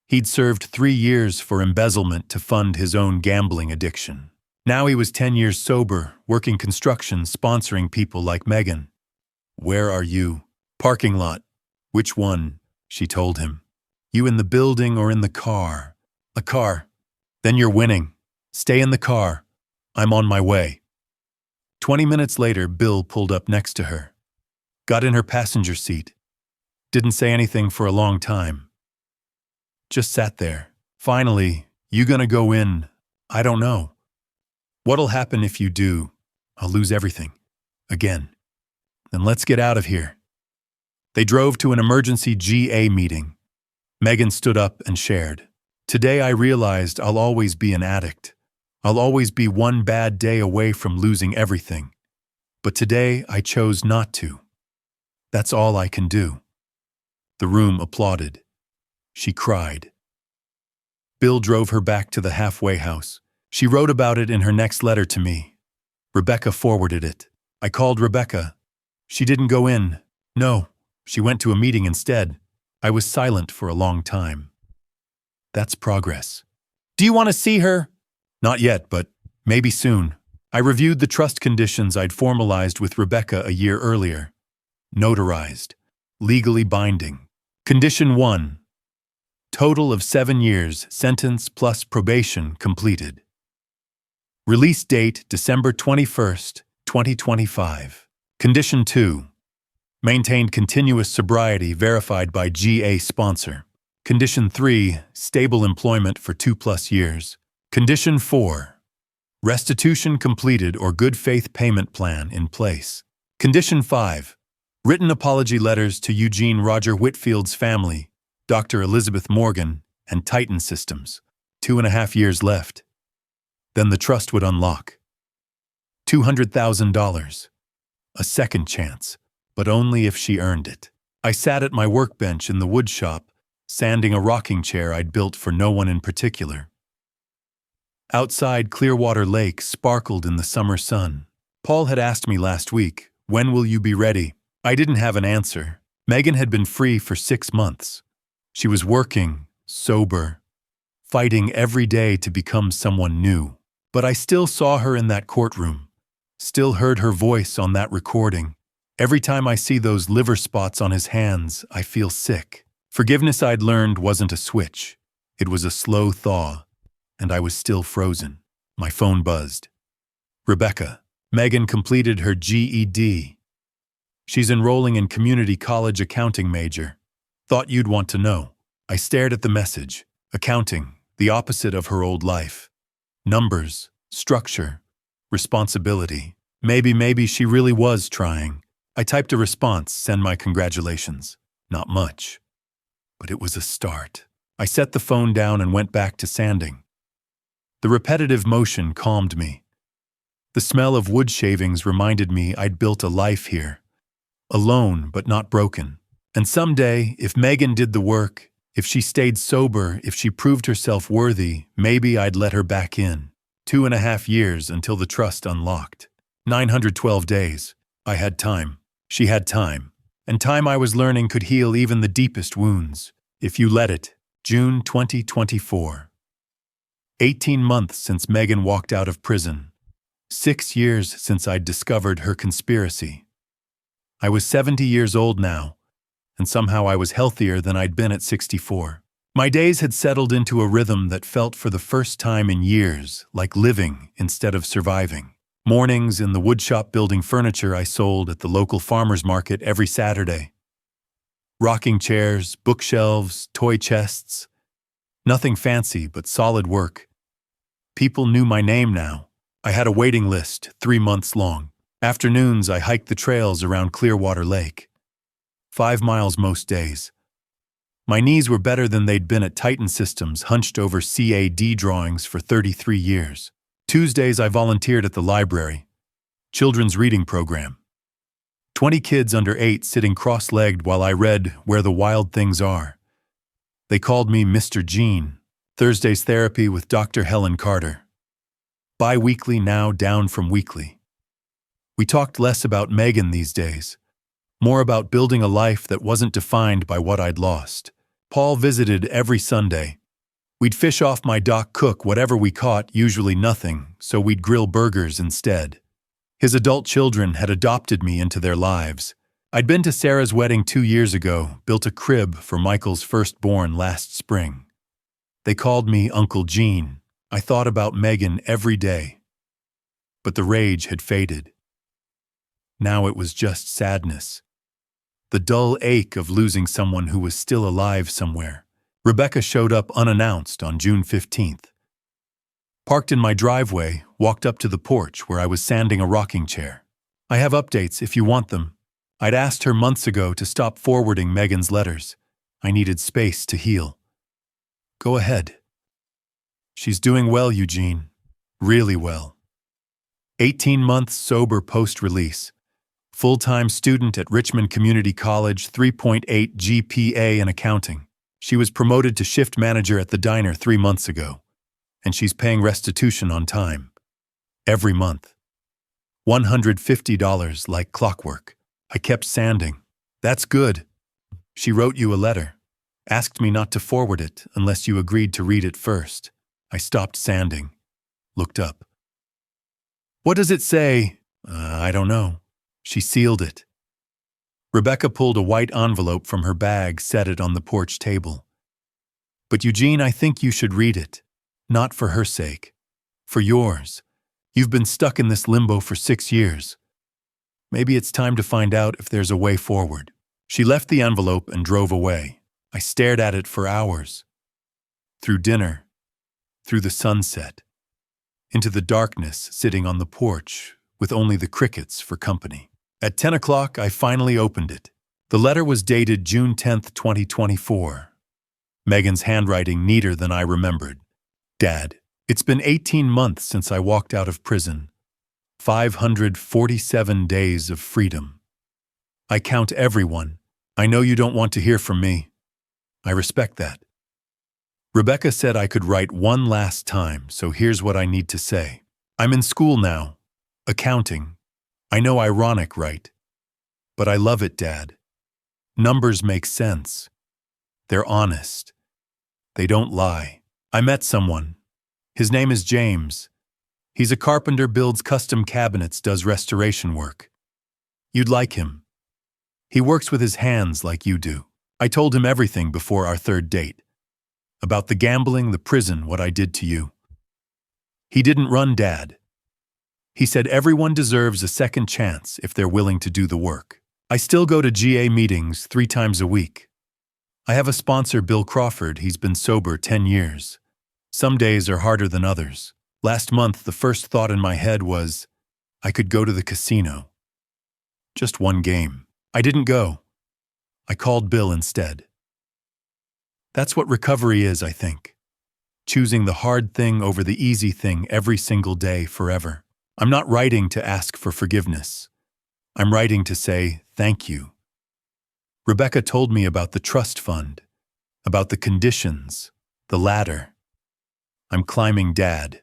He'd served 3 years for embezzlement to fund his own gambling addiction. Now he was 10 years sober, working construction, sponsoring people like Megan. "Where are you?" "Parking lot." "Which one?" she told him. "You in the building or in the car?" "A car." "Then you're winning. Stay in the car. I'm on my way." 20 minutes later, Bill pulled up next to her. Got in her passenger seat. Didn't say anything for a long time. Just sat there. "Finally, you gonna go in?" "I don't know." "What'll happen if you do?" "I'll lose everything. Again." "Then let's get out of here." They drove to an emergency GA meeting. Megan stood up and shared. "Today I realized I'll always be an addict. I'll always be one bad day away from losing everything. But today I chose not to. That's all I can do." The room applauded. She cried. Bill drove her back to the halfway house. She wrote about it in her next letter to me. Rebecca forwarded it. I called Rebecca. She didn't go in. No, she went to a meeting instead. I was silent for a long time. That's progress. "Do you want to see her?" "Not yet, but maybe soon." I reviewed the trust conditions I'd formalized with Rebecca a year earlier. Notarized. Legally binding. Condition 1. Total of 7 years, sentence plus probation completed. Release date December 21st, 2025. Condition 2. Maintained continuous sobriety verified by GA sponsor. Condition 3. Stable employment for 2+ years. Condition 4. Restitution completed or good faith payment plan in place. Condition 5. Written apology letters to Eugene Roger Whitfield's family, Dr. Elizabeth Morgan, and Titan Systems. 2.5 years left. Then the trust would unlock. $200,000. A second chance, but only if she earned it. I sat at my workbench in the wood shop, sanding a rocking chair I'd built for no one in particular. Outside, Clearwater Lake sparkled in the summer sun. Paul had asked me last week, "When will you be ready?" I didn't have an answer. Megan had been free for 6 months. She was working, sober, fighting every day to become someone new. But I still saw her in that courtroom, still heard her voice on that recording. Every time I see those liver spots on his hands, I feel sick. Forgiveness, I'd learned, wasn't a switch. It was a slow thaw, and I was still frozen. My phone buzzed. Rebecca. Megan completed her GED. She's enrolling in community college accounting major. Thought you'd want to know. I stared at the message. Accounting, the opposite of her old life. Numbers, structure, responsibility. Maybe she really was trying. I typed a response, send my congratulations. Not much. But it was a start. I set the phone down and went back to sanding. The repetitive motion calmed me. The smell of wood shavings reminded me I'd built a life here. Alone, but not broken. And someday, if Megan did the work, if she stayed sober, if she proved herself worthy, maybe I'd let her back in. 2.5 years until the trust unlocked. 912 days. I had time. She had time. And time I was learning could heal even the deepest wounds, if you let it. June 2024. 18 months since Megan walked out of prison. 6 years since I'd discovered her conspiracy. I was 70 years old now, and somehow I was healthier than I'd been at 64. My days had settled into a rhythm that felt for the first time in years like living instead of surviving. Mornings in the woodshop building furniture I sold at the local farmer's market every Saturday. Rocking chairs, bookshelves, toy chests. Nothing fancy, but solid work. People knew my name now. I had a waiting list, 3 months long. Afternoons I hiked the trails around Clearwater Lake. 5 miles most days. My knees were better than they'd been at Titan Systems, hunched over CAD drawings for 33 years. Tuesdays I volunteered at the library. Children's reading program. 20 kids under 8 sitting cross-legged while I read Where the Wild Things Are. They called me Mr. Gene. Thursdays therapy with Dr. Helen Carter. Bi-weekly now down from weekly. We talked less about Megan these days. More about building a life that wasn't defined by what I'd lost. Paul visited every Sunday. We'd fish off my dock, cook whatever we caught, usually nothing, so we'd grill burgers instead. His adult children had adopted me into their lives. I'd been to Sarah's wedding 2 years ago, built a crib for Michael's firstborn last spring. They called me Uncle Gene. I thought about Megan every day. But the rage had faded. Now it was just sadness. The dull ache of losing someone who was still alive somewhere. Rebecca showed up unannounced on June 15th. Parked in my driveway, walked up to the porch where I was sanding a rocking chair. I have updates if you want them. I'd asked her months ago to stop forwarding Megan's letters. I needed space to heal. Go ahead. She's doing well, Eugene. Really well. 18 months sober post-release. Full-time student at Richmond Community College, 3.8 GPA in accounting. She was promoted to shift manager at the diner 3 months ago, and she's paying restitution on time. Every month. $150 like clockwork. I kept sanding. That's good. She wrote you a letter. Asked me not to forward it unless you agreed to read it first. I stopped sanding. Looked up. What does it say? I don't know. She sealed it. Rebecca pulled a white envelope from her bag, set it on the porch table. But Eugene, I think you should read it. Not for her sake. For yours. You've been stuck in this limbo for 6 years. Maybe it's time to find out if there's a way forward. She left the envelope and drove away. I stared at it for hours. Through dinner. Through the sunset. Into the darkness, sitting on the porch, with only the crickets for company. At 10 o'clock, I finally opened it. The letter was dated June 10th, 2024. Megan's handwriting neater than I remembered. Dad, it's been 18 months since I walked out of prison. 547 days of freedom. I count everyone. I know you don't want to hear from me. I respect that. Rebecca said I could write one last time, so here's what I need to say. I'm in school now. Accounting. I know ironic, right? But I love it, Dad. Numbers make sense. They're honest. They don't lie. I met someone. His name is James. He's a carpenter, builds custom cabinets, does restoration work. You'd like him. He works with his hands like you do. I told him everything before our third date. About the gambling, the prison, what I did to you. He didn't run, Dad. He said everyone deserves a second chance if they're willing to do the work. I still go to GA meetings 3 times a week. I have a sponsor, Bill Crawford. He's been sober 10 years. Some days are harder than others. Last month, the first thought in my head was, I could go to the casino. Just one game. I didn't go. I called Bill instead. That's what recovery is, I think. Choosing the hard thing over the easy thing every single day forever. I'm not writing to ask for forgiveness. I'm writing to say thank you. Rebecca told me about the trust fund, about the conditions, the ladder. I'm climbing, Dad.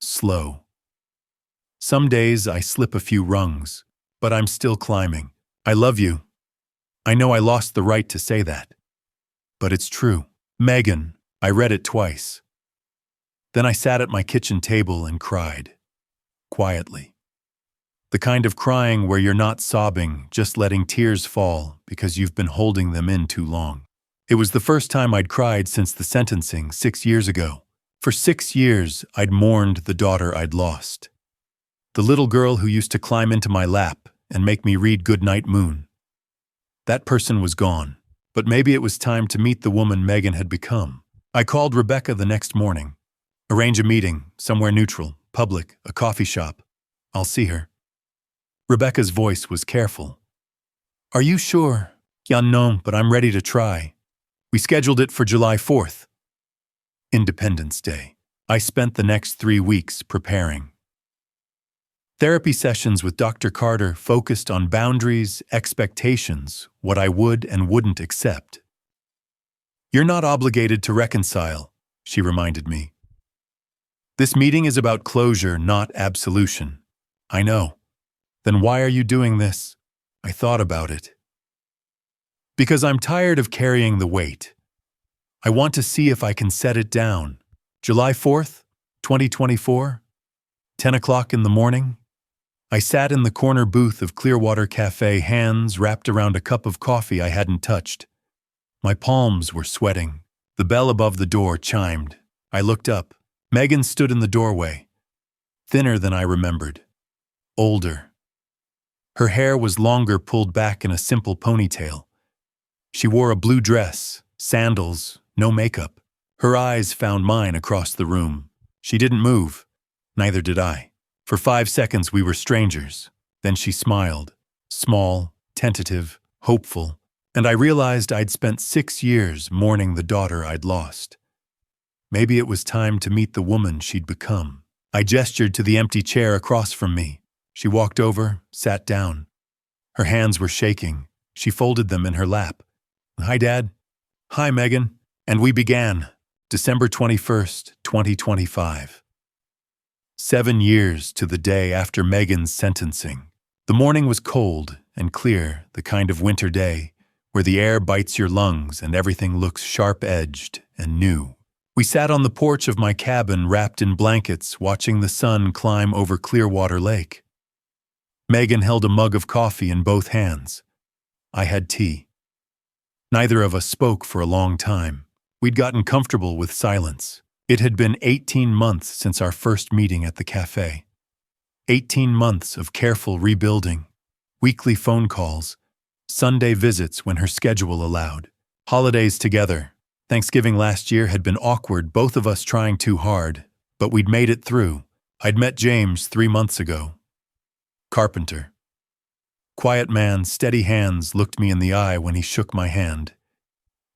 slow. Some days I slip a few rungs, but I'm still climbing. I love you. I know I lost the right to say that. But it's true. Megan, I read it twice. Then I sat at my kitchen table and cried. Quietly. The kind of crying where you're not sobbing, just letting tears fall because you've been holding them in too long. It was the first time I'd cried since the sentencing 6 years ago. For 6 years, I'd mourned the daughter I'd lost. The little girl who used to climb into my lap and make me read Goodnight Moon. That person was gone, but maybe it was time to meet the woman Megan had become. I called Rebecca the next morning. Arrange a meeting, somewhere neutral, public, a coffee shop. I'll see her. Rebecca's voice was careful. Are you sure? Yeah, no, but I'm ready to try. We scheduled it for July 4th. Independence Day. I spent the next 3 weeks preparing. Therapy sessions with Dr. Carter focused on boundaries, expectations, what I would and wouldn't accept. You're not obligated to reconcile, she reminded me. This meeting is about closure, not absolution. I know. Then why are you doing this? I thought about it. Because I'm tired of carrying the weight. I want to see if I can set it down. July 4th, 2024, 10 o'clock in the morning. I sat in the corner booth of Clearwater Cafe, hands wrapped around a cup of coffee I hadn't touched. My palms were sweating. The bell above the door chimed. I looked up. Megan stood in the doorway. Thinner than I remembered. Older. Her hair was longer, pulled back in a simple ponytail. She wore a blue dress, sandals, no makeup. Her eyes found mine across the room. She didn't move. Neither did I. For 5 seconds we were strangers. Then she smiled. Small, tentative, hopeful. And I realized I'd spent 6 years mourning the daughter I'd lost. Maybe it was time to meet the woman she'd become. I gestured to the empty chair across from me. She walked over, sat down. Her hands were shaking. She folded them in her lap. Hi, Dad. Hi, Megan. And we began. December 21st, 2025. 7 years to the day after Megan's sentencing. The morning was cold and clear, the kind of winter day where the air bites your lungs and everything looks sharp-edged and new. We sat on the porch of my cabin wrapped in blankets, watching the sun climb over Clearwater Lake. Megan held a mug of coffee in both hands. I had tea. Neither of us spoke for a long time. We'd gotten comfortable with silence. It had been 18 months since our first meeting at the cafe. 18 months of careful rebuilding, weekly phone calls, Sunday visits when her schedule allowed, holidays together. Thanksgiving last year had been awkward, both of us trying too hard, but we'd made it through. I'd met James 3 months ago. Carpenter. Quiet man, steady hands, looked me in the eye when he shook my hand.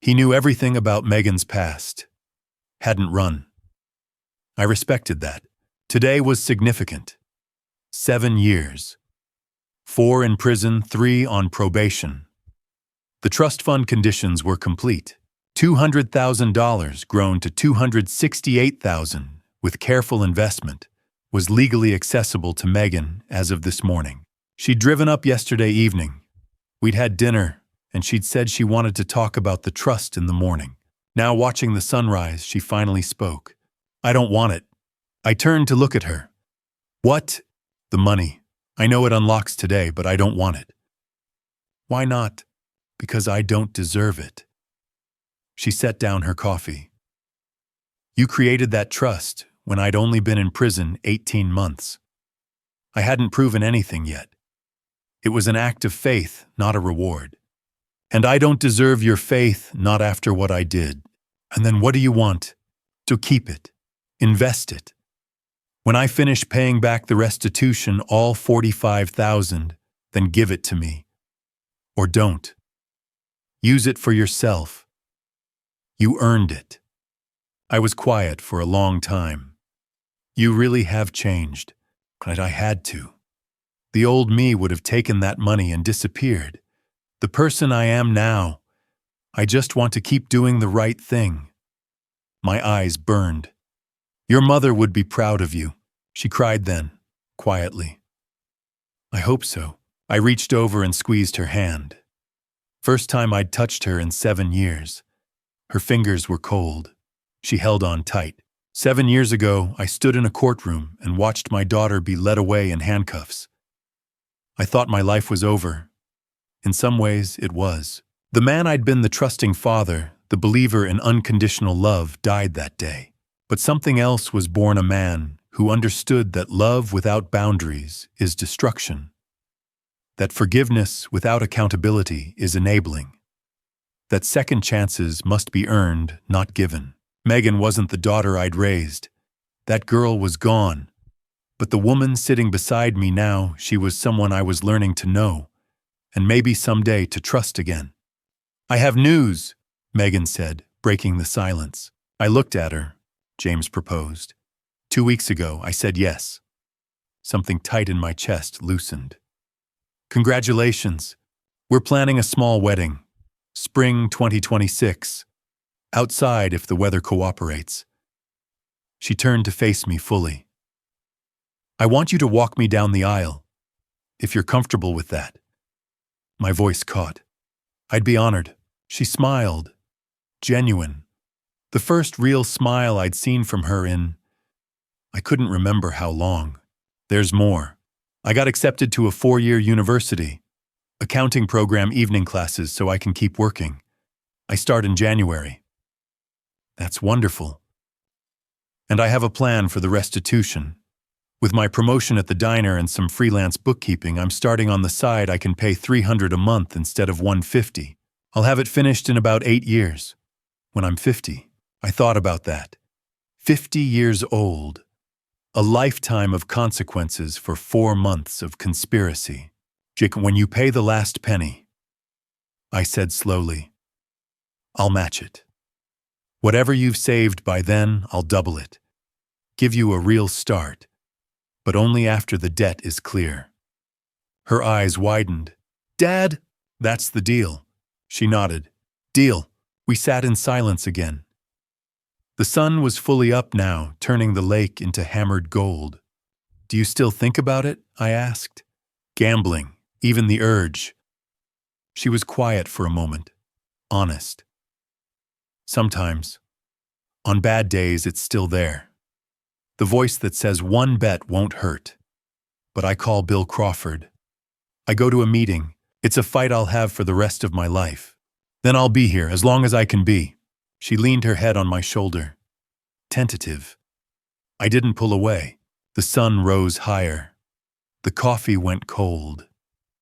He knew everything about Megan's past. Hadn't run. I respected that. Today was significant. 7 years. 4 in prison, 3 on probation. The trust fund conditions were complete. $200,000 grown to $268,000 with careful investment was legally accessible to Megan as of this morning. She'd driven up yesterday evening. We'd had dinner, and she'd said she wanted to talk about the trust in the morning. Now watching the sunrise, she finally spoke. I don't want it. I turned to look at her. What? The money. I know it unlocks today, but I don't want it. Why not? Because I don't deserve it. She set down her coffee. You created that trust when I'd only been in prison 18 months. I hadn't proven anything yet. It was an act of faith, not a reward. And I don't deserve your faith, not after what I did. And then what do you want? To keep it. Invest it. When I finish paying back the restitution, all $45,000, then give it to me. Or don't. Use it for yourself. You earned it. I was quiet for a long time. You really have changed, but I had to. The old me would have taken that money and disappeared. The person I am now, I just want to keep doing the right thing. My eyes burned. Your mother would be proud of you. She cried then, quietly. I hope so. I reached over and squeezed her hand. First time I'd touched her in 7 years. Her fingers were cold. She held on tight. 7 years ago, I stood in a courtroom and watched my daughter be led away in handcuffs. I thought my life was over. In some ways, it was. The man I'd been the trusting father, the believer in unconditional love, died that day. But something else was born, a man who understood that love without boundaries is destruction, that forgiveness without accountability is enabling, that second chances must be earned, not given. Megan wasn't the daughter I'd raised. That girl was gone. But the woman sitting beside me now, she was someone I was learning to know, and maybe someday to trust again. I have news, Megan said, breaking the silence. I looked at her. James proposed. 2 weeks ago, I said yes. Something tight in my chest loosened. Congratulations. We're planning a small wedding. Spring 2026. Outside if the weather cooperates. She turned to face me fully. I want you to walk me down the aisle, if you're comfortable with that. My voice caught. I'd be honored. She smiled. Genuine. The first real smile I'd seen from her in, I couldn't remember how long. There's more. I got accepted to a 4-year university. Accounting program evening classes so I can keep working. I start in January. That's wonderful. And I have a plan for the restitution. With my promotion at the diner and some freelance bookkeeping, I'm starting on the side. I can pay $300 a month instead of $150. I'll have it finished in about 8 years. When I'm 50. I thought about that. 50 years old. A lifetime of consequences for 4 months of conspiracy. Jake, when you pay the last penny, I said slowly, I'll match it. Whatever you've saved by then, I'll double it. Give you a real start. But only after the debt is clear. Her eyes widened. Dad, that's the deal. She nodded. Deal. We sat in silence again. The sun was fully up now, turning the lake into hammered gold. Do you still think about it? I asked. Gambling, even the urge. She was quiet for a moment. Honest. Sometimes. On bad days, it's still there. The voice that says one bet won't hurt. But I call Bill Crawford. I go to a meeting. It's a fight I'll have for the rest of my life. Then I'll be here as long as I can be. She leaned her head on my shoulder. Tentative. I didn't pull away. The sun rose higher. The coffee went cold.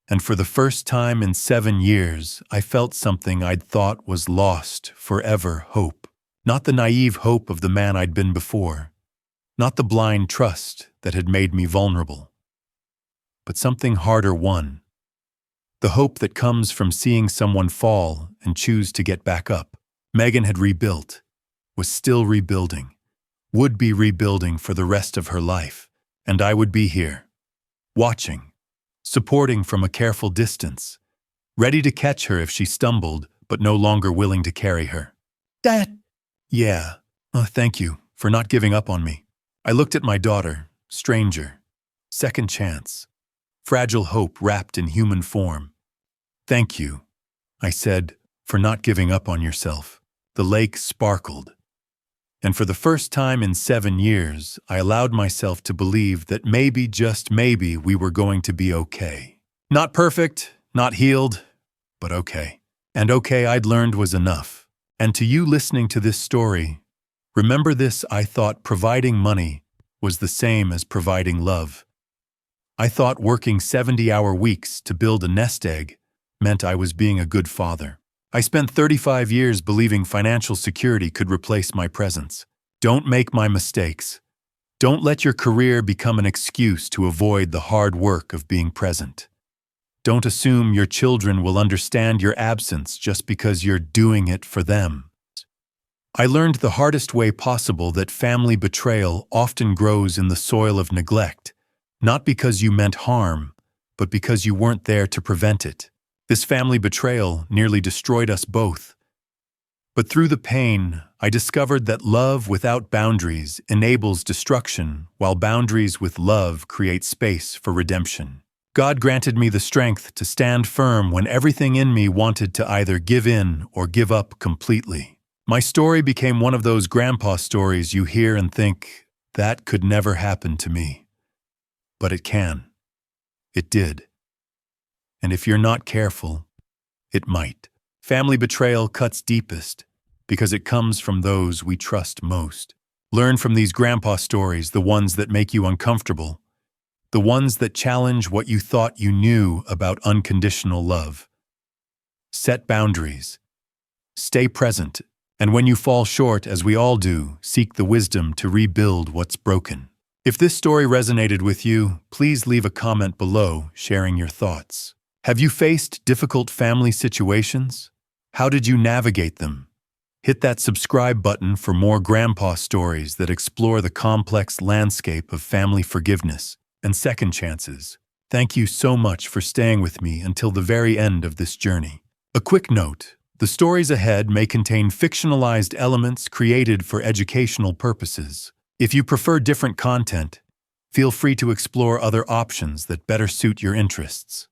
And for the first time in 7 years, I felt something I'd thought was lost forever: hope. Not the naive hope of the man I'd been before. Not the blind trust that had made me vulnerable. But something harder won. The hope that comes from seeing someone fall and choose to get back up. Megan had rebuilt, was still rebuilding, would be rebuilding for the rest of her life. And I would be here, watching, supporting from a careful distance, ready to catch her if she stumbled, but no longer willing to carry her. Dad! Yeah, thank you for not giving up on me. I looked at my daughter, stranger, second chance, fragile hope wrapped in human form. Thank you, I said, for not giving up on yourself. The lake sparkled. And for the first time in 7 years, I allowed myself to believe that maybe, just maybe, we were going to be okay. Not perfect, not healed, but okay. And okay I'd learned was enough. And to you listening to this story, remember this: I thought providing money was the same as providing love. I thought working 70-hour weeks to build a nest egg meant I was being a good father. I spent 35 years believing financial security could replace my presence. Don't make my mistakes. Don't let your career become an excuse to avoid the hard work of being present. Don't assume your children will understand your absence just because you're doing it for them. I learned the hardest way possible that family betrayal often grows in the soil of neglect, not because you meant harm, but because you weren't there to prevent it. This family betrayal nearly destroyed us both. But through the pain, I discovered that love without boundaries enables destruction, while boundaries with love create space for redemption. God granted me the strength to stand firm when everything in me wanted to either give in or give up completely. My story became one of those grandpa stories you hear and think, that could never happen to me. But it can. It did. And if you're not careful, it might. Family betrayal cuts deepest because it comes from those we trust most. Learn from these grandpa stories, the ones that make you uncomfortable, the ones that challenge what you thought you knew about unconditional love. Set boundaries. Stay present. And when you fall short, as we all do, seek the wisdom to rebuild what's broken. If this story resonated with you, please leave a comment below sharing your thoughts. Have you faced difficult family situations? How did you navigate them? Hit that subscribe button for more grandpa stories that explore the complex landscape of family forgiveness and second chances. Thank you so much for staying with me until the very end of this journey. A quick note: the stories ahead may contain fictionalized elements created for educational purposes. If you prefer different content, feel free to explore other options that better suit your interests.